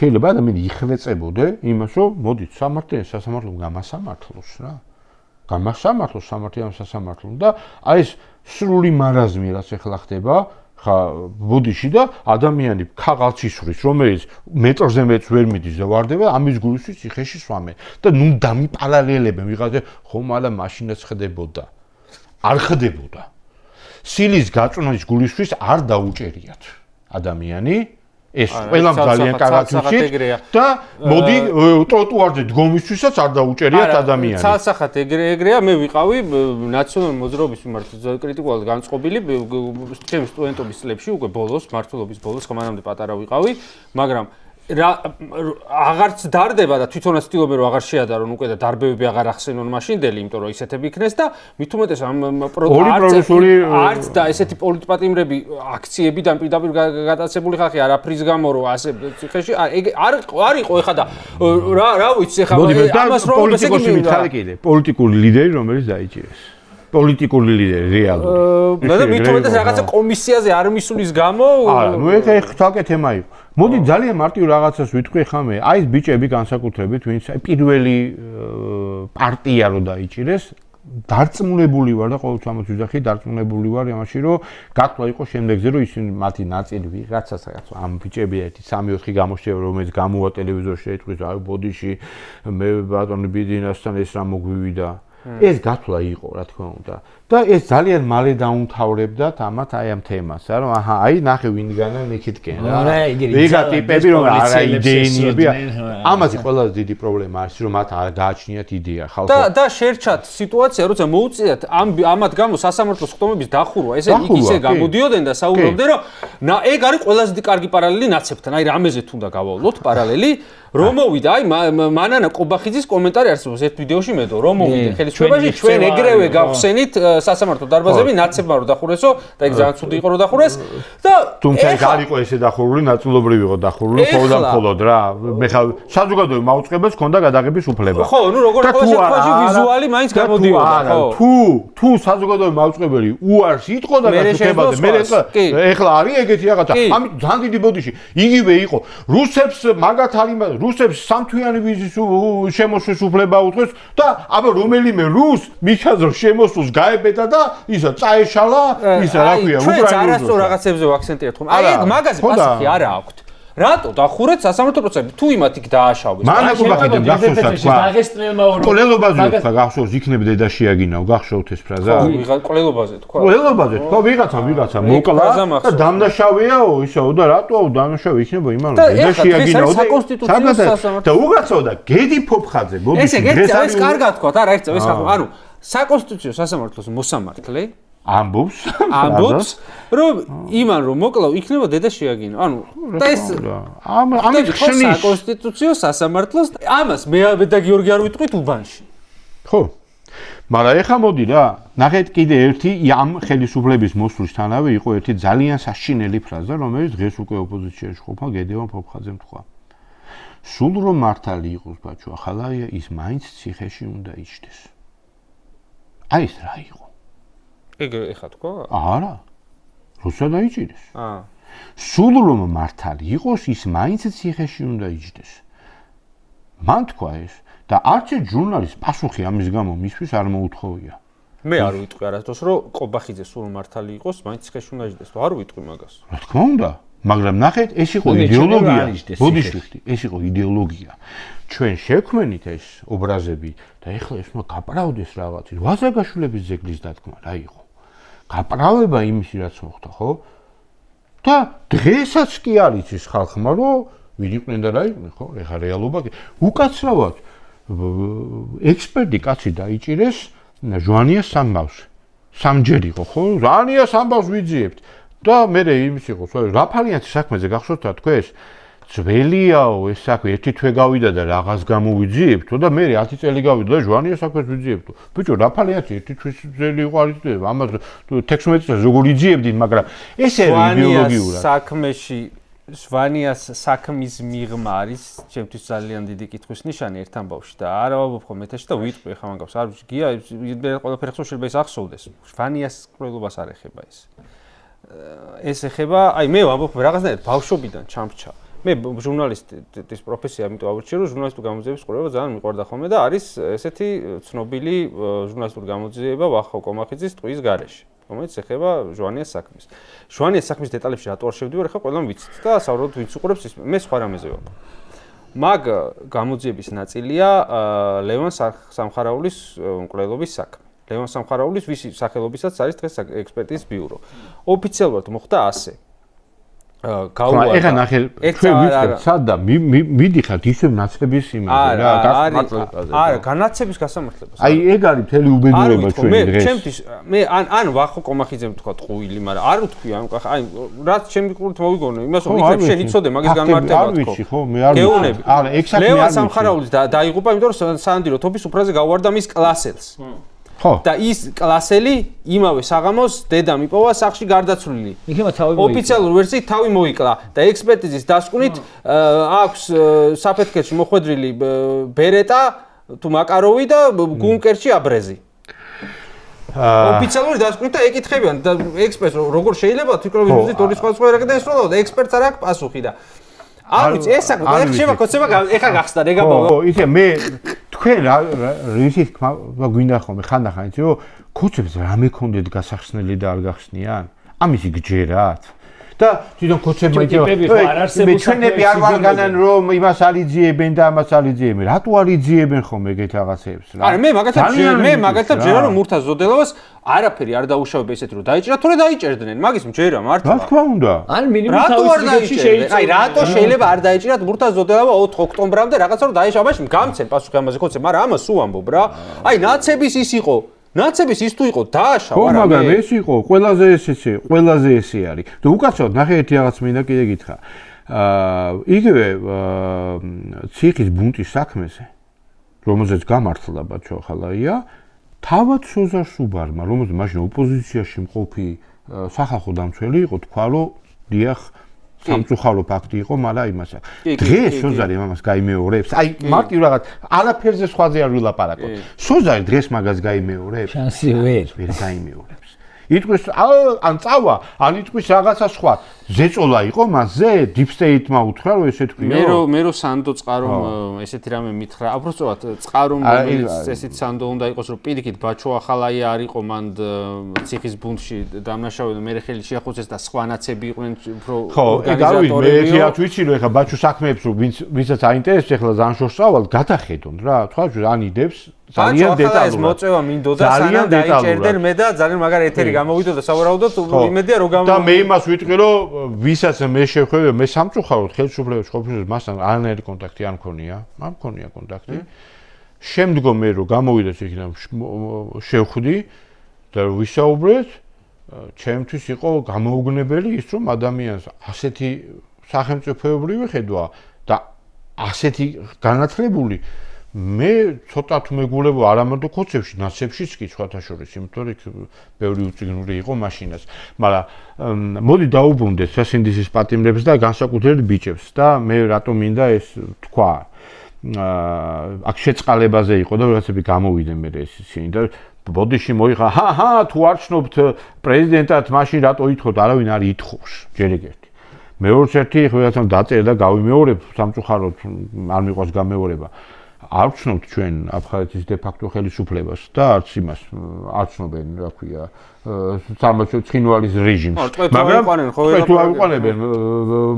შეიძლება ადამიანი იხვეწებოდე იმას რომ მოდით სასამართლომ გამასამართლოს რა გამასამართლოს სამართლიან სასამართლომ და აი ეს სრული მარაზმი რაც ეხლა ხდება ხა ბუდიში და ადამიანი ქაღალდს ისვრის რომელიც მეტრზე მეც ვერ მიდის და ვარდება ამის გულისთვის ციხეში სვამე და ნუ დამიპარალელებენ ვიღაცა ხომ არა მაშინაც ხდებოდა არ ხდებოდა სილის გაწვნის გულისთვის არ დაუჭერიათ ადამიანი ეს ყველამ ძალიან კარგად იცით და მოდი ტროტუარზე დგომისთვისაც არ დაუჭერიათ ადამიანს. ცალსახად ეგრეა მე ვიყავი ნაციონალური მოძრაობის მიმართ კრიტიკულად განწყობილი ჩემი სტუდენტობის წლებში უკვე ბოლოს მართლობის ბოლოს ხმანამდე პატარა ვიყავი მაგრამ აღარც დარდება და თვითონაც ცდილობენ რომ აღარ შეადარონ უკვე და დარბევები აღარ ახსენონ მაშინდელი იმიტომ რომ ისეთები იქნეს და მით უმეტეს ამ არც და ესეთი პოლიტპატიმრები აქციებიდან პირდაპირ გატაცებული ხალხი არაფრის გამო რომ ასე ციხეში არ იყო ეხლა და რა ვიცი ეხლა ამას რომ პოლიტიკოსი მითხარი კიდე პოლიტიკური ლიდერი რომელიც დაიჭირეს პოლიტიკური ლიდერი რეალურად და მით უმეტეს რაღაცა კომისიაზე არ მისulis გამო არა ნუ ეხლა თალკე თემა იყო მოდი ძალიან მარტივ რაღაცას ვიტყვი ხა მე აი ეს ბიჭები განსაკუთრებით ვინც პირველი პარტია რო დაიჭირეს დარწმუნებული ვარ და ყოველთვის ამას ვიძახი დარწმუნებული ვარ იმაში რომ გათვლა იყო შემდეგზე რომ ისინი მათი ნაწილი ვიღაცას რაღაც ამ ბიჭები ერთი 3-4 გამოშევა რომელიც გამოვა ტელევიზორში ეთქვის აი ბოდიში მე ბატონი ბიდინასთან ეს რა მოგვივიდა ეს გათვლა იყო რა თქმა უნდა და ეს ძალიან მალე დაუმთავრებდათ ამათ აი ამ თემას რა რომ აჰა აი ნახე ვინგანა ნიქითკენ რა ვიღა ტიპები რომ არა იდეინებია ამაზე ყველაზე დიდი პრობლემა არის რომ მათ არ გააჩნიათ იდეა ხალხო და შერჩათ სიტუაცია როცა მოუწიათ ამათ გამო სასამართლოს ხტომების დახურვა ისე გამოდიოდნენ და საუბრობდნენ რომ ეგ არის ყველაზე კარგი პარალელი ნაცებთან აი რამეზე თუნდა გავავლოთ პარალელი რომ მოვიდა აი მანანა ყობახიძის კომენტარი არსებობს ერთ ვიდეოში მედო რომ მოვიდა ხელისუფლებაში ჩვენ ეგრევე გავხსენით სასამართლო დარბაზები ნაცებმა რო დახურესო და ეგ ძალიან ცუდი იყო რო დახურეს და თუმცა არ იყო ესე დახურული ნაწილობრივ იყო დახურული მხოლოდ და მხოლოდ რა მე ხა საზოგადოებრივ მაუწყებელს ჰქონდა გადაღების უფლება ხო ნუ როგორ ყოველ შემთხვევაში ვიზუალი მაინც გამოდიოდა ხო თუ საზოგადოებრივ მაუწყებელი უარს იტყო და გასაგებად მე ეხლა არის ეგეთი რაღაცა ამით ძალიან დიდი ბოდიში იგივე იყო რუსებს მაგათ არის რუსებს სამთვიანი ვიზის შემოსვლის უფლება უთხრეს და აბა რომელიმე რუს მიხაზრო შემოსვლას გაებედა და ისა წაეშალა ისა რა ქვია უკრაინულს ჩვენ არასწორ რაღაცებზე ვაქცენტირებთ ხომ აი ეგ მაგაზე პასუხი არა აქვთ რატო დახურეთ სასამართლო პროცესები თუ იმათ იქ დააშავეს მანაკო ბახიდემ გახსოვს ყოლელობაზე თქვა გახსოვს იქნებ დედა შეაგინაო გახსოვთ ეს ფრაზა ხო ყოლელობაზე თქვა თქვა ვიღაცა მოკლა და დამნაშავეაო ისაო და რატოა დამნაშავე იქნება იმან რომ დედა შეაგინაო და უგაცაო და გედი ფოფხაძე მოდი ეს კარგად თქვა არა ეს ანუ საკონსტიტუციო სასამართლოს მოსამართლე ამბობს რომ იმან რომ მოკლავ იქნება დედა შეაგინო ანუ და ეს ამის ხსნის საკონსტიტუციო სასამართლოს ამას მე და გიორგი არ ვიტყვით უბანში ხო მაგრამ ეხა მოდი რა ნახეთ კიდე ერთი ამ ხელისუფლების მოსვლისთანავე იყო ერთი ძალიან საშინელი ფრაზა რომელიც დღეს უკვე ოპოზიციაში ყოფნა გედევან ფოფხაძემ თქვა სულ რომ მართალი იყოს ბაჩო ახალია ის მაინც ციხეში უნდა იჯდეს აი ეს რა იყო ეგ ეხა თქვა? არა. როცა დაიჭირეს. სულ რომ მართალი იყოს, ის მაინც ციხეში უნდა იჯდეს. მან თქვა ეს და არც ერთ ჟურნალისტს პასუხი ამის გამო მისთვის არ მოუთხოვია. მე არ ვიტყვი არასდროს რომ ყობახიძე სულ მართალი იყოს, მაინც ციხეში უნდა იჯდეს. არ ვიტყვი მაგას. რა თქმა უნდა. მაგრამ ნახეთ, ეს იყო იდეოლოგია. ბოდიში, ეს იყო იდეოლოგია. ჩვენ შევქმნით ეს ობრაზები და ეხლა ეს უნდა გაპრავდეს რაღაც. ვაზაგაშვილების ძეგლის დათქმა რა იყო? გაპრავება იმისი რაც მოხდა, ხო? და დღესაც კი არის ის ხალხმა, რომ ვიყვნენ და რა იყვნენ, ხო? ეხლა რეალობა უკაცრავად ექსპერტი კაცი დაიჭირეს ჟვანიას სამბავს. სამჯერ იყო, ხო? ჟვანიას სამბავს ვიძიებთ. და მე იმის იყო, ხო, რაფალიანის საქმეზე გახსოვთ რა თქვეს? ძველიაო, ეს საქმე ერთი თვე გავიდა და რაღაც გამოვიძიებთო და მე 10 წელი გავიდა და ჟვანიას საქმეს ვიძიებთო. ბიჭო, რაფალიანის ერთი თვის ძელი იყო არის და ამას 16 წელს როგორ იძიებდით, მაგრამ ეს იდეოლოგიურად. საქმეში ჟვანიას საქმის მიღმა არის ჩემთვის ძალიან დიდი კითხვის ნიშანი ერთ ამბავში და არა ვაბობ ხომ ეთერში და ვიტყვი ხა მაგავს. არ ვიცი, გია ყველაფერი ხსოვ შეიძლება ის ახსოვდეს. ჟვანიას ყრილობას არ ეხება ეს. ეს ეხება, აი მე ვამბობ რაღაცნაირად ბავშვობიდან ჩამრჩა. მე ჟურნალისტის პროფესია, ამიტომ ავირჩიე, რომ ჟურნალისტური გამოძიების ყურება ძალიან მიყვარდა ხოლმე და არის ესეთი ცნობილი ჟურნალისტური გამოძიება ვახო კომახიძის ტყვის გარეშე, რომელიც ეხება ჟვანიას საქმეს. ჟვანიას საქმის დეტალებში რატო არ შევდივარ, ეხლა ყველამ ვიცით და საუბრობთ ვინც უყურებს ის მე სხვა რამეზე ვამბობ. მაგ გამოძიების ნაწილია ლევან სამხარაულის მკვლელობის საქმე. ლევან სამხარაულის ვისი სახელობისაც არის დღეს ექსპერტიზის ბიურო. ოფიციალურად მოხდა ასე. გაუვარდა. ეხლა ნახე, ჩვენ ვიწყებთ სად და მიდიხართ ისევ ნაცების იმაზე რა, გასამართლებლად. არა, განაცების გასამართლებას. აი ეგ არის მთელი უბედურება ჩვენი დღეს. ჩემთვის მე ან ვახო კომახიძემ თქვა ტყუილი, მაგრამ არ ვთქვი ამ აი რაც ჩემი ყურით მოვიგონე, იმას რომ იქნებ შენ იცოდე მაგის განმარტება თქო. არ ვიცი ხო, მე არ ვიცი. არა, ეგ საქმე არ ლევან სამხარაულის დაიღუპა, იმიტომ რომ სანდირო თოფის უფრაზე გაუვარდა მის კლასელს. ხო. და ის კლასელი იმავე საღამოს დედამ იპოვა სახლში გარდაცვლილი. იქნება თავი მოიკლა. ოფიციალურ ვერსიით თავი მოიკლა და ექსპერტიზის დასკვნით აქვს საფეთქეთში მოხვედრილი ბერეტა თუ მაკაროვი და გუნკერში აბრეზი. ოფიციალური დასკვნით და ეკითხებიან და ექსპერტს როგორ შეიძლება თვითკროვიზით ორი სხვა რაკეტა ესროლა და ექსპერტს არ აქვს პასუხი და არ ვიცი ეს საქმე ეხლა შემოქცევა ეხლა გახსნა რეგაბავა. ხო, იცი მე თქვენ რისით გვინდა ხოლმე ხანდახან იცი რომ კოცებს რამე ქონდეთ გასახსნელი და არ გახსნიან? ამისი გჯერათ. და თვითონ კოცებმა იცი ჩვენები არ ვარგანან რომ იმას არ იძიებენ და ამას არ იძიებენ. რატო არ იძიებენ ხოლმე ეგეთ რაღაცებს რა? არა მე მაგათაც ჯერა რომ მურთა ზოდელოვას არაფერი არ დაუშავებ ესეთ რომ დაიჭრა თორე დაიჭერდნენ მაგის მჯერა მართლა. რა თქმა უნდა. ან მინიმუმ თავის რიგებში შეიძლება. აი რატო შეიძლება არ დაიჭრათ მურთა ზოდელოვა 4 ოქტომბრამდე რაღაცა რომ დაიშავებაში გამცემ პასუხი ამაზე კოცე, მაგრამ ამას სულ ამბობ რა. აი ნაცების ის იყო ნაცების ის თუ იყო დააშავა რა. ხო, მაგრამ ეს იყო ყველაზე ესე არის. და უკაცრავად ნახე ერთი რაღაც მინდა კიდე გითხრა. იგივე ციხის ბუნტის საქმეზე, რომელზეც გამართლა ბაჩო ხალაია, თავად სოზარ სუბარმა, რომელზეც მაშინ ოპოზიციაში მყოფი სახალხო დამცველი იყო, თქვა რომ დიახ სამწუხარო ფაქტი იყო, მაგრამ იმას დღეს სოზარი ამას გაიმეორებს. აი მარტივ რაღაც არაფერზე სხვაზე არ ვილაპარაკო. სოზარი დღეს მაგას გაიმეორებს? შანსი ვერ გაიმეორებს. იტყვის ან წავა, ან იტყვის რაღაცა სხვა. ზეწოლა იყო მასზე, deep state-მა უთხრა რომ ესე თქვიო. მე რო სანდო წყარომ ესეთი რამე მითხრა, უბრალოდ წყარომ ესეთი სანდო უნდა იყოს რომ პირიქით ბაჩო ახალაია არ იყო მან ციხის ბუნტში დამნაშავე და მე ხელი შეახოცეს და სხვა ნაცები იყვნენ უფრო ორგანიზატორები. მე ერთად ვიცი რომ ეხა ბაჩო საქმეებს რომ ვინცაც აინტერესებს ეხლა ზანშორს წავალ, გადახედონ რა, თქვა ანიდებს ძალიან დეტალურად. ეს მოწევა მინდოდა სანამ დაიჭერდნენ მე და ძალიან მაგარი ეთერი გამოვიდო და სავარაუდოდ იმედია რომ და მე იმას ვიტყვი რომ ვისაც მე შევხვევი მე სამწუხაროდ ხელისუფლების ყოფილების მასთან არანაირი კონტაქტი არ მქონია. არ მქონია კონტაქტი. შემდგომ მე რომ გამოვიდეთ იქიდან შევხვდი და ვისაუბრეთ, ჩემთვის იყო გამოუგნებელი ის რომ ადამიანს ასეთი სახელმწიფოებრივი ხედვა და ასეთი განათლებული მე ცოტა თუ მეგულებო არამარტო კოცებში, ნაცებშიც კი სხვათა შორის, იმიტომ რომ ბევრი უწიგნური იყო მაშინაც. მაგრამ მოდი დაუბრუნდეთ სასინდისის პატიმრებს და განსაკუთრებით ბიჭებს და მე რატომ მინდა ეს თქვა. აქ შეწყალებაზე იყო და რაღაცები გამოვიდნენ მე ეს ისინი და ბოდიში მოიხა, თუ არ ცნობთ პრეზიდენტად, მაშინ რატო ითხოვთ? არავინ არ ითხოვს, ჯერ ერთი. მეორეც ერთი ხვალასთან დაწერა და გავიმეორებ სამწუხაროდ არ მიყვარს გამეორება. არ ვცნობთ ჩვენ აფხაზეთის დე-ფაქტო ხელისუფლებას და არც იმას არ ცნობენ, რა ქვია, სამართლის ცხინვალის რეჟიმს. მაგრამ თუ არ უყანებენ,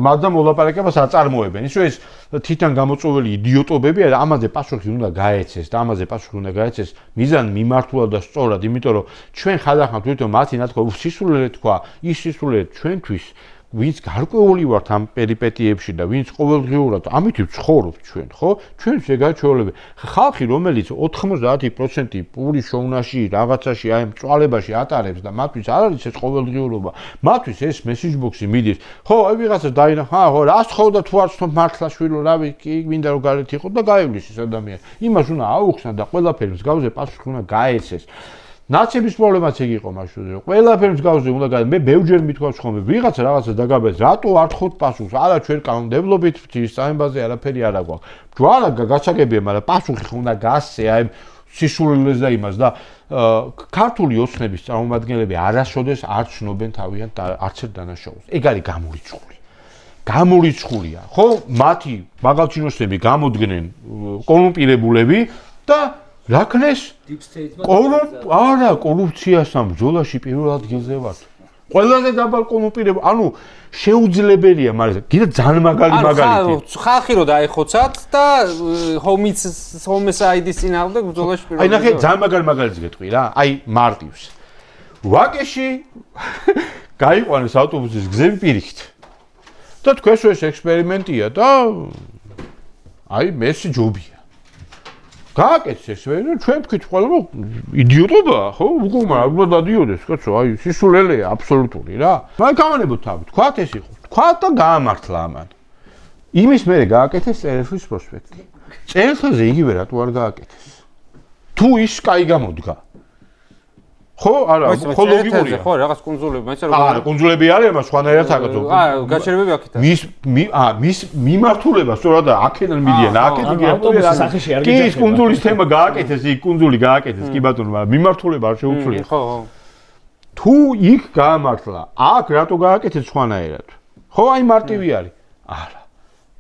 მაგრამ მოლაპარაკებას არ წარმოებენ. ისე ეს თვითონ გამოწვეული იდიოტობები, ამაზე პასუხი უნდა გაეცეს და ამაზე პასუხი უნდა გაეცეს მიზან მიმართულად და სწორად, იმიტომ რომ ჩვენ ხალხმა თვითონ მათი ნათქვა სისულელე თქვა, ის სისულელე ჩვენთვის ვინც გარკვეული ვართ ამ პერიპეტიებში და ვინც ყოველდღიურად ამით ვცხოვრობთ ჩვენ, ხო? ჩვენს ეგ ჩვეულებები. ხალხი, რომელიც 90% პურის შოვნაში, რაღაცაში, აი მწვალებაში ატარებს და მათთვის არ არის ეს ყოველდღიურობა, მათთვის ეს მესიჯბოქსი მიდის. ხო, აი ვიღაცა დაინა, ხო, რა სწხოვდა თუ არ სწობ მართლა შვილო, რავი, კი მინდა რომ გარეთ იყო და გაივლის ეს ადამიანი. იმას უნდა აუხსნა და ყველაფერი მსგავსზე პასუხი უნდა გაეცეს. ნაცების პრობლემაც ეგ იყო მაშინ. ყველაფერი მსგავსზე უნდა გაი. მე ბევრჯერ მithქვავს ხოლმე, ვიღაცა რაღაცა დაგაბეს, რატო არ თხოთ პასუხს? არა ჩვენ კანონმდებლობით ღვთის სამბაზე არაფერი არ აქვს. ჯვარა გასაგებია, მაგრამ პასუხი უნდა გასცე აი სისულელეს და იმას და ქართული ოცნების წარმომადგენლები არასოდეს არ ცნობენ თავიანთ არც ერთ დანაშაულს. ეგ არის გამორიცხული. გამორიცხულია, ხო? მათი მაღალჩინოსნები გამოდგნენ კორუმპირებულები და რაკნეს არა კორუფციასთან ბრძოლაში პირველ ადგილზე ვართ. ყველაზე დაბალ კორუმპირებულ, ანუ შეუძლებელია, მაგრამ კიდე ძალიან მაგალითი. ხალხი რო დაეხოცათ და ჰომიცაიდის წინააღმდეგ ბრძოლაში პირველ. აი ნახე, ძალიან მაგალითს გეტყვი რა. აი მარტივს. ვაკეში გაიყვანეს ავტობუსის გზები პირიქით. და თქვენს ეს ექსპერიმენტია და აი მესი ჯობია. გააკეთეს ექსპერიმენტი, ჩვენ თქვით ყველა რომ იდიოტობაა, ხო? უკუმა არ უნდა დადიოდეს, კაცო, აი სისულელეა აბსოლუტური რა. მაგრამ გამანებოთ თავი, თქვათ ეს იყო. თქვათ და გაამართლა ამან. იმის მერე გააკეთეს წერილხის პროსპექტი. წერილხაზე იგივე რატო არ გააკეთეს? თუ ის კაი გამოდგა. ხო, არა, ხო ლოგიკურია. ხო, რაღაც კუნძულები, მაინც არ არა, კუნძულები არიან, მაგრამ სხვანაირად აკეთო. გაჩერებები აქეთან. მის მიმართულება სწორად აქედან მიდიან, აქედან ავტობუსის სახეში არ გიჯახება. კი, კუნძულის თემა გააკეთეს, იქ კუნძული გააკეთეს, კი ბატონო, მაგრამ მიმართულება არ შეუძლია. ხო, ხო. თუ იქ გაამართლა, აქ რატო გააკეთეს სხვანაირად? ხო, აი მარტივი არის. არა.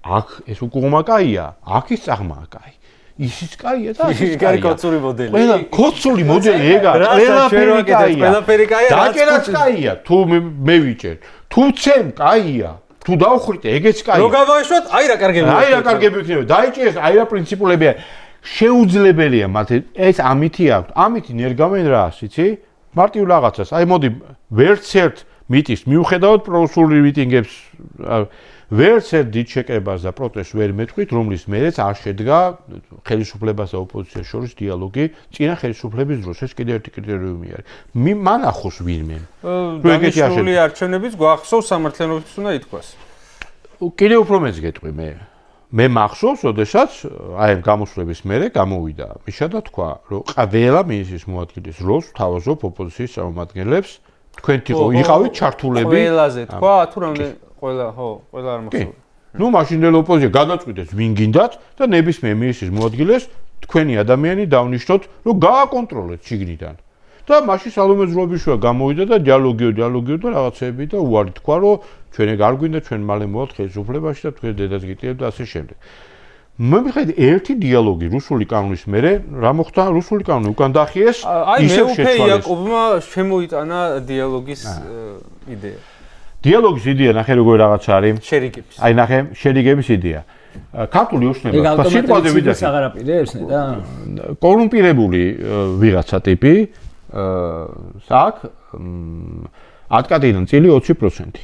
აქ ეს უკუღმა კაია, აქ ის წაღმაა კაი. ისიც კაია და ისიც კაია. კარი კოცური მოდელი. ყველა კოცური მოდელი ეგა, ყველაფერი კაია. ყველაფერი კაია. დაჭერაც კაია, თუ მე ვიჭერ. თუ ცემ კაია. თუ დავხრიტე, ეგეც კაია. რო გავაშვათ, აი რა კარგები. აი რა კარგები იქნება. დაიჭერს, აი რა პრინციპულებია. შეუძლებელია მათ ეს ამითი აქვს. ამითი ნერგავენ რას, იცი? მარტივ რაღაცას. აი მოდი ვერც ერთ მიტინგს მიუხედავად პროფესიული მიტინგებს ვერც ერთ დიდ შეკრებას და პროტესტს ვერ მეტყვით, რომლის მერეც არ შედგა ხელისუფლებას და ოპოზიციას შორის დიალოგი წინა ხელისუფლების დროს. ეს კიდევ ერთი კრიტერიუმი არის. მან ახოს ვინმე. დანიშნული არჩევნების გვახსოვს სამართლებრივთვის უნდა ითქვას. კიდევ უფრო მეც გეტყვი მე. მე მახსოვს, ოდესაც აი ამ გამოსვლების მერე გამოვიდა მიშა და თქვა, რომ ყველა მინისტრის მოადგილის როლს თავაზობ ოპოზიციის წარმომადგენლებს. თქვენ იყავით ჩართულები. ყველაზე თქვა, თუ რამდენი ყველა არ მახსოვს. ნუ მაშინდელი ოპოზიცია გადაწყვიტეს ვინ გინდათ და ნებისმიერ მინისტრის მოადგილეს თქვენი ადამიანი დავნიშნოთ, რომ გააკონტროლეთ შიგნიდან. და მაშინ სალომე ზურაბიშვილა გამოვიდა და დიალოგიო და რაღაცეები და უარი თქვა, რომ ჩვენ ეგ არ გვინდა, ჩვენ მალე მოვალთ ხელისუფლებაში და თქვენ დედას გიტიებთ და ასე შემდეგ. მე მიხედი ერთი დიალოგი რუსული კანონის მერე რა მოხდა რუსული კანონი უკან დაახიეს ისევ შეცვალეს. აი იაკობმა შემოიტანა დიალოგის იდეა. დიალოგის იდეა ნახე როგორ რაღაც არის. შერიგების. აი ნახე შერიგების იდეა. ქართული ოცნება სიტყვაზე ვიდას აღარაპირებს და კორუმპირებული ვიღაცა ტიპი აქ ატკატიდან წილი 20%.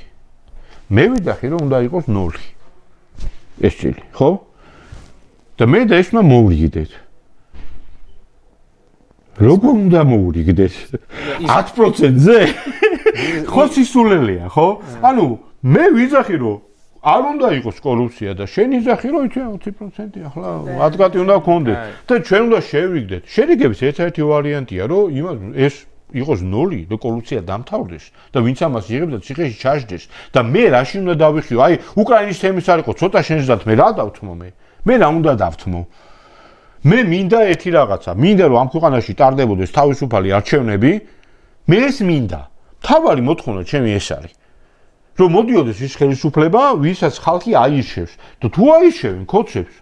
მე ვიდახი რომ უნდა იყოს 0. ეს წილი, ხო? და მე და ეს უნდა მოვრიგდეთ. როგორ უნდა მოვრიგდეთ? 10%-ზე? ხო სისულელეა, ხო? ანუ მე ვიძახი რომ არ უნდა იყოს კორუფცია და შენ იზახი რომ 20% ახლა ადგატი უნდა გქონდეს და ჩვენ უნდა შევიგდეთ. შერიგების ერთ-ერთი ვარიანტია რომ იმას ეს იყოს 0 და კორუფცია დამთავრდეს და ვინც ამას იღებს და ციხეში ჩაждდეს და მე რაში უნდა დავიხიო? აი უკრაინის თემის არ იყო ცოტა შენზდათ მე რა დავთმო მე? მე რა უნდა დავთმო? მე მინდა ერთი რაღაცა, მინდა რომ ამ ქვეყანაში ტარდებოდეს თავისუფალი არჩევნები, მე ეს მინდა. თავარი მოთხოვნა ჩემი ეს არის. რომ მოდიოდეს ის ხელისუფლება, ვისაც ხალხი აირჩევს. და თუ აირჩევენ კოცებს,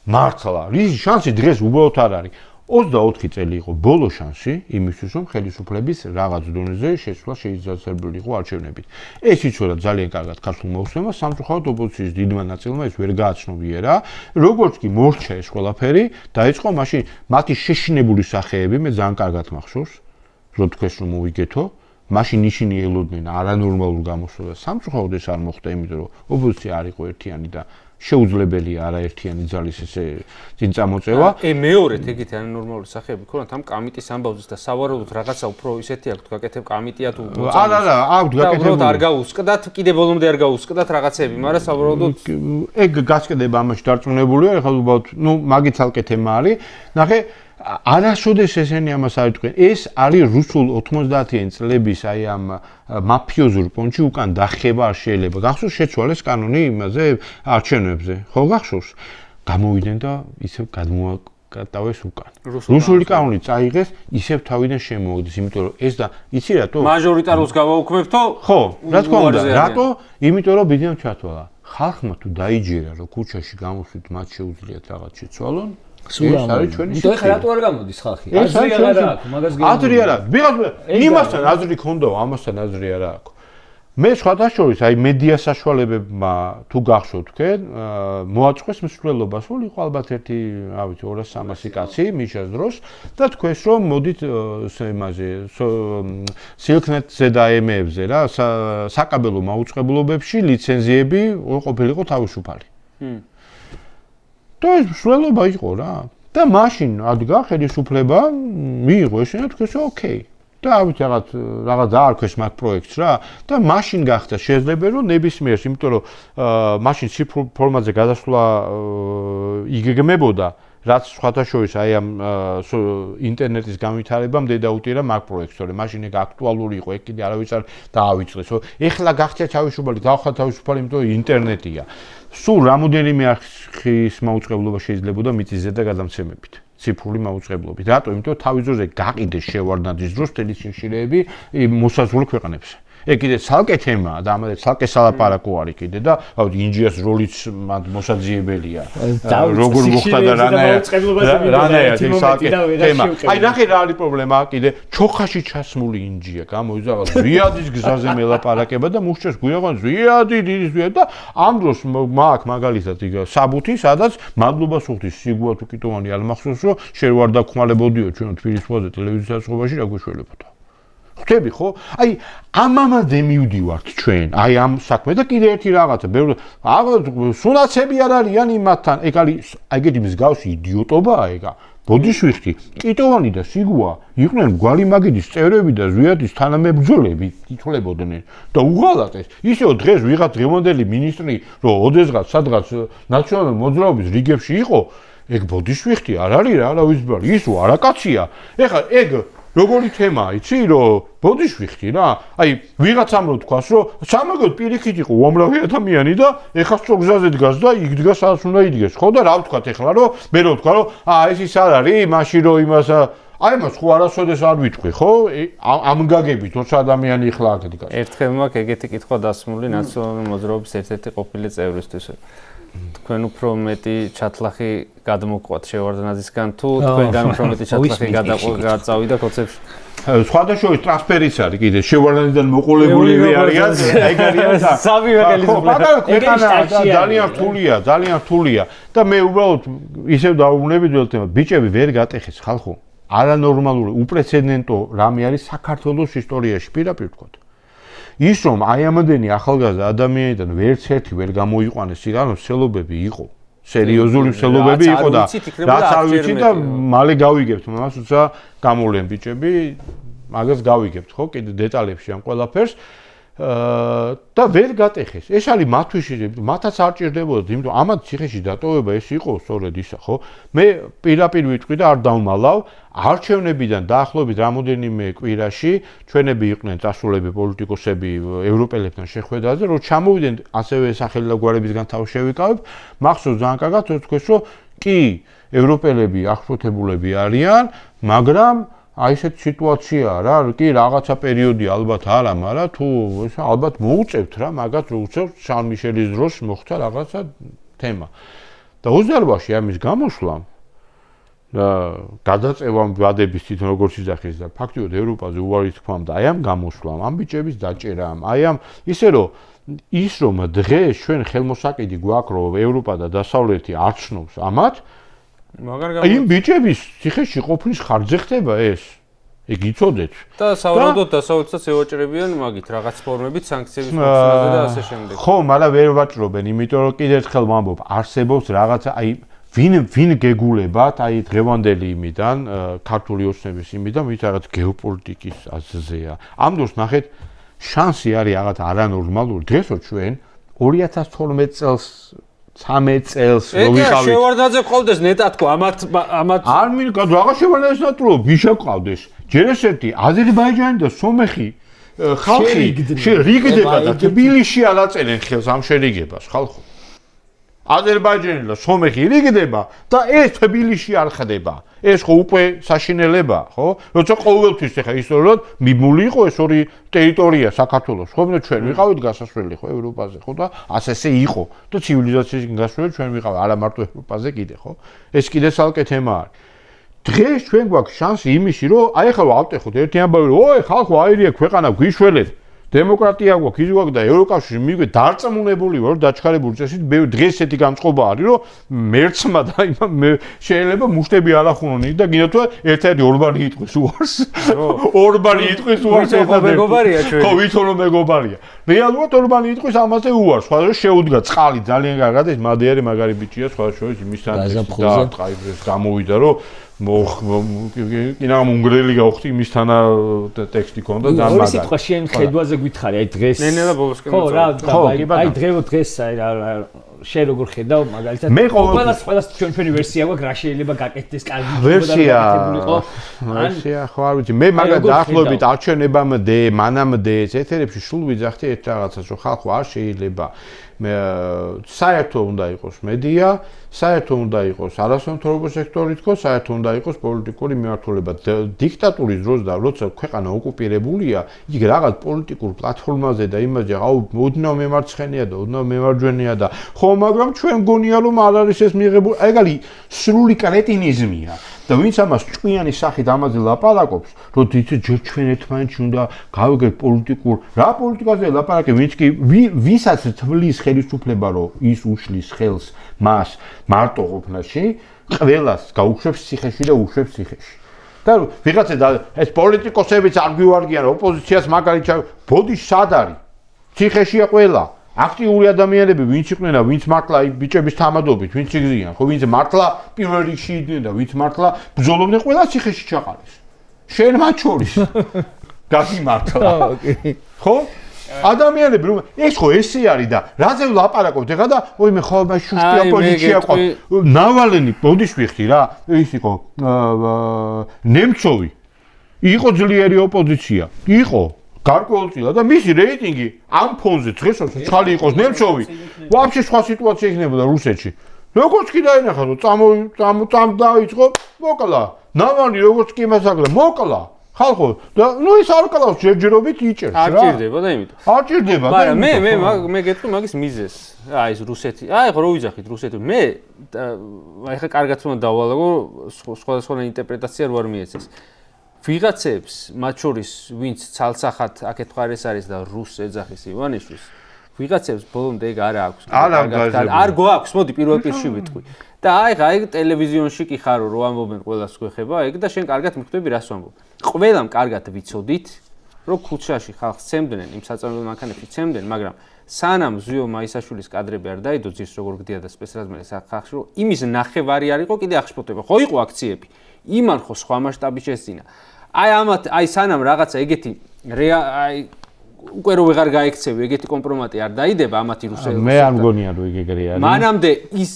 მართლა რის შანსი დღეს უბრალოდ არ არის 24 წელი იყო ბოლო შანსი იმისთვის რომ ხელისუფლების რაღაც დონეზე შეცვლა შეიძლება იყო არჩევნებით ეს იცოდა ძალიან კარგად ქართულ მოусმენას სამწუხაროდ ოპოზიციის დიდმა ნაწილმა ეს ვერ გააცნობიერა როგორც კი მორჩა ეს ყველაფერი დაიწყო მაშინ მათი შეშინებული სახეები მე ძალიან კარგად მახსოვს რომ თქვენს რომ მოვიგეთო მაშინ ისინი ელოდნენ არანორმალურ გამოსვლას სამწუხაროდ ეს არ მოხდა იმიტომ რომ ოპოზიცია არ იყო ერთიანი და შეუძლებელია არაერთიანი ძალის ესე წინ წამოწევა. მეორედ ეგეთი არანორმალური სახეები ქონათ ამ კამიტის ამბავზეც და სავარაუდოდ რაღაცა უფრო ისეთი აქვს გაკეთებ კამიტია თუ არა, აქვს გაკეთებული. არ გაუსკდათ, კიდე ბოლომდე არ გაუსკდათ რაღაცები, მაგრამ სავარაუდოდ ეგ გასკედება ამაში დარწმუნებულია, ეხლა უბრალოდ, მაგით ცალკე თემა არის. ნახე არასოდეს ესენი ამას არ იტყვიან. ეს არის რუსულ 90-იანი წლების აი ამ მაფიოზურ პონჩი უკან დახება არ შეიძლება. გახსოვს შეცვალეს კანონი იმაზე არჩევნებზე. ხო გახსოვს? გამოვიდნენ და ისევ გადმოაკატავეს უკან. რუსული კანონი წაიღეს, ისევ თავიდან შემოაგდეს, იმიტომ რომ ეს და იცი რატო? მაჟორიტარულს გავაუქმებთო? ხო, რა თქმა უნდა. რატო? იმიტომ რომ ბიძამ ჩათვალა. ხალხმა თუ დაიჯერა რომ ქუჩაში გამოსვით მათ შეუძლიათ რაღაც შეცვალონ სულ არის ჩვენი შე. ეხლა რატო არ გამოდის ხალხი? აზრი არ აქვს, მაგას გეუბნები. აზრი არ აქვს. იმასთან აზრი ქონდა, ამასთან აზრი არ აქვს. მე სხვადასხვა აი მედია საშუალებებმა თუ გახსოვთ თქვენ, მოაწყვეს მსვლელობას, რომ იყო ალბათ ერთი, რა ვიცი, 200-300 კაცი მიშას დროს და თქვენს რომ მოდით იმაზე სილქნეტ ზედაემებზე რა, საკაბელო მაუწყებლობებში ლიცენზიები ყოფილიყო თავისუფალი. და ეს მსვლელობა იყო რა. და მაშინ ადგა ხელისუფლება, მიიღო ეს და თქვენს ოკეი. და ავით რაღაც დაარქვეს მაგ პროექტს რა და მაშინ გახდა შეიძლება რომ ნებისმიერს, იმიტომ რომ მაშინ ციფრულ ფორმატზე გადასვლა იგეგმებოდა რაც სხვათაშორის აი ამ ინტერნეტის განვითარებამ დაუტირა მაგ პროექტს, თორემ მაშინ ეგ აქტუალური იყო, ეგ კიდე არავის არ დაავიწყეს. ეხლა გახდა თავისუფალი, გავხდა თავისუფალი, იმიტომ რომ ინტერნეტია. სულ რამოდენიმე არხის მაუწყებლობა შეიძლებოდა მიწის ზედა გადამცემებით. ციფრული მაუწყებლობით. რატო? იმიტომ რომ თავის დროზე გაყიდეს შევარდნაძის დროს მთელი სიმშილეები მოსაზღვრე ქვეყნებს. ეგ კიდე ცალკე თემაა და ამაზე ცალკე სალაპარაკო არის კიდე და ინჯიას როლიც მოსაძიებელია. როგორ მოხდა და რანაირად ეს ცალკე თემა. აი ნახე რა არის პრობლემა კიდე ჩოხაში ჩასმული ინჯია გამოიძა ზვიადის გზაზე მელაპარაკება და მუშჩეს გვიაღან ზვიადი დიდი და ამ დროს მაგ მაგალითად საბუთი სადაც მადლობას უხდის სიგუა თუ კიტოვანი არ მახსოვს რომ შევარ დაგხმალებოდიო ჩვენ თბილისის ფოზე ტელევიზიის საზღვრებაში რა გვეშველებოდა. ხვდები ხო? აი ამამადე მივდივართ ჩვენ, აი ამ საქმე და კიდე ერთი რაღაცა, სუნაცები არ არიან იმათთან, ეგ არის ეგეთი მსგავსი იდიოტობაა ეგა. ბოდიშვიხტი, კიტოვანი და სიგუა იყვნენ გვალიმაგიდის წევრები და ზვიადის თანამებრძოლები ითვლებოდნენ და უღალატეს. ისევ დღეს ვიღაც დღევანდელი მინისტრი, რომ ოდესღაც სადღაც ნაციონალური მოძრაობის რიგებში იყო, ეგ ბოდიშვიხტი არ არის რა, რა ვიცი, ისო არაკაცია. ეხლა ეგ როგორი თემაა, იცი, რომ ბოდიშვიხტი რა, აი ვიღაცამ რო თქვას, რომ სამაგოდ პირიქით იყო უამრავი ადამიანი და ეხლა სწორ გზაზე დგას და იქ დგას სადაც უნდა იდგეს, ხო და რა ვთქვათ ეხლა, რომ მე რო ვთქვა, რომ ეს ის არ არის, მაშინ რომ იმას აი მას ხო არასოდეს არ ვიტყვი, ხო? ამ გაგებით 20 ადამიანი ეხლა აქ დგას. ერთხელ მაქვს ეგეთი კითხვა დასმული ნაციონალური მოძრაობის ერთ-ერთი ყოფილი წევრისთვის. თქვენ უფრო მეტი ჩათლახი გადმოგვყავთ შევარდნაძისგან თუ თქვენგან უფრო მეტი ჩათლახი გადაწავიდა კოცებში? სხვადასხვა ტრანსფერიც არის კიდე შევარდნაძიდან მოყოლებულები არიან, ეგ არიან და სამივე ხელისუფლება ძალიან რთულია და მე უბრალოდ ისევ დაუბრუნებით ძველ თემას, ბიჭები ვერ გატეხეს ხალხო. არანორმალური, უპრეცედენტო რამე არის საქართველოს ისტორიაში, პირდაპირ ვთქვათ. ის რომ აი ამადენი ახალგაზრდა ადამიანიდან ვერც ერთი ვერ გამოიყვანეს სიგანო სელობები იყო. სერიოზული სელობები იყო და რაც არ ვიცი და მალე გავიგებთ მას უცა გამოვლენ ბიჭები, მაგას გავიგებთ ხო კიდე დეტალებში ამ ყველაფერს და ვერ გატეხეს. ეს არის მათთვის, მათაც არ ჭირდებოდათ, იმიტომ ამათ ციხეში დატოვება ეს იყო სწორედ ისა, ხო? მე პირდაპირ ვიტყვი და არ დავმალავ, არჩევნებიდან დაახლოებით რამოდენიმე კვირაში ჩვენები იყვნენ წასულები პოლიტიკოსები ევროპელებთან შეხვედრაზე, რომ ჩამოვიდნენ ასევე სახელი და გვარებისგან თავს შევიკავებ, მახსოვს ძალიან კარგად თქვენს, რომ კი ევროპელები აღშფოთებულები არიან, მაგრამ აი ესეთი სიტუაციაა რა, კი რაღაცა პერიოდი ალბათ არა, მაგრამ თუ ალბათ მოუწევთ რა, მაგათ რო უწევთ შარლ მიშელის დროს მოხდა რაღაცა თემა. და 28-ში ამის გამოსვლამ და გადაწევამ ვადების თვითონ როგორც იძახეს და ფაქტიურად ევროპაზე უარი თქვამ და აი ამ გამოსვლამ, ამ ბიჭების დაჭერამ, აი ამ ისე რომ ის რომ დღეს ჩვენ ხელმოსაკიდი გვაქვს რომ ევროპა და დასავლეთი არჩნობს ამათ, იმ ბიჭების ციხეში ყოფნის ხარჯზე ხდება ეს. ეგ იცოდეთ. და სავარაუდოდ დასავლეთსაც ევაჭრებიან მაგით რაღაც ფორმებით სანქციების მოხსნაზე და ასე შემდეგ. ხო, მაგრამ ვერ ვაჭრობენ, იმიტომ რომ კიდევ ერთხელ ვამბობ, არსებობს რაღაცა აი ვინ გეგულებათ აი დღევანდელი იმიდან, ქართული ოცნების იმიდან, ვით რაღაც გეოპოლიტიკის აზრზეა. ამ დროს ნახეთ, შანსი არის რაღაც არანორმალური. დღესო ჩვენ 2012 წელს 13 წელს რო ვიყავით. შევარდნაძე ყავდეს ნეტად ხო ამათ არ მინდა რაღა შევარდნაძეს ნატრულო ვიშა ყავდეს. ჯერ ესეთი აზერბაიჯანი და სომეხი ხალხი რიგდება და თბილისში ალაწენენ ხელს ამ შერიგებას ხალხო. აზერბაიჯანი და სომეხი რიგდება და ეს თბილისში არ ხდება. ეს ხო უკვე საშინელება, ხო? როცა ყოველთვის ეხა ისტორიულად მიმული იყო ეს ორი ტერიტორია საქართველოს, ხო? ჩვენ ვიყავით გასასვლელი ხო ევროპაზე, ხო და ასე იყო და ცივილიზაციის გასვლელი ჩვენ ვიყავით, არა მარტო ევროპაზე კიდე, ხო? ეს კიდე ცალკე თემა არის. დღეს ჩვენ გვაქვს შანსი იმისი, რომ აი ახლა ავტეხოთ ერთი ამბავი, რომ ოე ხალხო აირია ქვეყანა გვიშველეთ. დემოკრატია გვაქვს, ის გვაქვს და ევროკავშირი მიგვე დარწმუნებული ვარ, დაჩქარებული წესით, დღეს ესეთი გამწყობა არის, რომ მერცმა და შეიძლება მუშტები არ ახუნონ და გინდა თუ ერთ-ერთი ორბანი იტყვის უარს. ორბანი იტყვის უარს მეგობარია ჩვენ. ხო, ვითომ მეგობარია. რეალურად ორბანი იტყვის ამაზე უარს, სხვა რომ შეუდგა წყალი ძალიან კარგად ეს მადიარი მაგარი ბიჭია, სხვა შორის იმისთან დააწყაიბეს გამოვიდა, რომ კინა უნგრელი გავხდი იმისთანა ტექსტი ქონდა და მაგარი. ორი სიტყვა შენ ხედვაზე გითხარი, აი დღეს. ნელა ბოლოსკენ. ხო, რა, აი დღეს შენ როგორ ხედავ მაგალითად ყველას ჩვენი ვერსია გვაქვს რა შეიძლება გაკეთდეს კარგი ვერსია ხო არ ვიცი მე მაგა დაახლოებით არჩევნებამდე მანამდე ეთერებში სულ ვიძახდი ერთ რაღაცას რომ ხალხო არ შეიძლება საერთო უნდა იყოს მედია საერთო უნდა იყოს არასამთავრობო სექტორი თქო საერთო უნდა იყოს პოლიტიკური მიმართულება დიქტატურის დროს და როცა ქვეყანა ოკუპირებულია იქ რაღაც პოლიტიკურ პლატფორმაზე და იმაზე აუ ოდნავ მემარცხენეა და ოდნავ მემარჯვენეა და ხო მაგრამ ჩვენ გონია რომ არ არის ეს მიღებული ეგალი სრული კრეტინიზმია და ვინც ამას ჭკვიანი სახით ამაზე ლაპარაკობს რომ იცით ჯერ ჩვენ ერთმანეთში უნდა გავიგეთ პოლიტიკურ რა პოლიტიკაზე ლაპარაკე ვინც კი ვისაც თვლის ხელისუფლება რომ ის უშლის ხელს მას მარტო ყოფნაში ყველას გაუშვებს ციხეში და უშვებს ციხეში და ვიღაცა ეს პოლიტიკოსებიც არ გვივარგიან ოპოზიციას მაგალითად ბოდიში სად არის ციხეშია ყველა აქტიური ადამიანები ვინც იყვნენ და ვინც მართლა ბიჭების თამადობით ვინც იგზიან ხო ვინც მართლა პირველ რიგში იდნენ და ვინც მართლა ბრძოლობდნენ ყველა ციხეში ჩაყარეს შენ მათ შორის გაგიმართლა ხო ადამიანები რომ ეს ხო ესე არის და რაზე ვლაპარაკობთ ეხლა და ой მე ხო მე შუშტი ოპოზიცია ყო ნავალენი ბოდიში ვიხდი რა ის იყო ნემცოვი იყო ძლიერი ოპოზიცია იყო გარკვეულწილად და მისი რეიტინგი ამ ფონზე დღესაც ხალი იყოს ნემცოვი ვაფშე სხვა სიტუაცია იქნებოდა რუსეთში როგორც კი დაინახა რომ წამ დაიწყო მოკლა ნავალი როგორც კი მასაკლა მოკლა ხალხო და ნუ ის არ კლავს ჯერჯერობით იჭერს რა არ ჭირდება და იმიტომ არ ჭირდება და მაგრამ მე გეტყვი მაგის მიზეს აი ეს რუსეთი აი ხო რო ვიძახით რუსეთი მე აი ხა კარგად უნდა დავალაგო სხვადასხვა ინტერპრეტაცია რო არ მიეცეს ვიღაცებს მათ შორის ვინც ცალსახად აქეთ მხარეს არის და რუს ეძახის ივანიშვილს ვიღაცებს ბოლომდე ეგ არ აქვს არ გვაქვს მოდი პირველ პირში ვიტყვი და აი ხა ეგ ტელევიზიონში კი ხარო რო ამბობენ ყველას გვეხება ეგ და შენ კარგად მიხვდები რას ვამბობ ყველამ კარგად ვიცოდით რომ ქუჩაში ხალხს ცემდნენ იმ საწარმოო მანქანებში ცემდნენ მაგრამ სანამ ზვიო მაისაშვილის კადრები არ დაიდო ძირს როგორ გდია და სპეცრაზმელის ხალხში რომ იმის ნახევარი არ იყო კიდე აღშფოთება ხო იყო აქციები იმან ხო სხვა მასშტაბი შეძინა აი ამათ აი სანამ რაღაცა ეგეთი აი უკვე რო ვეღარ გაიქცევი ეგეთი კომპრომატი არ დაიდება ამათი რუსები მე არ მგონია რომ ეგ ეგრე არის მანამდე ის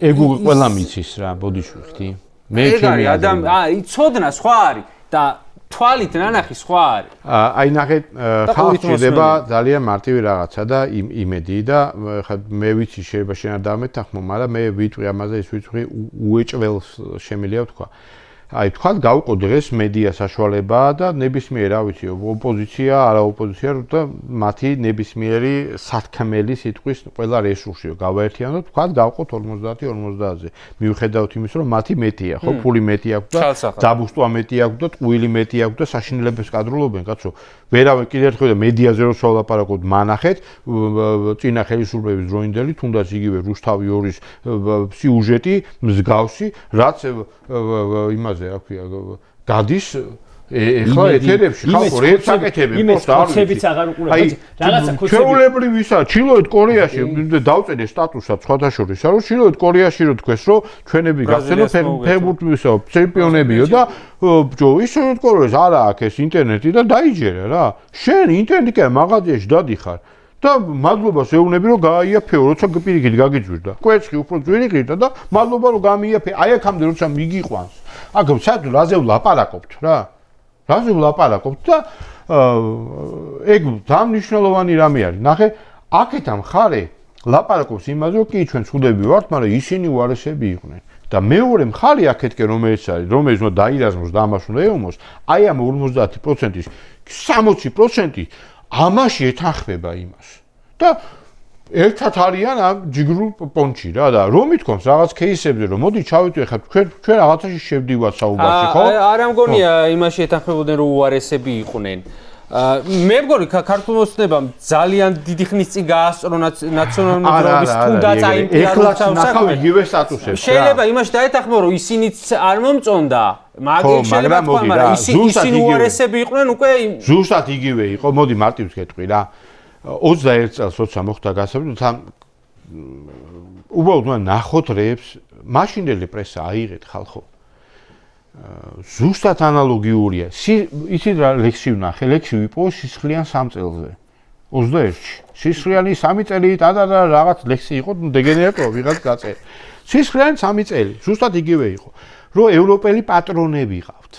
ეგ ყველა მიცის რა ბოდიში ვხდი მე ჩემი აი ცოდნა სხვა არის და თვალით ნანახი სხვა არის აი ნახეთ ხალხს ჭირდება ძალიან მარტივი რაღაცა და იმედი და ხა მე ვიცი შეიძლება შენ არ დამეთანხმო მაგრამ მე ვიტყვი ამაზე ის ვიტყვი უეჭველს შემიძლია ვთქვა აი თქვა გავყო დღეს მედია საშუალება და ნებისმიერ რა ვიცი ოპოზიცია, არა ოპოზიცია და მათი ნებისმიერი სათქმელი სიტყვის ყველა რესურსიო გავაერთიანოთ, თქვა გავყოთ 50-50-ზე. მიუხედავად იმის, რომ მათი მეტია, ხო, ფული მეტი აქვს და ძაბუსტვა მეტი აქვს და ტყუილი მეტი აქვს და საშინელებას კადრულობენ, კაცო. ვერავე კიდევ ერთხელ მედიაზე რო სვლაპარაკობთ, მანახეთ წინა ხელისუფლების დროინდელი, თუნდაც იგივე რუსთავი 2-ის სიუჟეტი მსგავსი, რაც იმაზე რა ქვია გადის ეხლა ეთერებში ხალხო რეც აკეთებენ პროსტა არ ვიცი აღარ უყურებთ რაღაცა ქოცები ჩვეულებრივისა ჩილოეთ კორეაში დავწერე სტატუსად სხვადასხვა რომ ჩილოეთ კორეაში რო თქვეს რომ ჩვენები გახსენოთ ფეხბურთისა ჩემპიონებიო და ჯო ისეთ კორეას არა აქვს ეს ინტერნეტი და დაიჯერა რა შენ ინტერნეტი მაღაზიაში დადიხარ და მადლობას ეუბნები რომ გააიაფეო როცა პირიქით გაგიძვირდა კვეცხი უფრო ძვირი ღირდა და მადლობა რომ გამიაფე აი აქამდე როცა მიგიყვანს აქ საერთოდ რაზე ვლაპარაკობთ რა რაზე ვლაპარაკობთ და ეგ დამნიშნულოვანი რამე არის ნახე აქეთა მხარე ლაპარაკობს იმაზე რომ კი ჩვენ ცუდები ვართ მაგრამ ისინი უარესები იყვნენ და მეორე მხარე აქეთკენ რომელიც არის რომელიც უნდა დაირაზმოს და ამას უნდა ეომოს აი ამ 50%-ის 60% ამაში ეთანხმება იმას და ერთად არიან ამ ჯიგრულ პონჩი რა და რომ ითქვამს რაღაც кейსებზე რომ მოდი ჩავიტვი ხა ჩვენ რაღაცაში შევდივართ საუბარში ხო არა მგონია იმაში ეთანხმებოდნენ რომ უარესები იყვნენ მე მგონი ქართულ მოსწნებამ ძალიან დიდი ხნის წინ გაასწრო ნაციონალური მოძრაობის თუნდაც აი იმ ნახავ იგივე სტატუსებს შეიძლება იმაში დაეთანხმო რომ ისინიც არ მომწონდა მაგრამ შეიძლება თქვა მაგრამ ისინი უარესები იყვნენ უკვე ზუსტად იგივე იყო მოდი მარტივს გეტყვი რა 21 წელს როცა მოხდა გასაბჭო უბრალოდ ნახოთ რეებს მაშინდელი პრესა აიღეთ ხალხო ზუსტად ანალოგიურია იცით რა ლექსი ვნახე ლექსი ვიპოვე სისხლიან 3 წელზე 21-ში სისხლიანი 3 წელი და რაღაც ლექსი იყო დეგენერატო ვიღაც გაწე სისხლიანი 3 წელი ზუსტად იგივე იყო რომ ევროპელი პატრონები ყავთ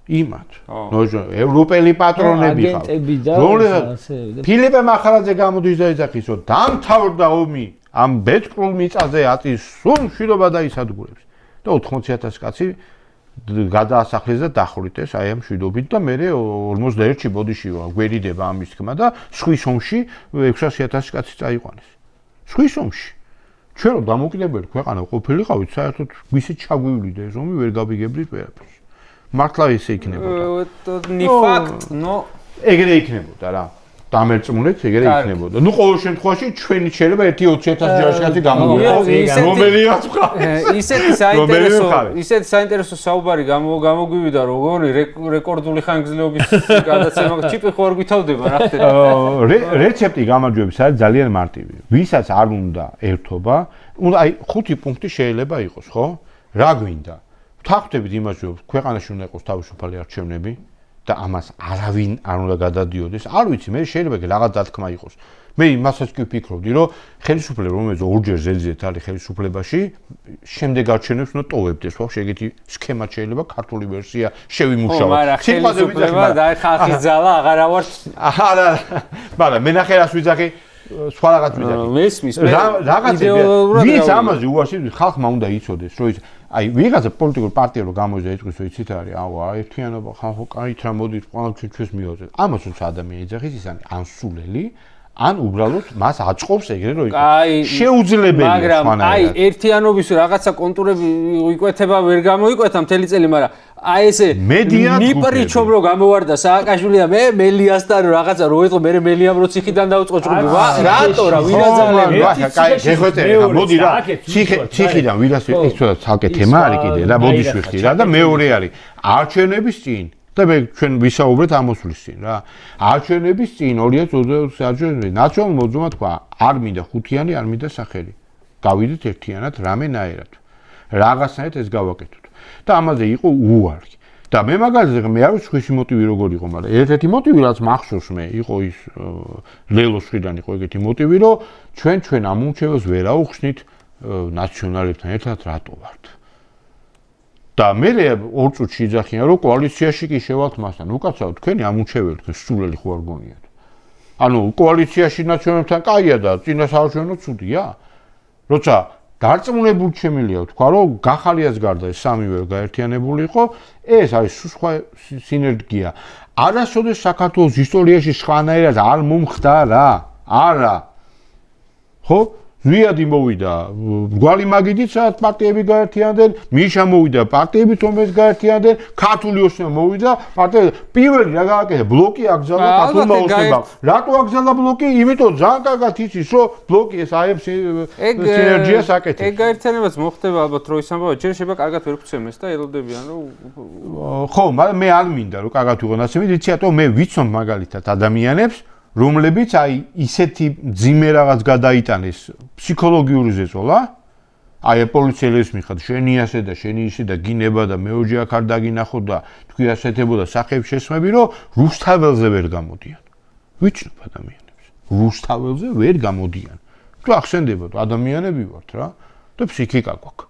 იმათ ნოჟო ევროპელი პატრონები ყავთ ფილიპე მახარაძე გამოდის და ეძახის რომ დამთავრდა ომი ამ ბეთკრულ მიწაზე აწის სულ მშვიდობა დაისადგურებს და 80,000 კაცი გადაასახლეს და დახვრიტეს აი ამ მშვიდობით და მე 41-ში ბოდიში გვერიდება ამის თქმა და სხვის ომში 600,000 კაცი წაიყვანეს სხვის ომში ჩვენ რომ დამოკიდებელი ქვეყანა ყოფილიყავით საერთოდ გვისით ჩაგვივლიდა ეს ომი ვერ გავიგებდით ვერაფერს მართლა ისე იქნებოდა ნი ფაქტ ნო ეგრე იქნებოდა რა დამერწმუნეთ ეგრე იქნებოდა ნუ ყოველ შემთხვევაში ჩვენი შეიძლება 1-20,000 ჯარისკაცი გამოვიყოს რომელიაც ხარ ისეთი საინტერესო საუბარი გამოგვივიდა როგორი რეკორდული ხანგრძლივობის გადაცემა ჩიპი ხო არ გვითავდება რა ხდება რეცეპტი გამარჯვების არის ძალიან მარტივი ვისაც არ უნდა ერთობა უნდა აი 5 პუნქტი შეიძლება იყოს ხო რა გვინდა ვთანხმდებით იმას რომ ქვეყანაში უნდა იყოს თავისუფალი არჩევნები და ამას არავინ არ უნდა გადადიოდეს. არ ვიცი, მე შეიძლება რაღაც დათქმა იყოს. მე იმასაც კი ვფიქრობდი, რომ ხელისუფლება რომელიც ორჯერ ზედიზედ არის ხელისუფლებაში, შემდეგ არჩევნებს უნდა ტოვებდეს. ხო, ეგეთი სქემა შეიძლება ქართული ვერსია შევიმუშავოთ. ხელისუფლება და ხალხის ძალა აღარა ვართ. არა. მაგრამ მე ნახე რას ვიძახი სხვა რაღაც ვიძახი. მესმის მე რაღაც ვინც ამაზე უარსებს ხალხმა უნდა იცოდეს, რომ ის აი ვიღაცა პოლიტიკურ პარტია რო გამოიძა ეთქვის რომ იცით არის აუ ერთიანობა ხალხო კაით რა მოდით ყველაფერი ჩვენს მიოძეთ ამას თუნდაც ადამიანი ეძახის ის არის ან სულელი ან უბრალოდ მას აწყობს ეგრე რომ შეუძლებელია მაგრამ აი ერთიანობის რაღაცა კონტურები იკვეთება ვერ გამოიკვეთა მთელი წელი მაგრამ აი ესე ნიპრიჩომ რო გამოვარდა სააკაშვილია მე მელიასთან რაღაცა რო ეტყო მე მელიამ რო ციხიდან დაუწყო ჭრუბი რატო რა ვინაძალები კაი გეხვეწე მოდი რა ციხიდან ვირას ეს ცოტა ცალკე თემა არის კიდე რა ბოდიშვიხი რა და მეორე არის არჩევნების წინ და მე ჩვენ ვისაუბრეთ ამოსვლის წინ რა არჩევნების წინ 2020 არჩევნები ნაციონალურ მოძრაობამ თქვა არ მინდა ხუთიანი არ მინდა სახელი გავიდეთ ერთიანად რამენაერად რაღაცნაირად ეს გავაკეთოთ და ამაზე იყო უარი და მე მაგალითად მე არ ვიცი ხვის მოტივი როგორ იყო მაგრამ ერთ-ერთი მოტივი რაც მახსოვს მე იყო ის ლელოს მხრიდან იყო ეგეთი მოტივი რომ ჩვენ ამომრჩეველს ვერ აუხსნით ნაციონალებთან ერთად რატო ვართ და მე 2 წუთში იძახიან რომ კოალიციაში კი შევალთ მასთან უკაცრავ თქვენი ამომრჩეველი თქვენ სულელი ხო არ გონიათ ანუ კოალიციაში ნაციონალებთან კაია და წინასაარჩევნო ცუდია როცა დარწმუნებული შემილია ვთქვა, რომ გახალიას გარდა ეს სამივე გაერთიანებული იყო, ეს არის სხვა სინერგია. არასოდეს საქართველოს ისტორიაში სხვანაირად არ მომხდარა. არა. ხო? ზვიადი მოვიდა, გვალი მაგიდით სადაც პარტიები გაერთიანდნენ, მიშა მოვიდა, პარტიები თომეს გაერთიანდნენ, ქართული ოსმა მოვიდა, პარტიები პირველი რა გააკეთა, ბლოკი აკრძალა ქართულმა ოსმებამ. რატო აკრძალა ბლოკი? იმიტომ ძალიან კარგად იცის, რომ ბლოკი ეს აებს სინერგიას აკეთებს. ეგ გაერთიანებაც მოხდება ალბათ დროის ამბავი, ჯერ შეიძლება კარგად ვერ გწემეს და ელოდებიან, რომ ხო, მაგრამ მე არ მინდა რომ კარგად ვიყო ასე, ვიცი რატო მე ვიცნობ მაგალითად ადამიანებს რომლებიც აი ისეთი ძიმე რაღაც გადაიტანეს ფსიქოლოგიური ზეწოლა, აი პოლიციელებს მიხად შენი ასე და შენი ისე და გინება და მეოჯე აქ არ დაგინახო და თქვი ასეთებოდა სახეებს შესხმები, რომ რუსთაველზე ვერ გამოდიან. ვიცნობ ადამიანებს. რუსთაველზე ვერ გამოდიან. თუ ახსენდებოდ ადამიანები ვართ რა და ფსიქიკა გვაქვს.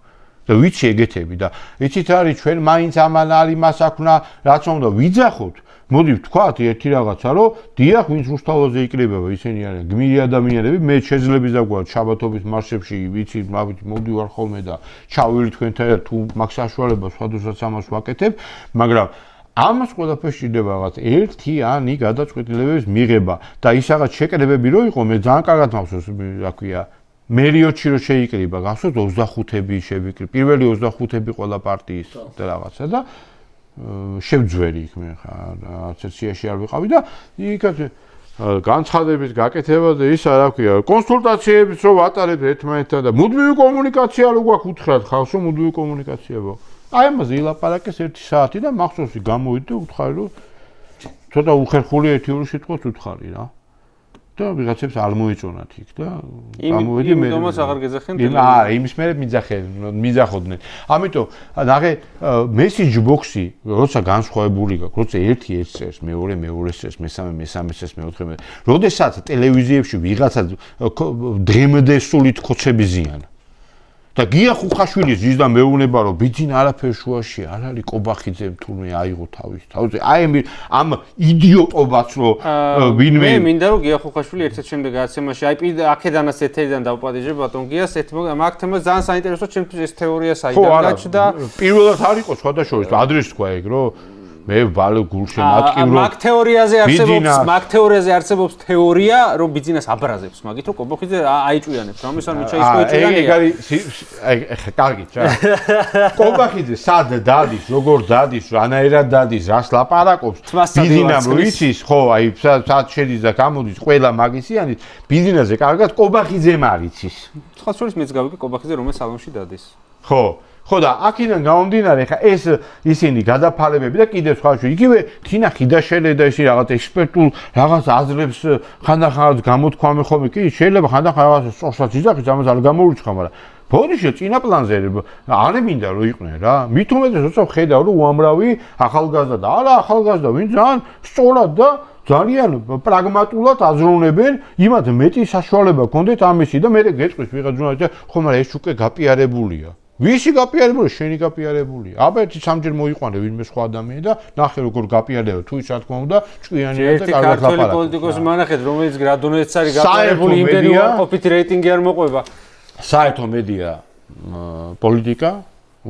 და ვიცი ეგეთები და იცით არის ჩვენ მაინც ამან არის მას აქვნა რაც უნდა ვიძახოთ. მოდი ვთქვათ ერთი რაღაცა, რომ დიახ, ვინც რუსთაველზე იკრიბება, ისინი არიან გმირი ადამიანები, მე შეძლებს დაგვარ შაბათობის მარშებში, ვიცი, მოვდივარ ხოლმე და ჩავივლი თქვენთან ერთად, თუ მაგ საშუალებას სხვადასხვაც ამას ვაკეთებ, მაგრამ ამას ყველაფერს ჭირდება რაღაც ერთიანი გადაწყვეტილებების მიღება და ის რაღაც შეკრებები რო იყო, მე ძალიან კარგად მახსოვს, რა ქვია, მერიოდში რო შეიკრიბა, გახსოვთ 25-ები შევიკრიბა, პირველი 25-ები ყველა პარტიის და რაღაცა და შევძვერი იქ მე ხა ასოციაციაში არ ვიყავი და იქაც განცხადების გაკეთება და ისა რა ქვია კონსულტაციებს რო ვატარებ ერთმანეთთან და მუდმივი კომუნიკაცია რო გვაქვს უთხრათ ხალხს რომ მუდმივი კომუნიკაცია ვაქვს აი ამაზე ილაპარაკეს 1 საათი და მახსოვს გამოვიდე უთხარი რომ ცოტა უხერხული 1-2 სიტყვას უთხარი რა და ვიღაცებს არ მოეწონათ იქ და გამოვედი მე იმდომაც აღარ გეძახენ არა იმის მერე მიძახოდნენ ამიტომ ნახე მესიჯ ბოქსი როცა განსხვავებული გაქვს როცა ერთი ეს წერს მეორე წერს მესამე წერს მეოთხე როდესაც ტელევიზიებში ვიღაცა დღემდე სულით ხოცები ზიან და გია ხუხაშვილი ზის და მეუბნება რომ ბიძინა არაფერ შუაში არ არის კობახიძემ თურმე აიღო თავზე აი ამ იდიოტობაც რომ ვინმე მე მინდა რომ გია ხუხაშვილი ერთ-ერთ შემდეგ გაცემაში აი აქედანაც ეთერიდან დავპატიჟებ ბატონ გიას ერთ მაგ თემას ძალიან საინტერესო ჩემთვის ეს თეორია საიდან გაჩნდა პირველად არ იყო სხვადასხვა ადრეს თქვა ეგ რომ მე ვალე გულშემ ატკივრო მაგ თეორიაზე არსებობს თეორია რომ ბიძინას აბრაზებს მაგით რომ კობახიძე აიჭვიანებს რამეს არ მიჩაისო იჭვიანია ეგ არის ეხა კარგით რა კობახიძე სად დადის როგორ დადის რანაირად დადის რას ლაპარაკობს ბიძინამ რო იცის ხო აი სად შედის და გამოდის ყველა მაგისიანის ბიძინაზე კარგად კობახიძემ არ იცის სხვა შორის მეც გავიგე კობახიძე რომელ სალონში დადის ხო და აქედან გამომდინარე ხა ეს ისინი გადაფარებები და კიდევ სხვა შე იგივე თინა ხიდაშელე და ისინი რაღაც ექსპერტულ რაღაც აზრებს ხანდახან გამოთქვამენ ხოლმე კი შეიძლება ხანდახან რაღაც სწორსაც იძახის ამას არ გამოურიცხა მაგრამ ბოდიშე წინა პლანზე არ მინდა რომ იყვნენ რა მით უმეტეს როცა ხედავ რომ უამრავი ახალგაზრდა და არა ახალგაზრდა ვინ ძალიან სწორად და ძალიან პრაგმატულად აზროვნებენ იმათ მეტი საშუალება გქონდეთ ამისი და მე გეტყვის ვიღაც ჟურნალისტი ხო მაგრამ ეს უკვე გაპიარებულია ვისი გაპიარებული შენი გაპიარებულია აბა ერთი სამჯერ მოიყვანე ვინმე სხვა ადამიანი და ნახე როგორ გაპიარდება თუ ის რა თქმა უნდა ჭკვიანია და კარგად ლაპარაკობს ქართული პოლიტიკოსი მანახეთ რომელიც გრადონეც არის გაპიარებული იმდენი უარყოფით რეიტინგი არ მოყვება საერთო მედია პოლიტიკა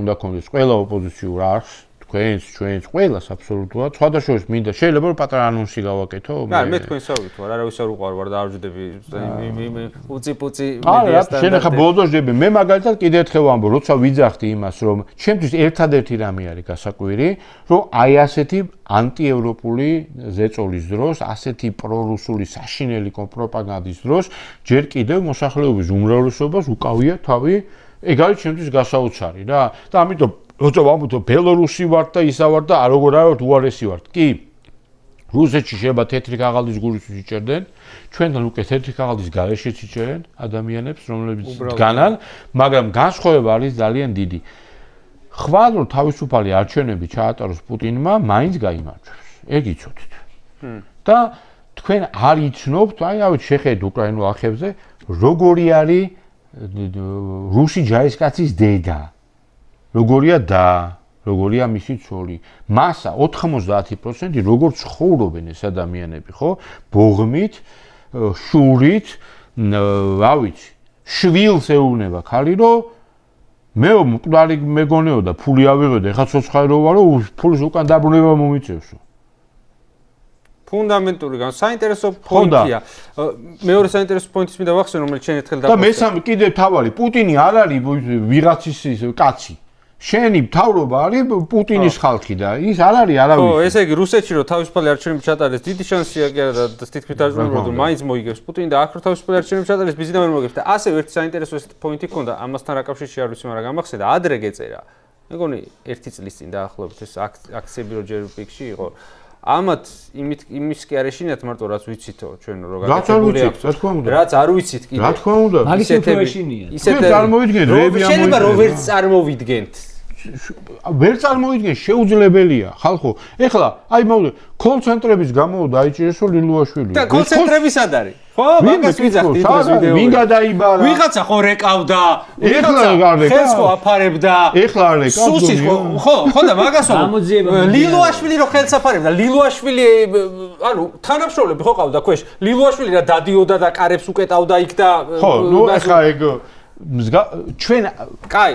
უნდა კონდეს ყველა ოპოზიციურ არხს ჩვენს ყველას აბსოლუტურად სხვადასხვა მინდა შეიძლება რომ პატარა ანონსი გავაკეთო მე მე თქვენსავით ვარ არავის არ უყვარ და არ ვჯდები უცი-პუცი მედიასთან შენ ახლა ბოლოდოშები მე მაგალითად კიდე ერთხელ ვამბობ როცა ვიძახდი იმას რომ ჩემთვის ერთადერთი რამე არის გასაკვირი რომ აი ასეთი ანტიევროპული ზეწოლის დროს ასეთი პრორუსული საშინელი პროპაგანდის დროს ჯერ კიდევ მოსახლეობის უმრავლესობას უკავია თავი ეგ არის ჩემთვის გასაოცარი რა და ამიტომ როცა ვამბობ ბელორუსი ვარ და ისა ვარ და როგორ არ ვარ უარესი ვარ კი რუსეთში შეიძლება თეთრი ქაღალდის გულისთვის იჭერდნენ ჩვენთან უკვე თეთრი ქაღალდის გარეშეც იჭერენ ადამიანებს რომლებიც დგანან მაგრამ განსხვავება არის ძალიან დიდი ხვალ რომ თავისუფალი არჩევნები ჩაატაროს პუტინმა მაინც გაიმარჯვებს ეგ იცოდეთ და თქვენ არ იცნობთ აი ავით შეხედეთ უკრაინულ არხებზე როგორი არის რუსი ჯარისკაცის დედა როგორია და როგორია მისი ცოლი მასა 90% როგორ ცხოვრობენ ეს ადამიანები ხო ბოღმით შურით რა ვიცი შვილს ეუბნება ხალი, რომ მე მკვდარი მეგონეო და ფული ავიღე, ეხლა ცოცხალი რო ვარო, ფულის უკან დაბრუნება მომიწევსო. ფუნდამენტური საინტერესო პოინტია. მეორე საინტერესო პოინტის მინდა ვახსენო, რომელიც შენ ერთხელ და მესამე კიდევ თავარი, პუტინი არ არის ვიღაცის კაცი. შენი მთავრობა არის პუტინის ხალხი და ის არ არის არავის. ხო, ესე იგი რუსეთში რო თავისუფალი არჩევნები ჩატარდეს, დიდი შანსია კი არა და თითქმის დარწმუნებული რომ მაინც მოიგებს პუტინი და აქ რო თავისუფალი არჩევნები ჩატარდეს, ბიზნესმენი ვერ მოიგებს და ასევე ერთი საინტერესო ეს პოინტი ქონდა, ამასთან რა კავშირში არ ვიცი, მაგრამ გამახსენდა, ადრე გეწერა. მეგონი 1 წლის წინ დაახლოებით ეს აქციები რო ჯერ პიკში იყო. ამათ იმის კი არ ეშინიათ მარტო რაც ვიცითო ჩვენ რო გაგაკეთებულია. რა თქმა უნდა. რაც არ ვიცით კიდე. რა თქმა უნდა. მაგის უფრო ეშინიათ. ისეთ წარმოვიდგენ რეები ამოიდგენ. შეიძლება რო ვერ წარმოვიდგენთ. ვერ წარმოვიდგენ შეუძლებელია ხალხო. ეხლა აი მოვიდა კოლ-ცენტრების გამო დაიჭირესო ლილუაშვილი. და კოლ-ცენტრები სად არის? ხო, მაგას ვიძახთ იმ ვიდეოებში. ვინ გადაიბარა? ვიღაცა ხო რეკავდა. ეხლა არ რეკავ. ხელს ხო აფარებდა. ეხლა არ რეკავ. სუსის ხო და მაგას ლილუაშვილი რო ხელს აფარებდა. ლილუაშვილი ანუ თანამშრომლები ხო ყავდა ქვეშ. ლილუაშვილი რა დადიოდა და კარებს უკეტავდა იქ და ხო, ნუ ეხლა ეგ ჩვენ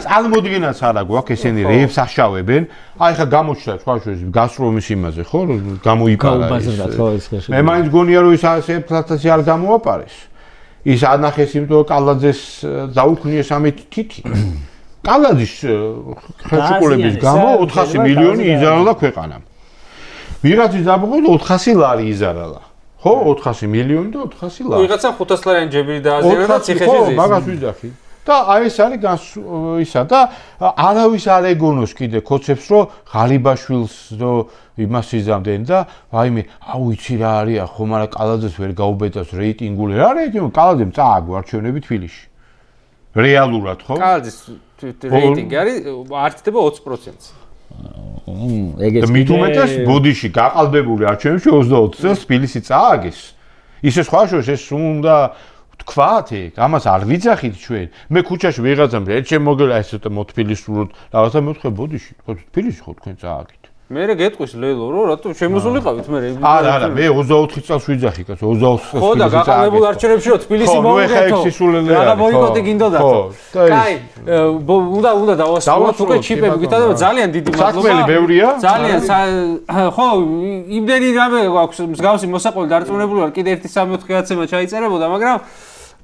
წარმოდგენაც არა გვაქვს ესენი რეებს აშავებენ. აი ხა გამოჩნდა სხვა შეიძლება გასრომის იმაზე ხო გამოიფარა ეს. მე მაინც გონია რომ ის ასე ფლაცაცი არ გამოაპარეს. ის ანახეს იმიტომ რომ კალაძეს დაუქმნიეს ამით თითი. კალაძის ხელშეკრულების გამო 400 მილიონი იზარალა ქვეყანამ. ვიღაცის დაბოღდა 400 ლარი იზარალა. ხო 400 მილიონი და 400 ლარი. ვიღაცა 500 ლარიანი ჯებირი დააზიანა და ციხეში ზის. ხო მაგას ვიძახი. და აი ეს არის ისა და არავის არ ეგონოს კიდე კოცებს რომ ღალიბაშვილს რომ იმას იზამდნენ და ვაიმე აუ იცი რა არის ხო მაგრამ კალაძეს ვერ გაუბედავს რეიტინგული რა რეიტინგი კალაძემ წააგო არჩევნები თბილისში რეალურად ხო კალაძის რეიტინგი არის არტდება 20%-ს ეგეც და მით უმეტეს ბოდიში გაყალბებული არჩევნებში 20%-ს თბილისი წააგეს ისე სხვა შორის ეს უნდა თქვათ ეგ, ამას არ ვიძახით ჩვენ. მე ქუჩაში ვიღაცამ ერთ შემოგელა ეს ცოტა მოთბილისუროდ რაღაცა მეთქე ბოდიში, ხო თბილისში ხო თქვენ წააგით. მე გეტყვის ლელო რომ რატო შემოსულიყავით მე არა მე 24 წელს ვიძახი კაცო 24 წელს ხო და გაყალბებულ არჩევნებში რო თბილისი მოუგეთო რა ბოიკოტი გინდოდათ კაი უნდა დავასრულოთ უკვე ჩიპები გითხრათ ძალიან დიდი მადლობა საქმელი ბევრია ძალიან ხო იმდენი რამე გვაქვს მსგავსი მოსაყოლი დარწმუნებული ვარ კიდე 1-3-4 კაცემა ჩაიწერებოდა მაგრამ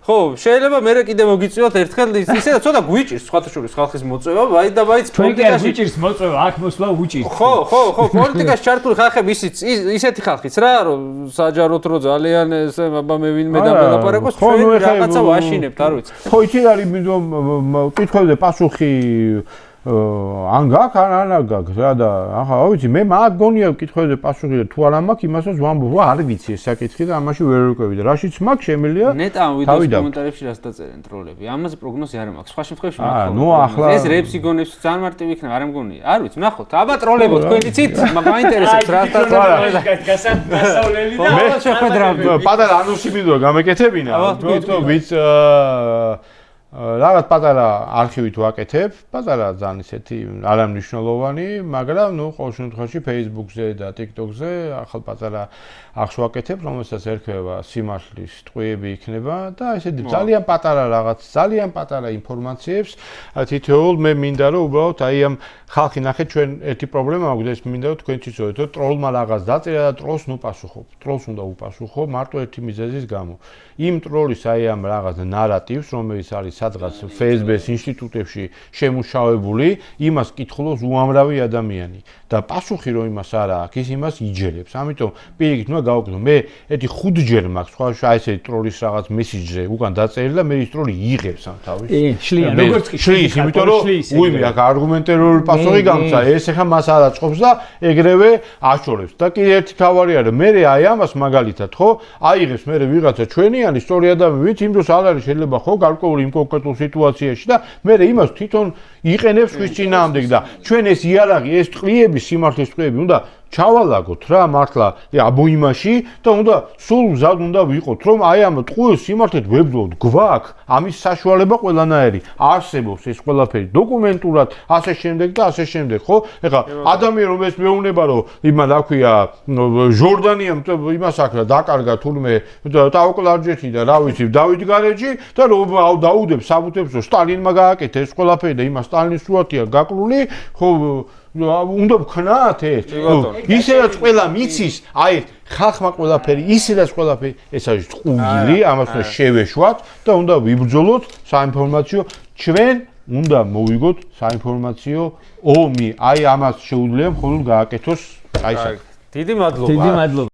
ხო, შეიძლება მე კიდე მოგიწვიოთ ერთხელ ისე და ცოტა გვიჭირს სხვათა შორის ხალხის მოწვევა, ვაი და ვაიც პოლიტიკაში გვიჭირს მოწვევა, აქ მოსვლა უჭირს. ხო, პოლიტიკაში ჩართული ხალხები ისეთი ხალხიც რა, რომ საჯაროდ რო ძალიან ესე აბა მე ვინმე და მელაპარაკოს, ჩვენ რაღაცა ვაშინებთ, არ ვიცი. ხო, იცი არის კითხვებზე პასუხი ან გაქვს ან არ გაქვს რა და ახლა ვიცი მე მაგ გონია კითხვებზე პასუხი და თუ არა მაქვს იმასაც ვამბობ რა არ ვიცი ეს საკითხი და ამაში ვერ ვიკევი და რაშიც მაქვს შემიძლია ნეტა ვიდეოს კომენტარებში რას დაწერენ ტროლები ამაზე პროგნოზი არ მაქვს სხვა შემთხვევაში მაქვს ნუ ახლა ეს რეპსი გონებს ძალიან მარტივი იქნება არ მგონია არ ვიცი ნახოთ აბა ტროლებო თქვენ იცით მაინტერესებს რა გასავლელი და მე შეხვედრა პატარა ანონსი მინდოდა გამეკეთებინა ვიც რაღაც პატარა არქივით ვაკეთებ, პატარა ძალიან ისეთი არამმნიშვნელოვანი, მაგრამ ნუ ყოველ შემთხვევაში Facebook-ზე და TikTok-ზე ახალ პატარა ახს ვაკეთებ, რომელსაც ერქვა სიმართლის ტყვიები იქნება და ესეთი ძალიან პატარა რაღაც, ძალიან პატარა ინფორმაციებს თითოეულ მე მინდა რომ უბრალოდ აი ამ ხალხი ნახეთ ჩვენ ერთი პრობლემა აქვს ეს მინდა რომ თქვენც იცოდეთ რომ ტროლმა რაღაც დაწერა და ტროლს ნუ პასუხობ. ტროლს უნდა უპასუხო მარტო ერთი მიზეზის გამო. იმ ტროლის აი ამ რაღაც ნარატივს რომელიც არის სადღაც Facebook-ის ინსტიტუტებში შემუშავებული, იმას კითხულობს უამრავი ადამიანი და პასუხი რომ იმას არ აქვს, ის იმას იჯერებს. ამიტომ პირიქით უნდა გავაკეთო. მე ერთი 5 ჯერ მაქვს სხვა აი ესეთი ტროლის რაღაც მესიჯზე უკან დაწერილი და მე ის ტროლი იღებს ამ თავის. შლიან, როგორც კი შლის, იმიტომ რომ უიმე აქ არგუმენტირებული პასუხი გამცა, ეს ახლა მას არ აწყობს და ეგრევე აშორებს. და კიდე ერთი თავარი არის, მე აი ამას მაგალითად ხო, აიღებს მე ვიღაცა ჩვენიანი სწორი ადამიანი, ვით იმ დროს არ არის შეიძლება ხო გარკვეული იმ კონკრეტულ სიტუაციაში და მე იმას თვითონ იყენებს ხვის წინააღმდეგ და ჩვენ ეს იარაღი, ეს ტყვიები, სიმართლის ტყვიები უნდა ჩავალაგოთ რა მართლა აბო იმაში და უნდა სულ მზად უნდა ვიყოთ რომ აი ამ ტყუილს სიმართლედ ვებრძოლოთ გვაქვს ამის საშუალება ყველანაირი არსებობს ეს ყველაფერი დოკუმენტურად ასე შემდეგ და ასე შემდეგ ხო ეხლა ადამიანი რომ ეს მეუბნება რომ იმა რა ქვია ჟორდანიამ იმას აკრა დაკარგა თურმე ტაოკლარჯეთი და რა ვიცი დავით გარეჯი და რომ დაუდებს საბუთებს რომ სტალინმა გააკეთა ეს ყველაფერი და იმას სტალინის სურათია გაკლული ხო უნდა ვქნათ ეს ისედაც ყველა მიცის აი ხალხმა ყველაფერი ისედაც ყველაფერი ეს არის ტყუილი ამას უნდა შევეშვათ და უნდა ვიბრძოლოთ საინფორმაციო ჩვენ უნდა მოვიგოთ საინფორმაციო ომი აი ამას შეუძლია მხოლოდ გააკეთოს აი დიდი მადლობა დიდი მადლობა